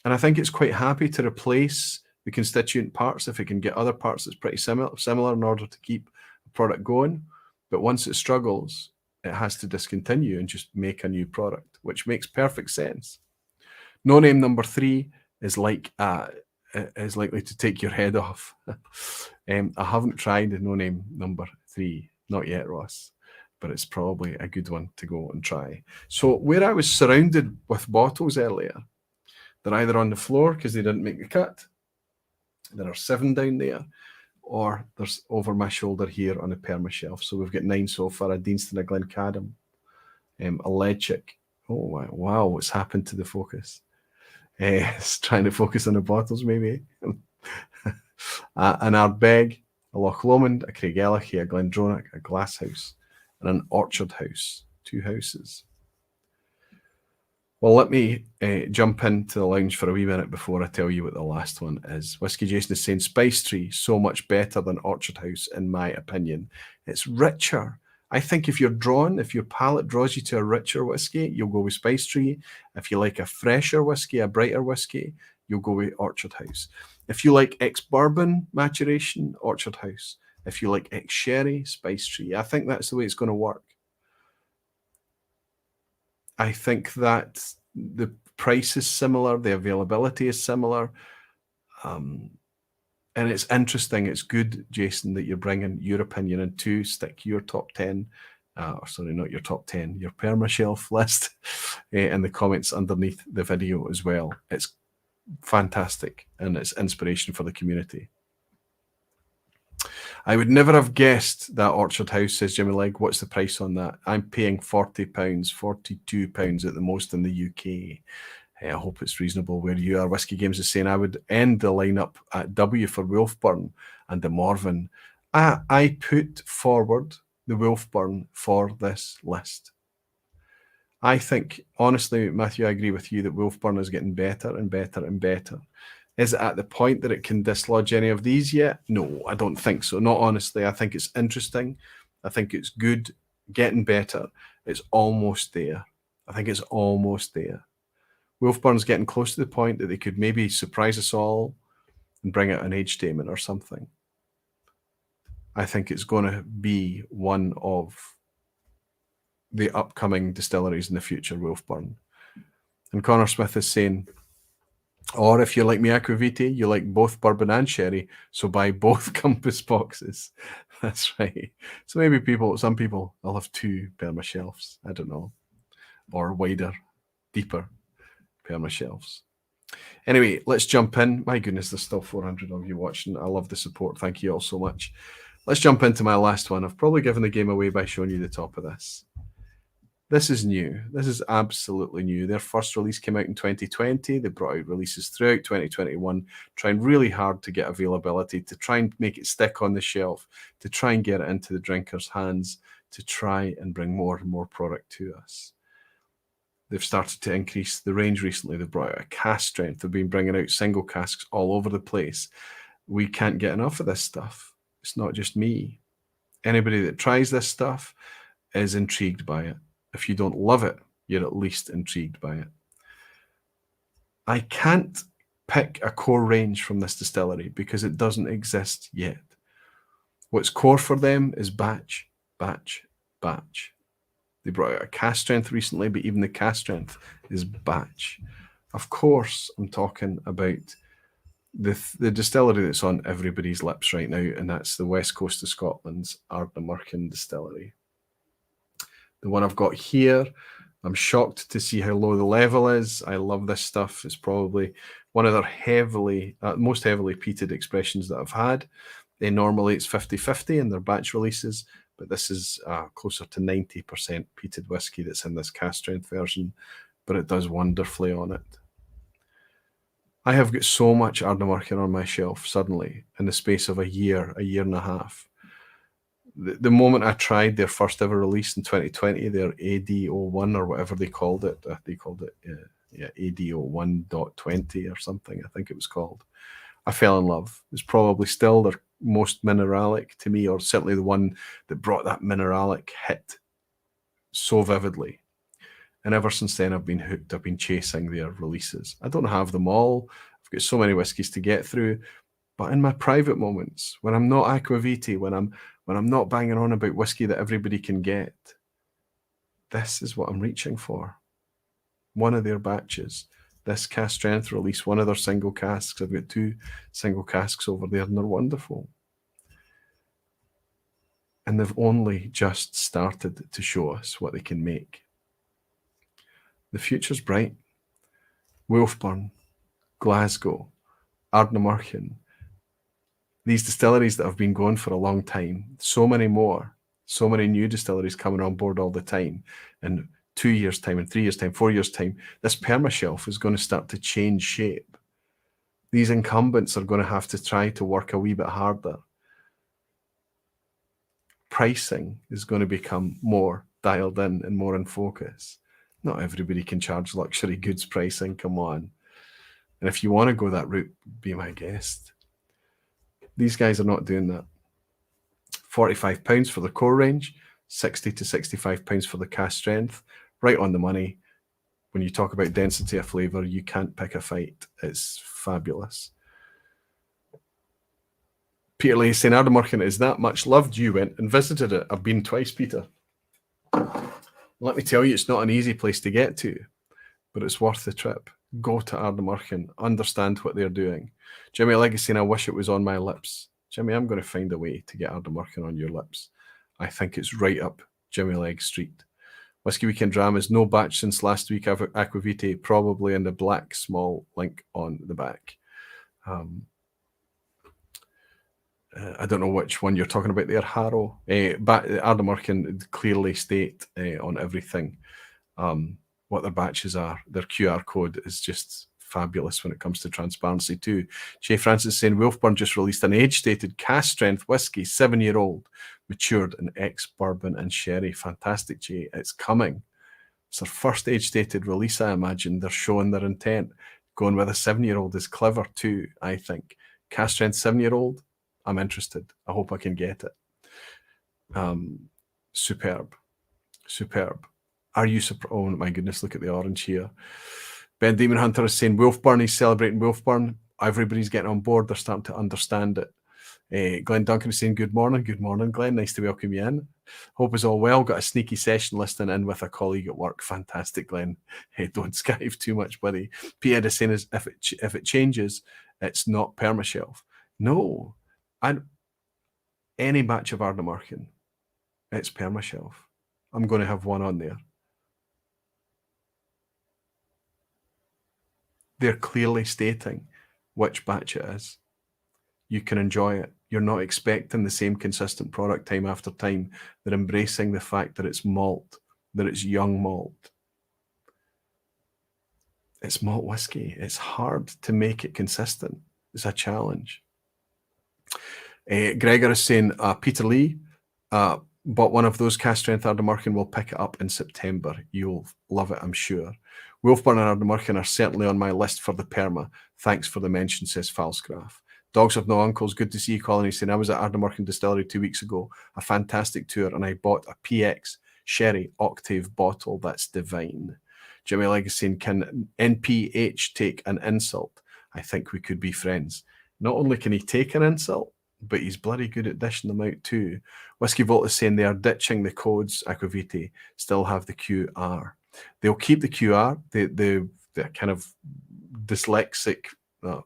And I think it's quite happy to replace the constituent parts if it can get other parts that's pretty similar in order to keep the product going. But once it struggles, it has to discontinue and just make a new product, which makes perfect sense. No Name number 3 is like is likely to take your head off. I haven't tried No Name number 3, not yet, Ross, but it's probably a good one to go and try. So where I was surrounded with bottles earlier, they're either on the floor because they didn't make the cut, there are 7 down there, or there's over my shoulder here on a Permashelf. So we've got 9 so far, a Deanston, a Glencadam, a Ledaig. Oh, wow, what's happened to the focus? It's trying to focus on the bottles, maybe. An Ardbeg, a Loch Lomond, a Craigellachie, a Glendronach, a Glasshouse, and an Orchard House. 2 houses. Well, let me jump into the lounge for a wee minute before I tell you what the last one is. Whiskey Jason is saying Spice Tree, so much better than Orchard House, in my opinion. It's richer. I think if your palate draws you to a richer whiskey, you'll go with Spice Tree. If you like a fresher whiskey, a brighter whiskey, you'll go with Orchard House. If you like ex-bourbon maturation, Orchard House. If you like ex-sherry, Spice Tree. I think that's the way it's going to work. I think that the price is similar, the availability is similar. And it's interesting, it's good, Jason, that you're bringing your opinion in to stick your top 10, or sorry, not your top 10, your Permashelf list in the comments underneath the video as well. It's fantastic and it's inspiration for the community. I would never have guessed that Orchard House, says Jimmy Ledaig. What's the price on that? I'm paying £40, £42 at the most in the UK. I hope it's reasonable where you are. Whiskey Games is saying I would end the lineup at W for Wolfburn and the Morven. I put forward the Wolfburn for this list. I think, honestly, Matthew, I agree with you that Wolfburn is getting better and better and better. Is it at the point that it can dislodge any of these yet? No, I don't think so. Not honestly. I think it's interesting. I think it's good, getting better. It's almost there. I think it's almost there. Wolfburn's getting close to the point that they could maybe surprise us all and bring out an age statement or something. I think it's going to be one of the upcoming distilleries in the future, Wolfburn. And Connor Smith is saying, or if you're like me, Aquaviti, you like both bourbon and sherry, so buy both compass boxes. That's right. So maybe some people will have two Permashelfs. I don't know. Or wider, deeper Permashelfs. Anyway, let's jump in. My goodness, there's still 400 of you watching. I love the support. Thank you all so much. Let's jump into my last one. I've probably given the game away by showing you the top of this. This is new. This is absolutely new. Their first release came out in 2020. They brought out releases throughout 2021, trying really hard to get availability, to try and make it stick on the shelf, to try and get it into the drinkers' hands, to try and bring more and more product to us. They've started to increase the range recently. They've brought out a cask strength. They've been bringing out single casks all over the place. We can't get enough of this stuff. It's not just me. Anybody that tries this stuff is intrigued by it. If you don't love it, you're at least intrigued by it. I can't pick a core range from this distillery because it doesn't exist yet. What's core for them is batch, batch, batch. They brought out a cask strength recently, but even the cask strength is batch. Of course, I'm talking about the distillery that's on everybody's lips right now, and that's the west coast of Scotland's Ardnamurchan distillery. The one I've got here, I'm shocked to see how low the level is. I love this stuff. It's probably one of their most heavily peated expressions that I've had. Normally it's 50-50 in their batch releases, but this is closer to 90% peated whiskey that's in this cask strength version, but it does wonderfully on it. I have got so much Ardnamurchan on my shelf suddenly in the space of a year and a half. The moment I tried their first ever release in 2020, their AD01 or whatever they called it, AD01.20 or something, I think it was called. I fell in love. It's probably still their most mineralic to me, or certainly the one that brought that mineralic hit so vividly. And ever since then, I've been hooked. I've been chasing their releases. I don't have them all. I've got so many whiskies to get through. But in my private moments, when I'm not aquaviti, when I'm not banging on about whiskey that everybody can get, this is what I'm reaching for. One of their batches, this cask strength release, one of their single casks. I've got 2 single casks over there, and they're wonderful. And they've only just started to show us what they can make. The future's bright. Wolfburn, Glasgow, Ardnamurchan, these distilleries that have been going for a long time, so many more, so many new distilleries coming on board all the time. In 2 years' time, in 3 years' time, 4 years' time, this Permashelf is going to start to change shape. These incumbents are going to have to try to work a wee bit harder. Pricing is going to become more dialed in and more in focus. Not everybody can charge luxury goods pricing, come on. And if you want to go that route, be my guest. These guys are not doing that. £45 for the core range, £60 to £65 for the cask strength. Right on the money. When you talk about density of flavour, you can't pick a fight. It's fabulous. Peter Lee saying, Ardnamurchan is that much loved. You went and visited it. I've been twice, Peter. Let me tell you, it's not an easy place to get to, but it's worth the trip. Go to Ardnamurchan, understand what they're doing. Jimmy Ledaig saying, I wish it was on my lips. Jimmy, I'm going to find a way to get Ardnamurchan on your lips. I think it's right up Jimmy Ledaig Street. Whisky Weekend Dramas, no batch since last week. Aquavitae, probably in the black small link on the back. I don't know which one you're talking about there, Harrow. Ardnamurchan clearly state on everything what their batches are. Their QR code is just fabulous when it comes to transparency too. Jay Francis saying, Wolfburn just released an age-dated cask strength whiskey, 7-year-old, matured in ex-bourbon and sherry. Fantastic, Jay. It's coming. It's their first age-dated release, I imagine. They're showing their intent. Going with a 7-year-old is clever too, I think. Cask strength 7-year-old, I'm interested. I hope I can get it. Superb. Superb. Are you surprised? Oh my goodness, look at the orange here. Ben Demon Hunter is saying Wolfburn, he's celebrating Wolfburn. Everybody's getting on board. They're starting to understand it. Glenn Duncan is saying good morning. Good morning, Glenn. Nice to welcome you in. Hope it's all well. Got a sneaky session listening in with a colleague at work. Fantastic, Glenn. Hey, don't skive too much, buddy. Peter is saying is if it changes, it's not Permashelf. No. Any batch of Ardnamurchan, it's Permashelf. I'm going to have one on there. They're clearly stating which batch it is. You can enjoy it. You're not expecting the same consistent product time after time. They're embracing the fact that it's malt, that it's young malt. It's malt whiskey. It's hard to make it consistent. It's a challenge. Gregor is saying, Peter Lee bought one of those cask strength Ardnamurchan. Will pick it up in September. You'll love it, I'm sure. Wolfburn and Ardnamurchan are certainly on my list for the Perma. Thanks for the mention, says Falsgraf. Dogs Have No Uncles, good to see you, Colin. He's saying, I was at Ardnamurchan Distillery 2 weeks ago. A fantastic tour, and I bought a PX Sherry Octave bottle. That's divine. Jimmy Ledaig is saying, can NPH take an insult? I think we could be friends. Not only can he take an insult, but he's bloody good at dishing them out too. Whiskey Vault is saying they are ditching the codes, Aquavitae, still have the QR. They'll keep the QR, the kind of dyslexic,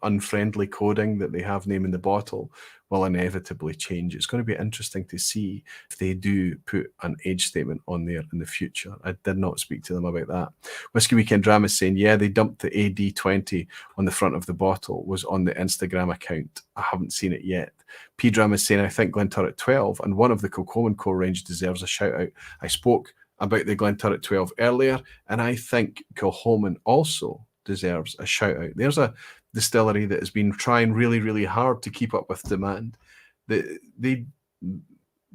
unfriendly coding that they have naming the bottle will inevitably change. It's going to be interesting to see if they do put an age statement on there in the future. I did not speak to them about that. Whisky Weekend Drama is saying, yeah, they dumped the AD20 on the front of the bottle, was on the Instagram account. I haven't seen it yet. P Drama is saying, I think Glenturret 12 and one of the Kilchoman core range deserves a shout out. I spoke about the Glenturret 12 earlier, and I think Kilchoman also deserves a shout out. There's a distillery that has been trying really, really hard to keep up with demand.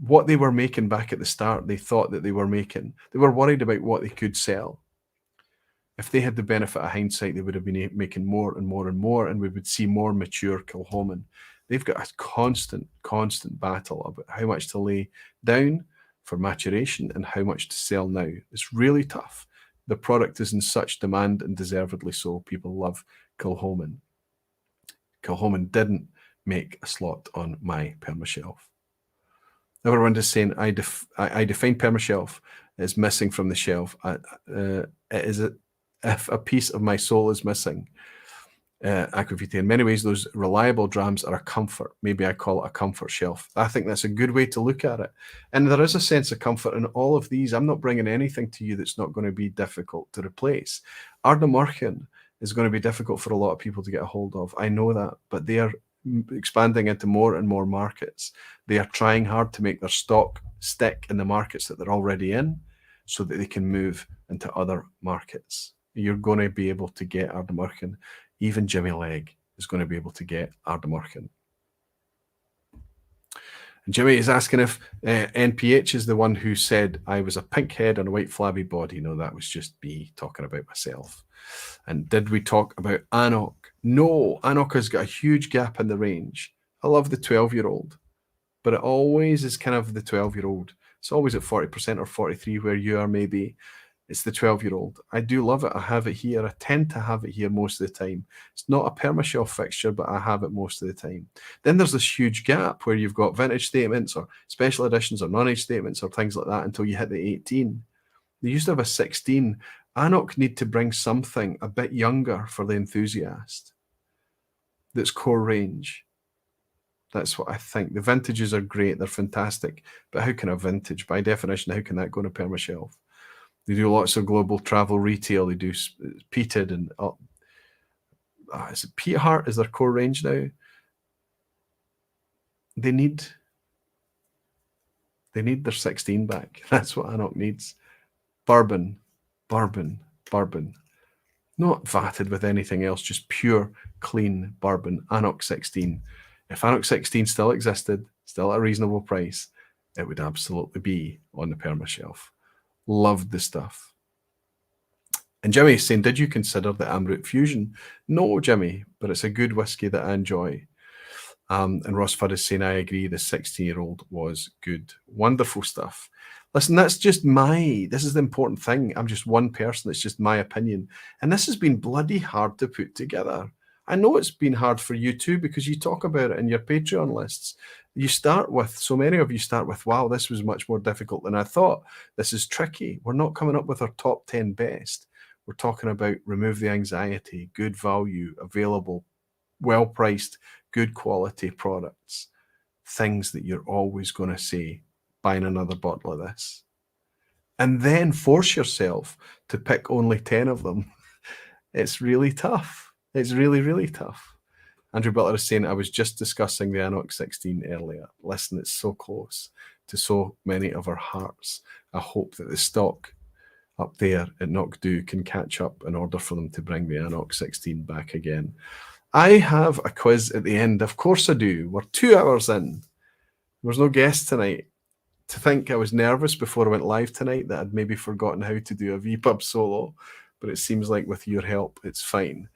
What they were making back at the start, they thought that they were making. They were worried about what they could sell. If they had the benefit of hindsight, they would have been making more and more and more, and we would see more mature Kilchoman. They've got a constant battle about how much to lay down for maturation and how much to sell now. It's really tough. The product is in such demand, and deservedly so. People love Kilchoman. Kilchoman didn't make a slot on my Permashelf. Everyone is saying, I define Permashelf as missing from the shelf. It is if a piece of my soul is missing. Aquavitae. In many ways, those reliable drams are a comfort. Maybe I call it a comfort shelf. I think that's a good way to look at it. And there is a sense of comfort in all of these. I'm not bringing anything to you that's not going to be difficult to replace. Ardnamurchan is going to be difficult for a lot of people to get a hold of. I know that, but they are expanding into more and more markets. They are trying hard to make their stock stick in the markets that they're already in so that they can move into other markets. You're going to be able to get Ardnamurchan. Even Jimmy Ledaig is going to be able to get Ardnamurchan. And Jimmy is asking if NPH is the one who said I was a pink head and a white flabby body. No, that was just me talking about myself. And did we talk about Anok? No, Anok has got a huge gap in the range. I love the 12-year-old, but it always is kind of the 12-year-old. It's always at 40% or 43 where you are maybe. It's the 12-year-old. I do love it. I have it here. I tend to have it here most of the time. It's not a Permashelf fixture, but I have it most of the time. Then there's this huge gap where you've got vintage statements or special editions or non-age statements or things like that until you hit the 18. They used to have a 16. Anok need to bring something a bit younger for the enthusiast that's core range. That's what I think. The vintages are great. They're fantastic. But how can a vintage, by definition, how can that go on a Permashelf? They do lots of global travel retail. They do peated and is it Peat Heart is their core range now? They need their 16 back. That's what Anok needs. Bourbon. Not vatted with anything else, just pure, clean bourbon. Anok 16. If Anok 16 still existed, still at a reasonable price, it would absolutely be on the Permashelf. Loved the stuff. And Jimmy is saying, did you consider the Amroot Fusion? No, Jimmy, but it's a good whiskey that I enjoy. And Ross Fudd is saying, I agree, the 16-year-old was good. Wonderful stuff. Listen, that's just this is the important thing. I'm just one person. It's just my opinion. And this has been bloody hard to put together. I know it's been hard for you too, because you talk about it in your Patreon lists. So many of you start with, wow, this was much more difficult than I thought. This is tricky. We're not coming up with our top 10 best. We're talking about remove the anxiety, good value, available, well-priced, good quality products. Things that you're always going to say, buying another bottle of this. And then force yourself to pick only 10 of them. It's really tough. It's really, really tough. Andrew Butler is saying, I was just discussing the Anok 16 earlier. Listen, it's so close to so many of our hearts. I hope that the stock up there at Knockdo can catch up in order for them to bring the Anok 16 back again. I have a quiz at the end. Of course I do. We're 2 hours in. There was no guest tonight. To think I was nervous before I went live tonight that I'd maybe forgotten how to do a vPub solo, but it seems like with your help, it's fine.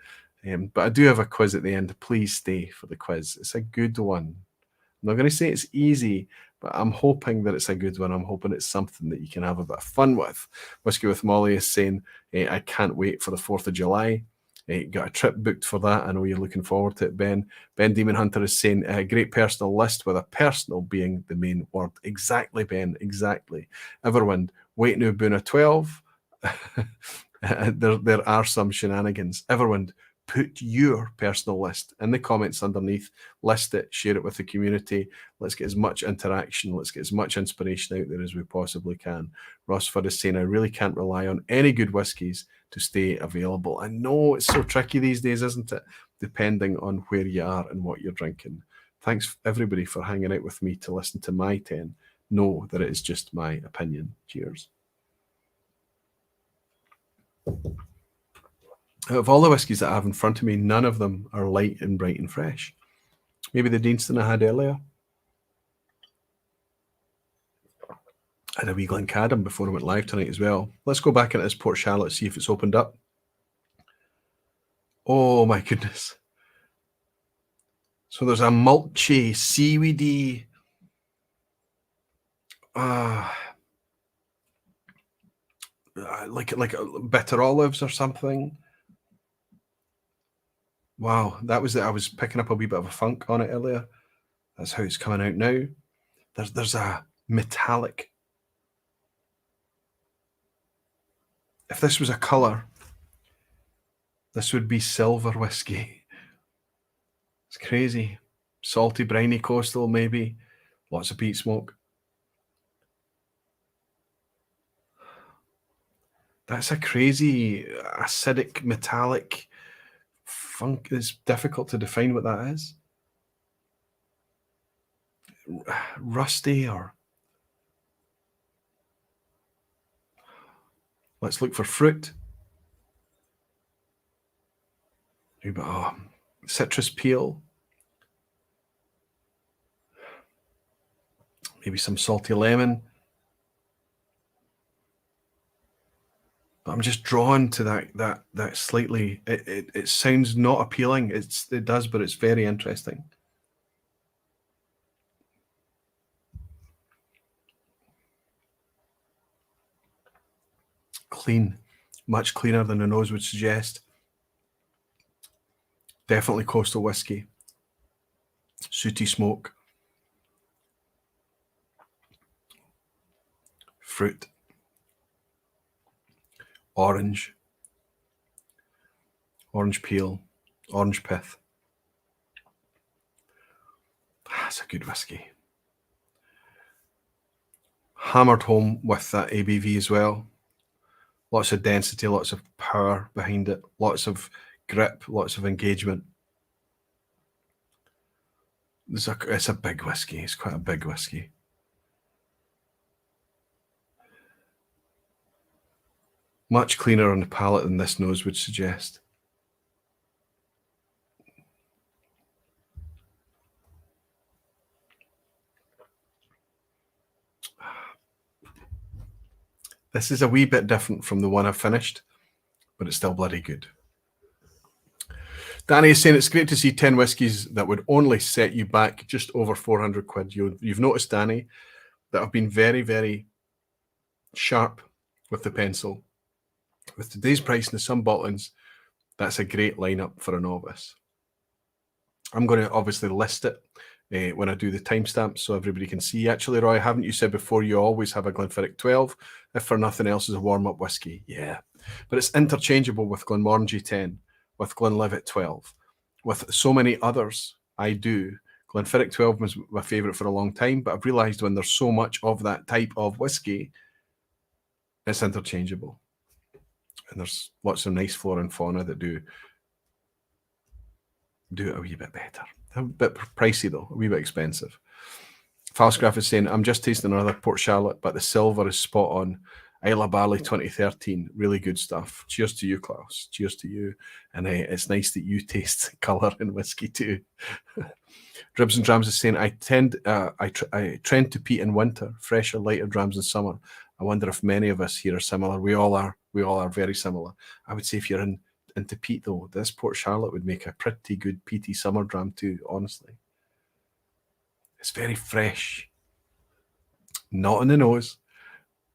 But I do have a quiz at the end. Please stay for the quiz. It's a good one. I'm not going to say it's easy, but I'm hoping that it's a good one. I'm hoping it's something that you can have a bit of fun with. Whiskey with Molly is saying, I can't wait for the 4th of July. Got a trip booked for that. I know you're looking forward to it, Ben. Ben Demon Hunter is saying, a great personal list with a personal being the main word. Exactly, Ben, exactly. Everwind, wait no Boona 12. There are some shenanigans. Everwind, put your personal list in the comments underneath, list it, share it with the community. Let's get as much interaction, let's get as much inspiration out there as we possibly can. Ross Fudd is saying, I really can't rely on any good whiskies to stay available. I know it's so tricky these days, isn't it? Depending on where you are and what you're drinking. Thanks everybody for hanging out with me to listen to my 10. Know that it is just my opinion. Cheers. Out of all the whiskies that I have in front of me, none of them are light and bright and fresh. Maybe the Deanston I had earlier. I had a wee Glencadam before I went live tonight as well. Let's go back into this Port Charlotte, see if it's opened up. Oh my goodness. So there's a mulchy, seaweedy, like bitter olives or something. Wow, that was it. I was picking up a wee bit of a funk on it earlier. That's how it's coming out now. There's a metallic. If this was a colour, this would be silver whiskey. It's crazy. Salty, briny coastal, maybe. Lots of peat smoke. That's a crazy, acidic, metallic funk. It's difficult to define what that is. Rusty or... Let's look for fruit. Citrus peel. Maybe some salty lemon. But I'm just drawn to that slightly. It sounds not appealing. It does, but it's very interesting. Clean, much cleaner than the nose would suggest. Definitely coastal whiskey. Sooty smoke. Fruit. Orange. Orange peel. Orange pith. That's a good whiskey. Hammered home with that ABV as well. Lots of density, lots of power behind it, lots of grip, lots of engagement. It's a big whiskey. It's quite a big whiskey. Much cleaner on the palate than this nose would suggest. This is a wee bit different from the one I finished, but it's still bloody good. Danny is saying it's great to see 10 whiskies that would only set you back just over 400 quid. You've noticed, Danny, that I've been very, very sharp with the pencil. With today's price and the some bottlings, that's a great lineup for a novice. I'm going to obviously list it when I do the timestamps so everybody can see. Actually, Roy, haven't you said before you always have a Glenfiddich 12, if for nothing else, as a warm-up whiskey? Yeah. But it's interchangeable with Glenmorangie 10, with Glenlivet 12, with so many others I do. Glenfiddich 12 was my favourite for a long time, but I've realised when there's so much of that type of whiskey, it's interchangeable. And there's lots of nice flora and fauna that do it a wee bit better. A bit pricey though, a wee bit expensive. Falsgraph is saying, I'm just tasting another Port Charlotte, but the silver is spot on. Isla Barley 2013, really good stuff. Cheers to you, Klaus. Cheers to you. And it's nice that you taste colour in whiskey too. Dribs and Drams is saying, I trend to peat in winter, fresher, lighter drams in summer. I wonder if many of us here are similar. We all are. We all are very similar. I would say if you're into peat though, this Port Charlotte would make a pretty good peaty summer dram too, honestly. It's very fresh. Not on the nose,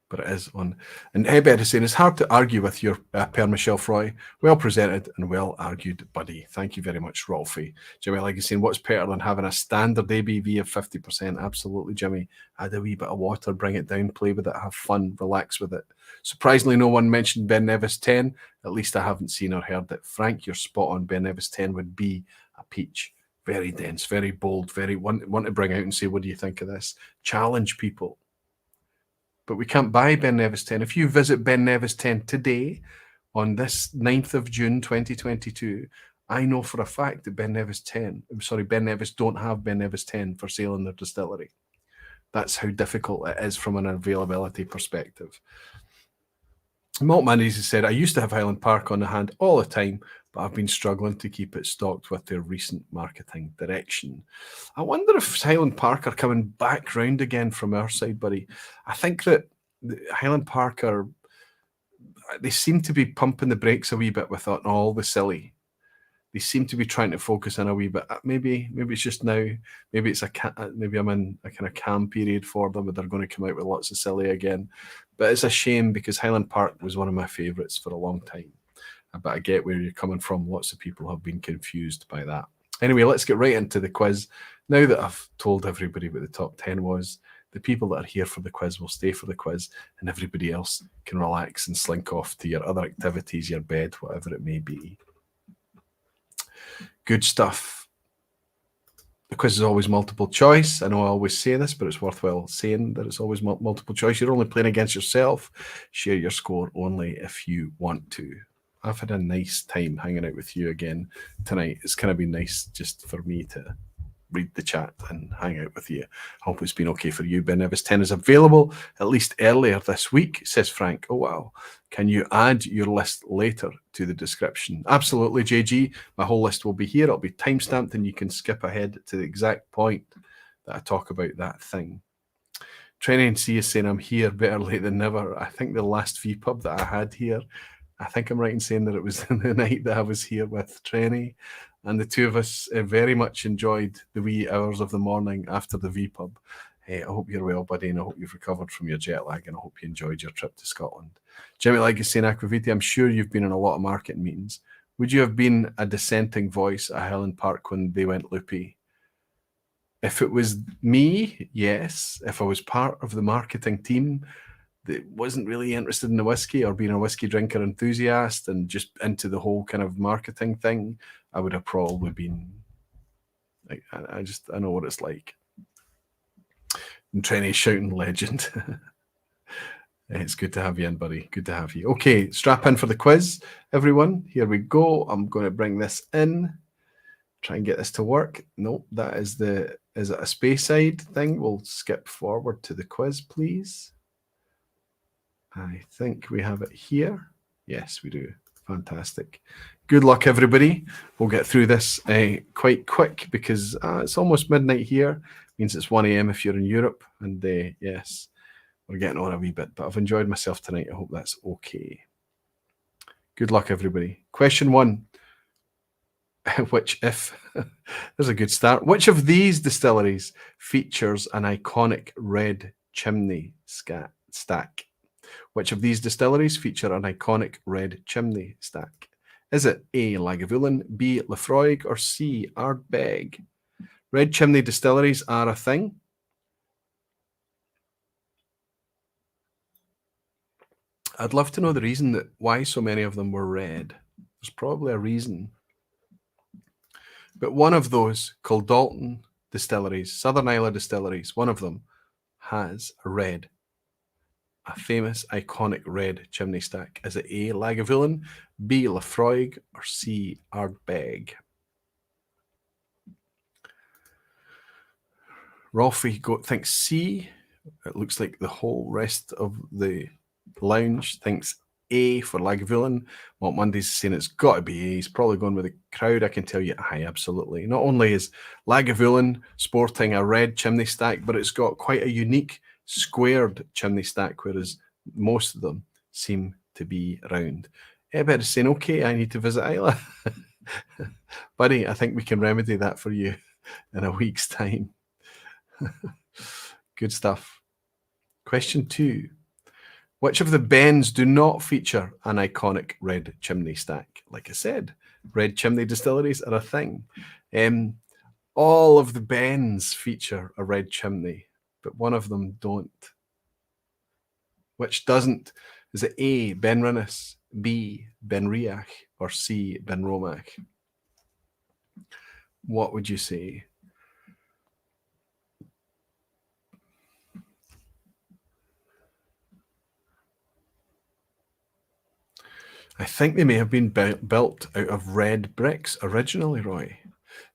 but it is on. And Hebed is saying, it's hard to argue with your Permashelf, Roy. Well presented and well argued, buddy. Thank you very much, Rolfie. Jimmy Ledaig is saying, what's better than having a standard ABV of 50%? Absolutely, Jimmy. Add a wee bit of water, bring it down, play with it, have fun, relax with it. Surprisingly, no one mentioned Ben Nevis 10. At least I haven't seen or heard it. Frank, you're spot on. Ben Nevis 10 would be a peach. Very dense, very bold, very want to bring out and say, what do you think of this? Challenge people. But we can't buy Ben Nevis 10. If you visit Ben Nevis 10 today, on this 9th of June 2022, I know for a fact that Ben Nevis don't have Ben Nevis 10 for sale in their distillery. That's how difficult it is from an availability perspective. Malt Mandy's has said, I used to have Highland Park on the hand all the time, but I've been struggling to keep it stocked with their recent marketing direction. I wonder if Highland Park are coming back round again from our side, buddy. I think that Highland Park they seem to be pumping the brakes a wee bit with all the silly. They seem to be trying to focus in a wee bit. Maybe it's just now. Maybe maybe I'm in a kind of calm period for them, but they're going to come out with lots of silly again. But it's a shame because Highland Park was one of my favourites for a long time. But I get where you're coming from. Lots of people have been confused by that. Anyway, let's get right into the quiz. Now that I've told everybody what the top 10 was, the people that are here for the quiz will stay for the quiz, and everybody else can relax and slink off to your other activities, your bed, whatever it may be. Good stuff. The quiz is always multiple choice. I know I always say this, but it's worthwhile saying that it's always multiple choice. You're only playing against yourself. Share your score only if you want to. I've had a nice time hanging out with you again tonight. It's kind of been nice just for me to read the chat and hang out with you. Hope it's been okay for you. Ben Nevis 10 is available at least earlier this week, says Frank. Oh, wow. Can you add your list later to the description? Absolutely, JG. My whole list will be here. It'll be timestamped and you can skip ahead to the exact point that I talk about that thing. Trenny and C is saying I'm here, better late than never. I think the last vPub that I had here, I think I'm right in saying that it was the night that I was here with Trenny, and the two of us very much enjoyed the wee hours of the morning after the vPub. I hope you're well, buddy, and I hope you've recovered from your jet lag, and I hope you enjoyed your trip to Scotland. Jimmy Legg is saying, Aquaviti, I'm sure you've been in a lot of marketing meetings. Would you have been a dissenting voice at Highland Park when they went loopy? If it was me, yes. If I was part of the marketing team that wasn't really interested in the whiskey or being a whiskey drinker enthusiast and just into the whole kind of marketing thing, I would have probably been like, I know what it's like. And Trenny shouting legend. It's good to have you in, buddy. Good to have you. Okay, strap in for the quiz, everyone. Here we go. I'm going to bring this in. Try and get this to work. Nope, that is the, is it a Speyside thing? We'll skip forward to the quiz, please. I think we have it here. Yes, we do. Fantastic. Good luck, everybody. We'll get through this quite quick because it's almost midnight here. Means it's 1 a.m. if you're in Europe. And yes, we're getting on a wee bit, but I've enjoyed myself tonight. I hope that's okay. Good luck, everybody. Question 1. Which, if there's a good start, which of these distilleries features an iconic red chimney stack? Which of these distilleries feature an iconic red chimney stack? Is it A, Lagavulin, B, Laphroaig, or C, Ardbeg? Red chimney distilleries are a thing. I'd love to know the reason why so many of them were red. There's probably a reason. But one of those, Closedown distilleries, Southern Islay distilleries, one of them has a famous, iconic red chimney stack. Is it A, Lagavulin, B, Laphroaig, or C, Ardbeg? Rolfie thinks C. It looks like the whole rest of the lounge thinks A for Lagavulin. Well, Monday's saying it's got to be A. He's probably going with the crowd. I can tell you, aye, absolutely. Not only is Lagavulin sporting a red chimney stack, but it's got quite a unique squared chimney stack, whereas most of them seem to be round. Ebed is saying, okay, I need to visit Islay. Buddy, I think we can remedy that for you in a week's time. Good stuff. Question 2. Which of the bens do not feature an iconic red chimney stack? Like I said, red chimney distilleries are a thing. All of the bens feature a red chimney, but one of them don't. Which doesn't? Is it A, Benrinnes, B, Benriach, or C, Benromach? What would you say? I think they may have been built out of red bricks originally, Roy.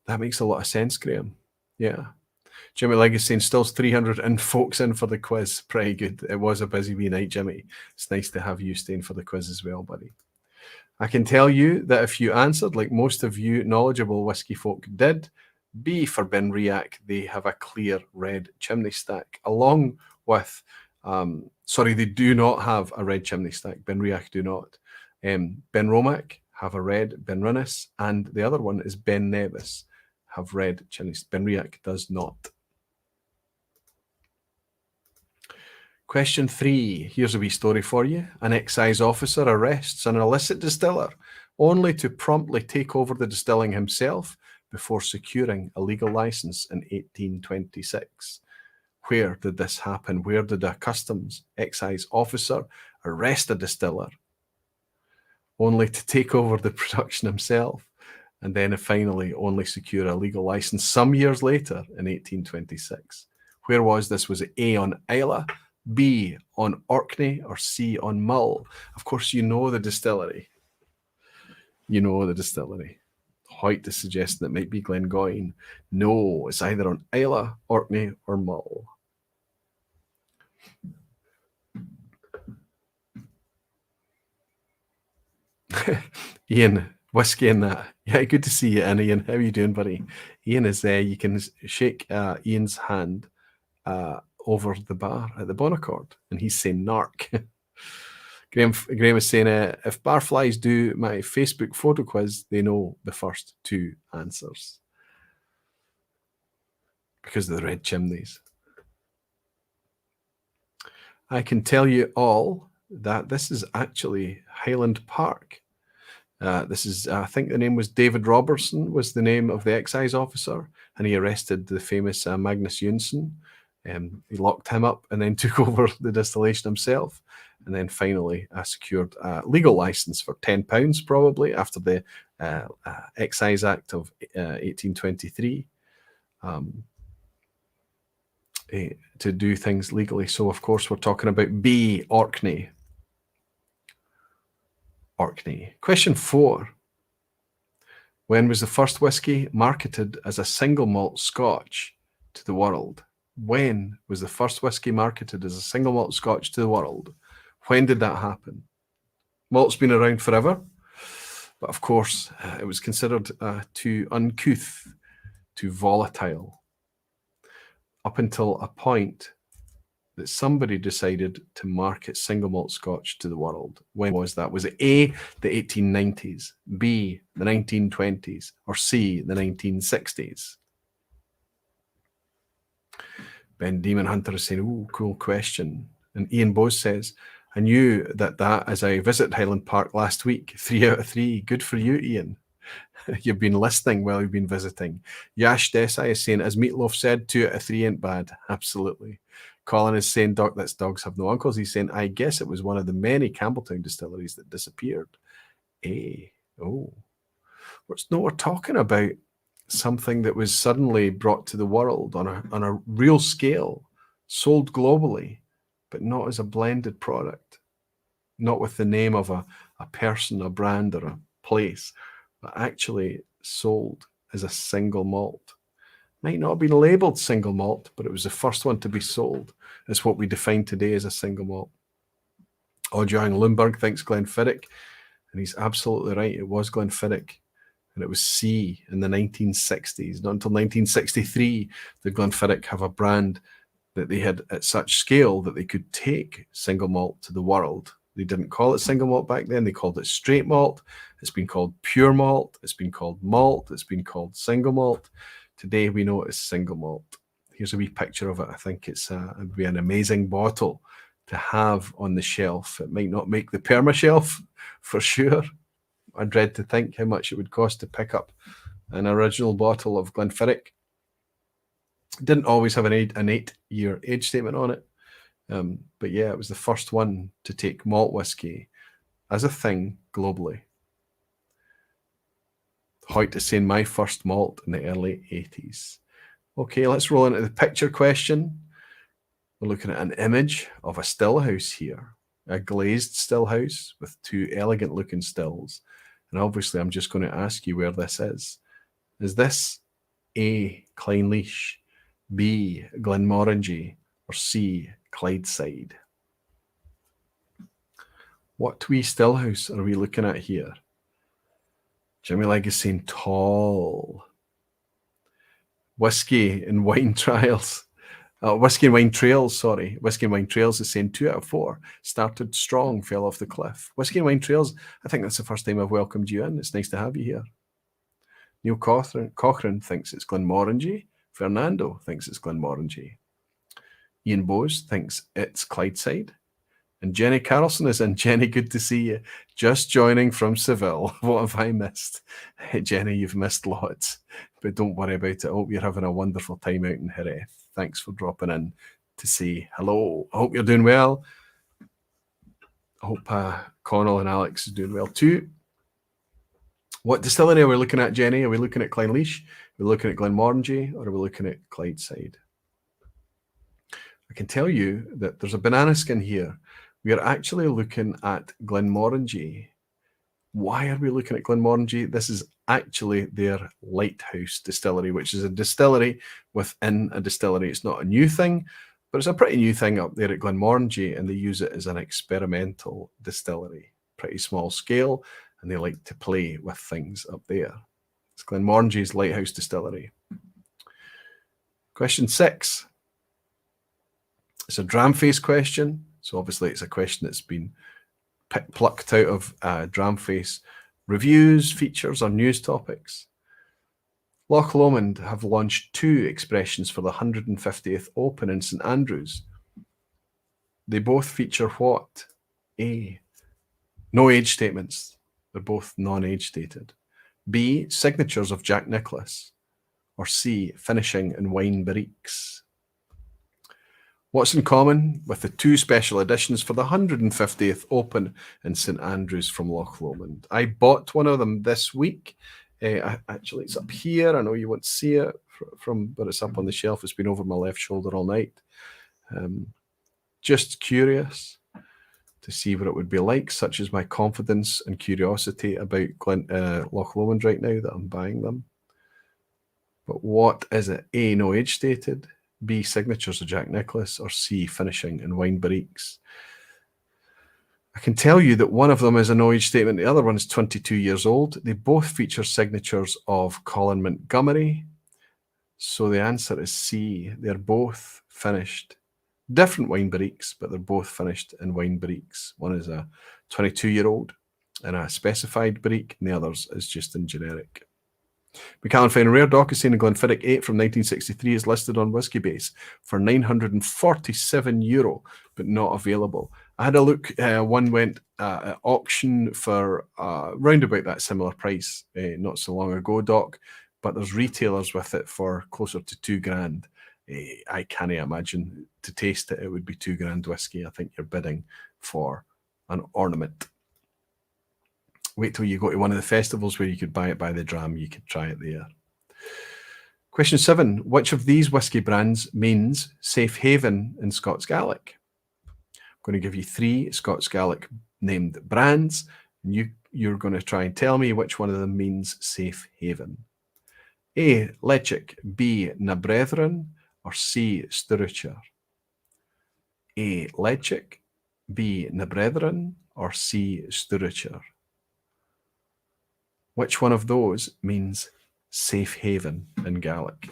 That makes a lot of sense, Graham. Yeah. Jimmy Legg saying stills 300 and folks in for the quiz. Pretty good. It was a busy wee night, Jimmy. It's nice to have you staying for the quiz as well, buddy. I can tell you that if you answered, like most of you knowledgeable whiskey folk did, B for Benriach, they have a clear red chimney stack, along with, sorry, they do not have a red chimney stack. Benriach do not. Benromach have a red, Benrinnes, and the other one is Ben Nevis, have red chimneys. Benriach does not. Question 3. Here's a wee story for you. An excise officer arrests an illicit distiller only to promptly take over the distilling himself before securing a legal license in 1826. Where did this happen? Where did a customs excise officer arrest a distiller only to take over the production himself and then finally only secure a legal license some years later in 1826? Where was this? Was it A, on Islay, B, on Orkney, or C, on Mull? Of course, you know the distillery. You know the distillery. Hoyt is suggesting it might be Glengoyne. No, it's either on Islay, Orkney, or Mull. Ian, whiskey in that. Yeah, good to see you, and Ian. How are you doing, buddy? Ian is there. You can shake Ian's hand over the bar at the Bonaccord, and he's saying narc. Graham is saying, if barflies do my Facebook photo quiz, they know the first two answers because of the red chimneys. I can tell you all that this is actually Highland Park. This is, I think the name was David Robertson was the name of the excise officer, and he arrested the famous Magnus Jönsson. He locked him up and then took over the distillation himself, and then finally secured a legal license for £10 probably after the Excise Act of 1823 to do things legally. So of course we're talking about B. Orkney. Question 4. When was the first whiskey marketed as a single malt Scotch to the world? When was the first whiskey marketed as a single malt Scotch to the world? When did that happen? Malt's been around forever, but of course it was considered too uncouth, too volatile, up until a point that somebody decided to market single malt Scotch to the world. When was that? Was it A, the 1890s, B, the 1920s, or C, the 1960s? Ben Demon Hunter is saying, "Ooh, cool question." And Ian Bose says, "I knew that as I visited Highland Park last week. 3 out of 3. Good for you, Ian. You've been listening while you've been visiting." Yash Desai is saying, as Meatloaf said, 2 out of 3 ain't bad. Absolutely. Colin is saying, Doc, that's dogs have no uncles. He's saying, I guess it was one of the many Campbeltown distilleries that disappeared. Oh. We're talking about something that was suddenly brought to the world on a real scale, sold globally, but not as a blended product, not with the name of a person, a brand, or a place, but actually sold as a single malt. Might not have been labeled single malt, but it was the first one to be sold. It's what we define today as a single malt. Odjang Lundberg thinks Glenfiddich, and he's absolutely right. It was Glenfiddich, and it was C in the 1960s. Not until 1963 did Glenfiddich have a brand that they had at such scale that they could take single malt to the world. They didn't call it single malt back then. They called it straight malt. It's been called pure malt. It's been called malt. It's been called single malt. Today we know it as single malt. Here's a wee picture of it. I think it'd be an amazing bottle to have on the shelf. It might not make the Permashelf for sure. I dread to think how much it would cost to pick up an original bottle of Glenfiddich. It didn't always have an 8-year age statement on it. But yeah, it was the first one to take malt whiskey as a thing globally. Hoyt is saying my first malt in the early 80s. Okay, let's roll into the picture question. We're looking at an image of a still house here, a glazed still house with 2 elegant looking stills. And obviously I'm just going to ask you where this is. Is this A, Clynelish, B, Glenmorangie, or C, Clydeside? What wee still house are we looking at here? Jimmy Legg is saying tall. Whiskey and Wine Trials. Whiskey and Wine Trails, sorry. Whiskey and Wine Trails is saying 2 out of 4. Started strong, fell off the cliff. Whiskey and Wine Trails, I think that's the first time I've welcomed you in. It's nice to have you here. Neil Cochrane thinks it's Glenmorangie. Fernando thinks it's Glenmorangie. Ian Bose thinks it's Clydeside. And Jenny Carlson is in. Jenny, good to see you. Just joining from Seville. What have I missed? Hey, Jenny, you've missed lots. But don't worry about it. I hope you're having a wonderful time out in Jerez. Thanks for dropping in to say hello. I hope you're doing well. I hope Connell and Alex is doing well too. What distillery are we looking at, Jenny? Are we looking at Clynelish? Are we looking at Glenmorangie? Or are we looking at Clydeside? I can tell you that there's a banana skin here. We are actually looking at Glenmorangie. Why are we looking at Glenmorangie? This is actually their lighthouse distillery, which is a distillery within a distillery. It's not a new thing, but it's a pretty new thing up there at Glenmorangie, and they use it as an experimental distillery. Pretty small scale, and they like to play with things up there. It's Glenmorangie's lighthouse distillery. Question 6. It's a Dramface question. So obviously it's a question that's been plucked out of Dramface reviews, features, or news topics. Loch Lomond have launched 2 expressions for the 150th Open in St Andrews. They both feature what? A, no age statements. They're both non-age stated. B, signatures of Jack Nicklaus. Or C, finishing in wine barriques. What's in common with the 2 special editions for the 150th Open in St Andrews from Loch Lomond? I bought one of them this week. Actually, it's up here. I know you won't see it but it's up on the shelf. It's been over my left shoulder all night. Just curious to see what it would be like, such as my confidence and curiosity about Loch Lomond right now that I'm buying them. But what is it? A, no age stated. B, signatures of Jack Nicklaus. Or C, finishing in wine barriques. I can tell you that one of them is a no age statement. The other one is 22 years old. They both feature signatures of Colin Montgomery. So the answer is C. They're both finished. Different wine barriques, but they're both finished in wine barriques. One is a 22-year-old in a specified barrique, and the others is just in generic. Macallan Fine Rare Dock is saying the Glenfiddich 8 from 1963 is listed on Whisky Base for €947, but not available. I had a look. One went at auction for round about that similar price not so long ago, Doc, but there's retailers with it for closer to £2,000. I can't imagine to taste it, it would be £2,000 whiskey. I think you're bidding for an ornament. Wait till you go to one of the festivals where you could buy it by the dram. You could try it there. Question 7. Which of these whiskey brands means safe haven in Scots Gaelic? I'm going to give you 3 Scots Gaelic named brands, and you're going to try and tell me which one of them means safe haven. A, Ledaig, B, Na Brethren, or C, Sturridger? A, Ledaig, B, Na Brethren, or C, Sturridger? Which one of those means safe haven in Gaelic?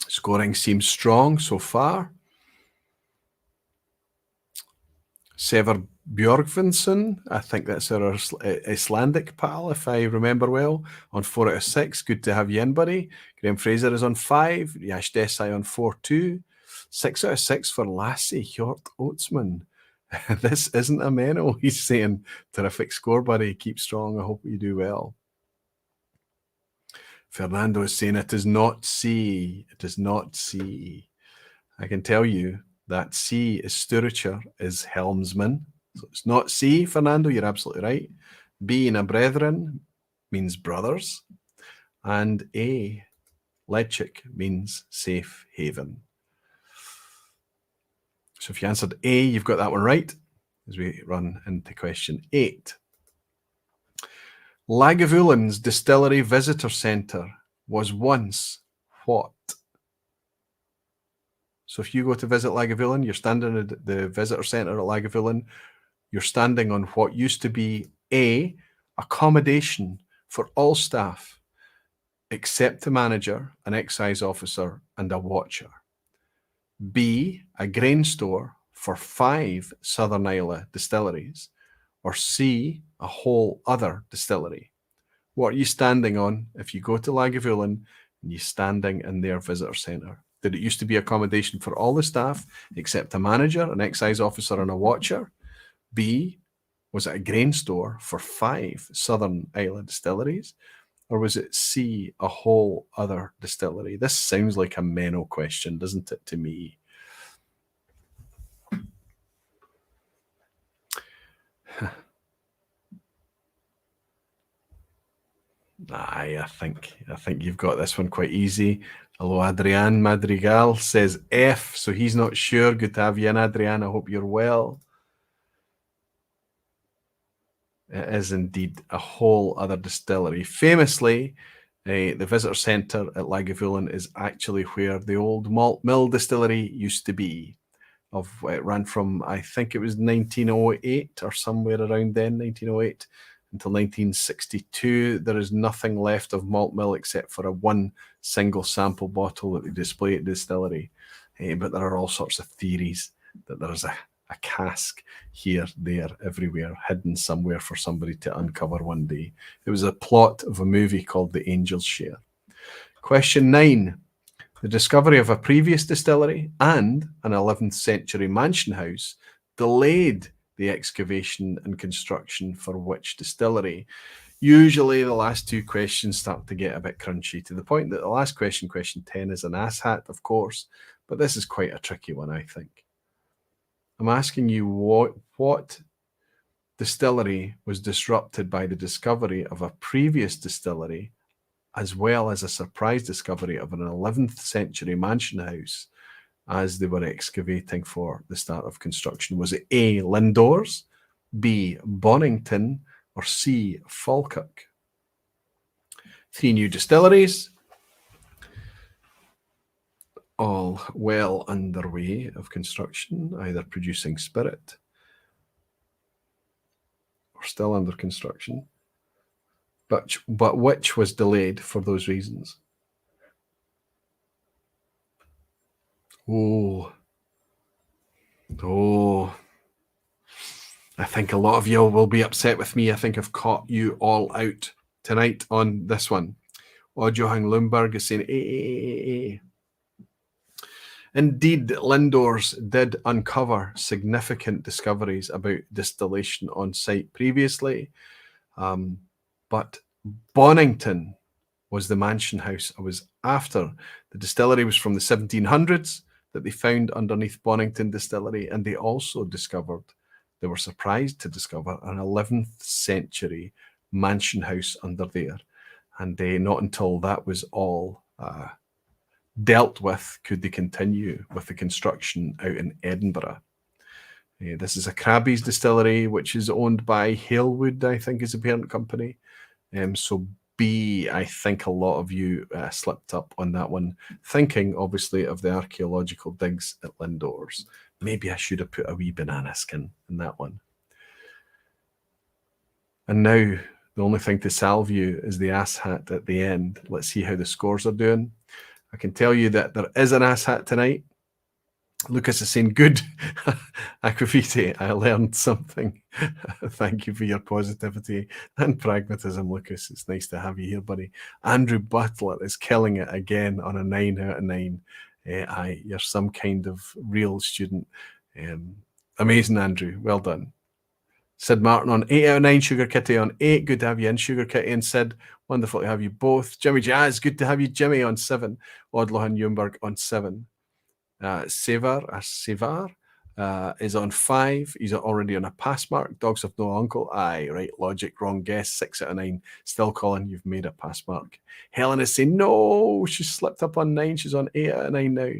Scoring seems strong so far. Sever Björgvinsson, I think that's our Icelandic pal, if I remember well, on 4 out of 6. Good to have you in, buddy. Graham Fraser is on 5. Yash Desai on 4-2. 6 out of 6 for Lassie Hjort Oatsman. This isn't a Menno, he's saying. Terrific score, buddy. Keep strong. I hope you do well. Fernando is saying it is not C. It is not C. I can tell you that C is Sturridger, is helmsman. So it's not C, Fernando. You're absolutely right. B, Na Brethren, means brothers. And A, Ledaig, means safe haven. So if you answered A, you've got that one right, as we run into question 8. Lagavulin Distillery Visitor Centre was once what? So if you go to visit Lagavulin, you're standing at the visitor centre at Lagavulin, you're standing on what used to be A, accommodation for all staff, except the manager, an excise officer, and a watcher. B, a grain store for 5 Southern Islay distilleries. Or C, a whole other distillery. What are you standing on if you go to Lagavulin and you're standing in their visitor centre? Did it used to be accommodation for all the staff except a manager, an excise officer, and a watcher? B, was it a grain store for 5 Southern Islay distilleries? Or was it C, a whole other distillery? This sounds like a Menno question, doesn't it, to me? Aye, I think you've got this one quite easy. Hello, Adrian Madrigal says F, so he's not sure. Good to have you in, Adrian. I hope you're well. It is indeed a whole other distillery. Famously, the visitor centre at Lagavulin is actually where the old malt mill distillery used to be. It ran from, I think it was 1908 or somewhere around then, 1908, until 1962. There is nothing left of malt mill except for one single sample bottle that they display at the distillery. But there are all sorts of theories that there is a cask here, there, everywhere, hidden somewhere for somebody to uncover one day. It was a plot of a movie called The Angel's Share. Question 9. The discovery of a previous distillery and an 11th century mansion house delayed the excavation and construction for which distillery? Usually the last two questions start to get a bit crunchy, to the point that the last question, question 10, is an asshat, of course, but this is quite a tricky one, I think. I'm asking you what distillery was disrupted by the discovery of a previous distillery, as well as a surprise discovery of an 11th century mansion house as they were excavating for the start of construction. Was it A, Lindores, B, Bonington, or C, Falkirk? 3 new distilleries, all well underway of construction, either producing spirit or still under construction, but which was delayed for those reasons? Oh, I think a lot of you will be upset with me. I think I've caught you all out tonight on this one. Johan Lundberg is saying, Indeed, Lindores did uncover significant discoveries about distillation on site previously, but Bonington was the mansion house. It was after. The distillery was from the 1700s that they found underneath Bonington Distillery, and they also discovered, they were surprised to discover, an 11th century mansion house under there. And not until that was all dealt with could they continue with the construction out in Edinburgh. This is a Crabbe's distillery, which is owned by Halewood, I think, is the parent company. So B, I think a lot of you slipped up on that one, thinking obviously of the archaeological digs at Lindores. Maybe I should have put a wee banana skin in that one. And now the only thing to salve you is the asshat at the end. Let's see how the scores are doing. I can tell you that there is an asshat tonight. Lucas is saying, good, Aquavite, I learned something. Thank you for your positivity and pragmatism, Lucas. It's nice to have you here, buddy. Andrew Butler is killing it again on a 9 out of 9. You're some kind of real student. Amazing, Andrew. Well done. Sid Martin on 8 out of 9. Sugar Kitty on 8. Good to have you in, Sugar Kitty and Sid. Wonderful to have you both. Jimmy Jazz, good to have you, Jimmy, on 7. Odlohan Jumberg on 7. Sevar is on 5. He's already on a pass mark. Dogs have no uncle. Aye, right. Logic, wrong guess. 6 out of 9. Still, Colin, you've made a pass mark. Helen is saying, no, she slipped up on 9. She's on 8 out of 9 now.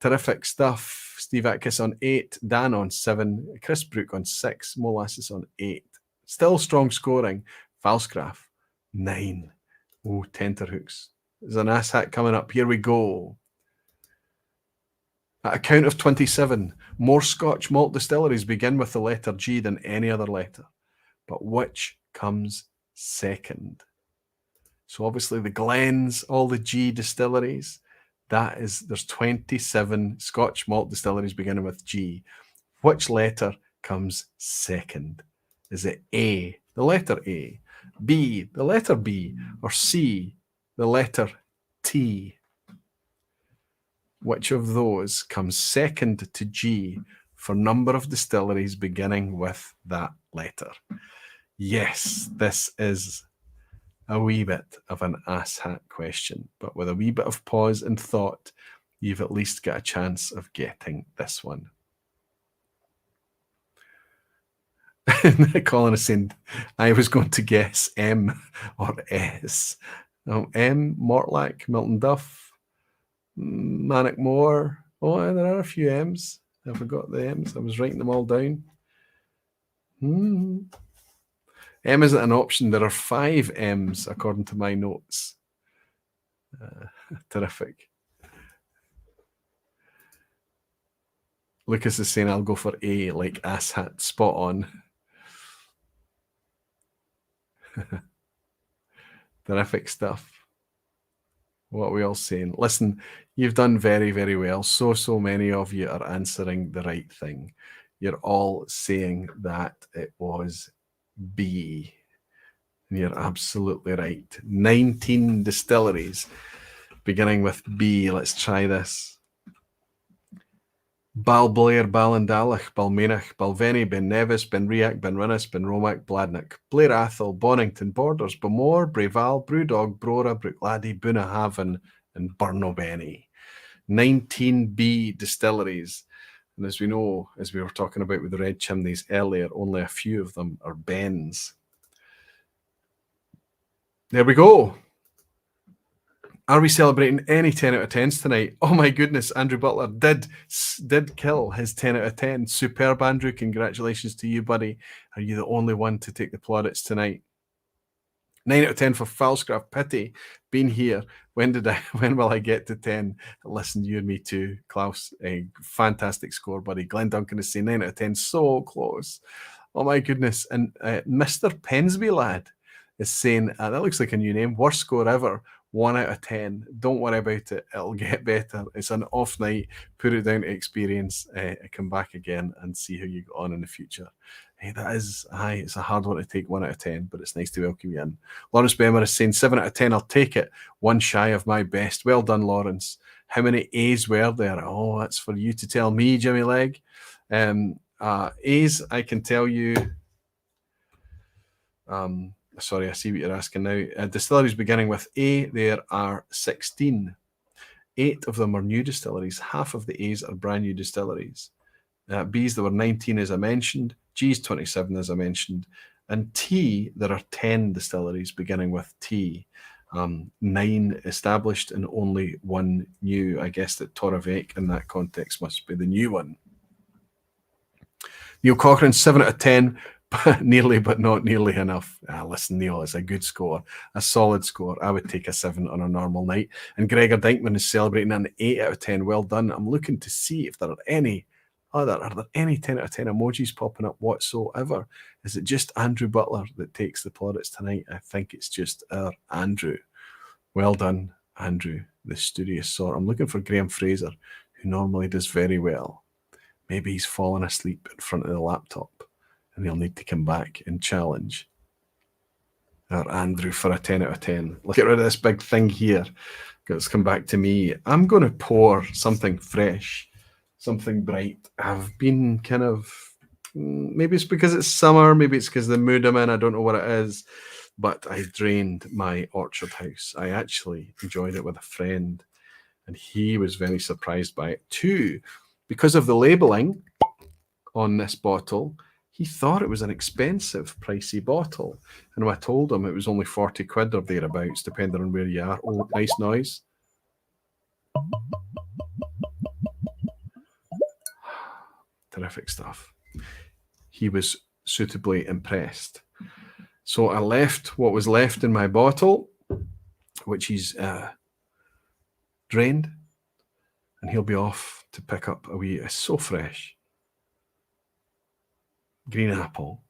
Terrific stuff. Steve Atkins on 8. Dan on 7. Chris Brook on 6. Molasses on 8. Still strong scoring. Falscraft, 9. Oh, tenterhooks. There's an asshat coming up. Here we go. At a count of 27, more Scotch malt distilleries begin with the letter G than any other letter. But which comes second? So obviously the Glens, all the G distilleries, there's 27 Scotch malt distilleries beginning with G. Which letter comes second? Is it A, the letter A, B, the letter B, or C, the letter T? Which of those comes second to G for number of distilleries beginning with that letter? Yes, this is a wee bit of an asshat question, but with a wee bit of pause and thought, you've at least got a chance of getting this one. Colin is saying, I was going to guess M or S. M, Mortlack, Milton Duff, Manic Moore. Oh, there are a few M's. I forgot the M's. I was writing them all down. M isn't an option. There are 5 M's according to my notes. Terrific. Lucas is saying I'll go for A, like asshat, spot on. Terrific stuff. What are we all saying? Listen, you've done very, very well. So many of you are answering the right thing. You're all saying that it was B. And you're absolutely right. 19 distilleries, beginning with B. Let's try this. Balblair, Ballandalach, Balmainach, Balvenie, Ben Nevis, Ben Riach, Ben Rinnis, Ben Romac, Bladnoch, Blair Athol, Bonington, Borders, Bamore, Breval, Brewdog, Brora, Brookladdy, Boonahaven, and Burnobenny. 19B distilleries. And as we know, as we were talking about with the red chimneys earlier, only a few of them are Bens. There we go. Are we celebrating any 10 out of 10s tonight? Oh my goodness, Andrew Butler did kill his 10 out of 10. Superb, Andrew. Congratulations to you, buddy. Are you the only one to take the plaudits tonight? 9 out of 10 for Falscraft. Pity. Been here. When will I get to 10? Listen, you and me too, Klaus. A fantastic score, buddy. Glenn Duncan is saying 9 out of 10. So close. Oh my goodness. And Mr. Pensby lad is saying, that looks like a new name. Worst score ever. 1 out of 10. Don't worry about it. It'll get better. It's an off night. Put it down to experience. Come back again and see how you go on in the future. Hey, it's a hard one to take 1 out of 10, but it's nice to welcome you in. Lawrence Bemer is saying 7 out of 10. I'll take it. One shy of my best. Well done, Lawrence. How many A's were there? Oh, that's for you to tell me, Jimmy Legg. A's, I can tell you. Sorry, I see what you're asking now. Distilleries beginning with A, there are 16. 8 of them are new distilleries. Half of the A's are brand new distilleries. B's, there were 19, as I mentioned. G's, 27, as I mentioned. And T, there are 10 distilleries beginning with T. 9 established and only 1 new. I guess that Torravec in that context must be the new one. Neil Cochrane, 7 out of 10. Nearly, but not nearly enough. Listen, Neil, it's a good score, a solid score. I would take a 7 on a normal night. And Gregor Dinkman is celebrating an 8 out of 10. Well done. I'm looking to see if there are any 10 out of 10 emojis popping up whatsoever. Is it just Andrew Butler that takes the plaudits tonight? I think it's just our Andrew. Well done, Andrew, the studious sort. I'm looking for Graham Fraser, who normally does very well. Maybe he's fallen asleep in front of the laptop, and he'll need to come back and challenge our Andrew for a 10 out of 10. Let's get rid of this big thing here. Let's come back to me. I'm going to pour something fresh, something bright. I've been kind of, maybe it's because it's summer, maybe it's because of the mood I'm in, I don't know what it is, but I drained my Orchard House. I actually enjoyed it with a friend, and he was very surprised by it too. Because of the labelling on this bottle, he thought it was an expensive, pricey bottle. And when I told him it was only 40 quid or thereabouts, depending on where you are. Oh, nice noise. Terrific stuff. He was suitably impressed. So I left what was left in my bottle, which he's drained, and he'll be off to pick up a wee, it's so fresh. Green apple.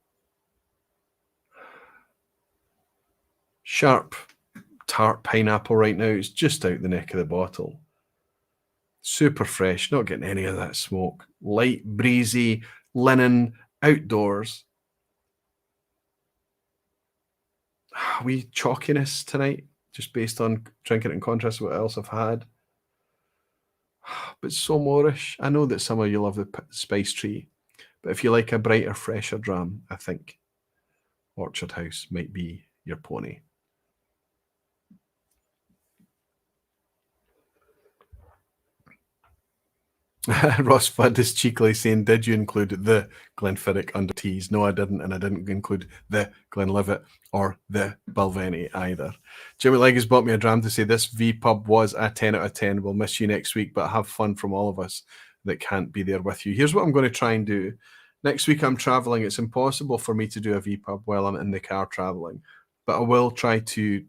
Sharp, tart pineapple right now. It's just out the neck of the bottle. Super fresh, not getting any of that smoke. Light, breezy, linen, outdoors. Wee chalkiness tonight, just based on drinking it in contrast to what else I've had. But so moreish. I know that some of you love the Spice Tree, but if you like a brighter, fresher dram, I think Orchard House might be your pony. Ross Flood is cheekily saying, did you include the Glenfiddich under teas? No, I didn't, and I didn't include the Glenlivet or the Balvenie either. Jimmy Legg has bought me a dram to say this vPub was a 10 out of 10. We'll miss you next week, but have fun from all of us that can't be there with you. Here's what I'm going to try and do. Next week I'm traveling. It's impossible for me to do a vPub while I'm in the car traveling, but I will try to,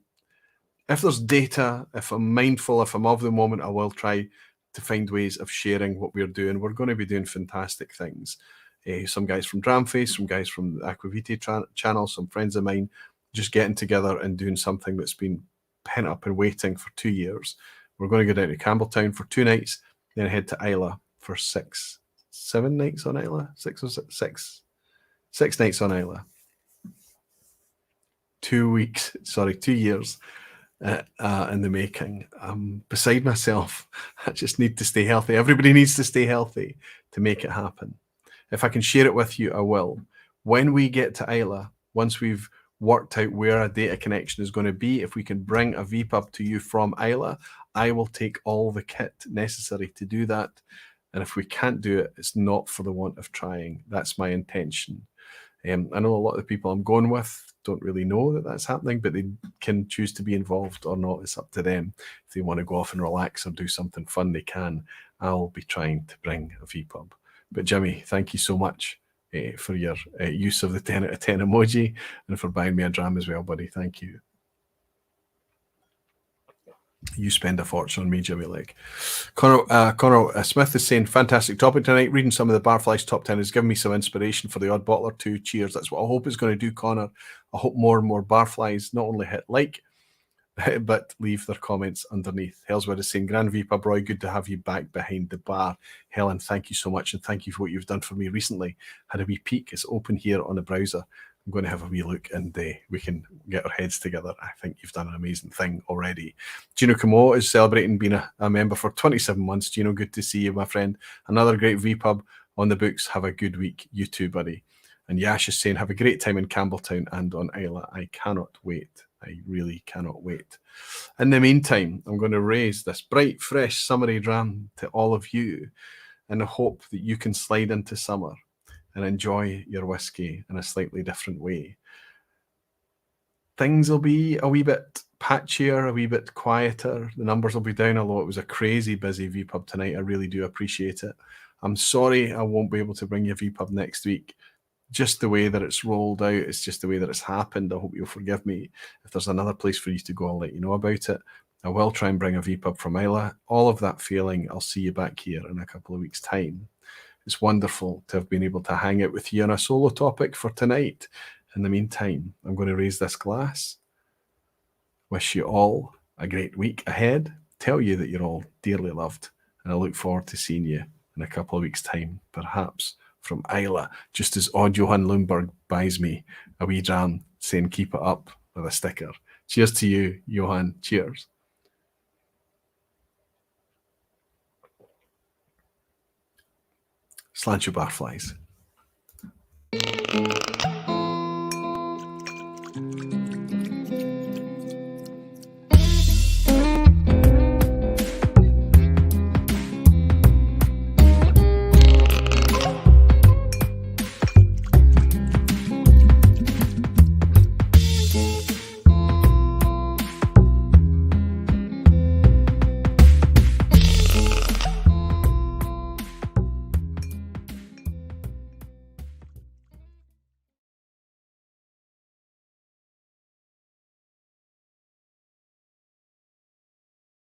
if there's data, if I'm mindful, if I'm of the moment, I will try to find ways of sharing what we're doing. We're going to be doing fantastic things. Some guys from Dramface, some guys from the Aquavite channel, some friends of mine just getting together and doing something that's been pent up and waiting for 2 years. We're going to go down to Campbeltown for 2 nights, then head to Islay for 7 nights on Islay, 6 nights on Islay. 2 weeks, sorry, 2 years in the making. I'm beside myself. I just need to stay healthy. Everybody needs to stay healthy to make it happen. If I can share it with you, I will. When we get to Islay, once we've worked out where a data connection is going to be, if we can bring a vPub to you from Islay, I will take all the kit necessary to do that. And if we can't do it, it's not for the want of trying. That's my intention. I know a lot of the people I'm going with don't really know that that's happening, but they can choose to be involved or not. It's up to them. If they want to go off and relax or do something fun, they can. I'll be trying to bring a vPub. But Jimmy, thank you so much for your use of the 10 out of 10 emoji and for buying me a dram as well, buddy. Thank you. You spend a fortune on me, Jimmy Ledaig. Connor Smith is saying, fantastic topic tonight. Reading some of the Barfly's top 10 has given me some inspiration for the odd bottle or two. Cheers. That's what I hope it's going to do, Connor. I hope more and more Barflies not only hit like, but leave their comments underneath. Hellswood is saying, Grand vPub Roy, good to have you back behind the bar. Helen, thank you so much, and thank you for what you've done for me recently. Had a wee peek. It's open here on the browser. I'm going to have a wee look and we can get our heads together. I think you've done an amazing thing already. Gino Camo is celebrating being a member for 27 months. Gino, good to see you, my friend. Another great vPub on the books. Have a good week. You too, buddy. And Yash is saying, have a great time in Campbeltown and on Islay. I cannot wait. I really cannot wait. In the meantime, I'm going to raise this bright, fresh summery dram to all of you in the hope that you can slide into summer and enjoy your whiskey in a slightly different way. Things will be a wee bit patchier, a wee bit quieter. The numbers will be down a lot. It was a crazy busy vPub tonight. I really do appreciate it. I'm sorry I won't be able to bring you a vPub next week. Just the way that it's rolled out, it's just the way that it's happened. I hope you'll forgive me. If there's another place for you to go, I'll let you know about it. I will try and bring a vPub from Islay. All of that feeling, I'll see you back here in a couple of weeks' time. It's wonderful to have been able to hang out with you on a solo topic for tonight. In the meantime, I'm going to raise this glass. Wish you all a great week ahead. Tell you that you're all dearly loved. And I look forward to seeing you in a couple of weeks' time, perhaps from Islay, just as odd Johan Lundberg buys me a wee dram saying keep it up with a sticker. Cheers to you, Johan. Cheers. Slant your barflies.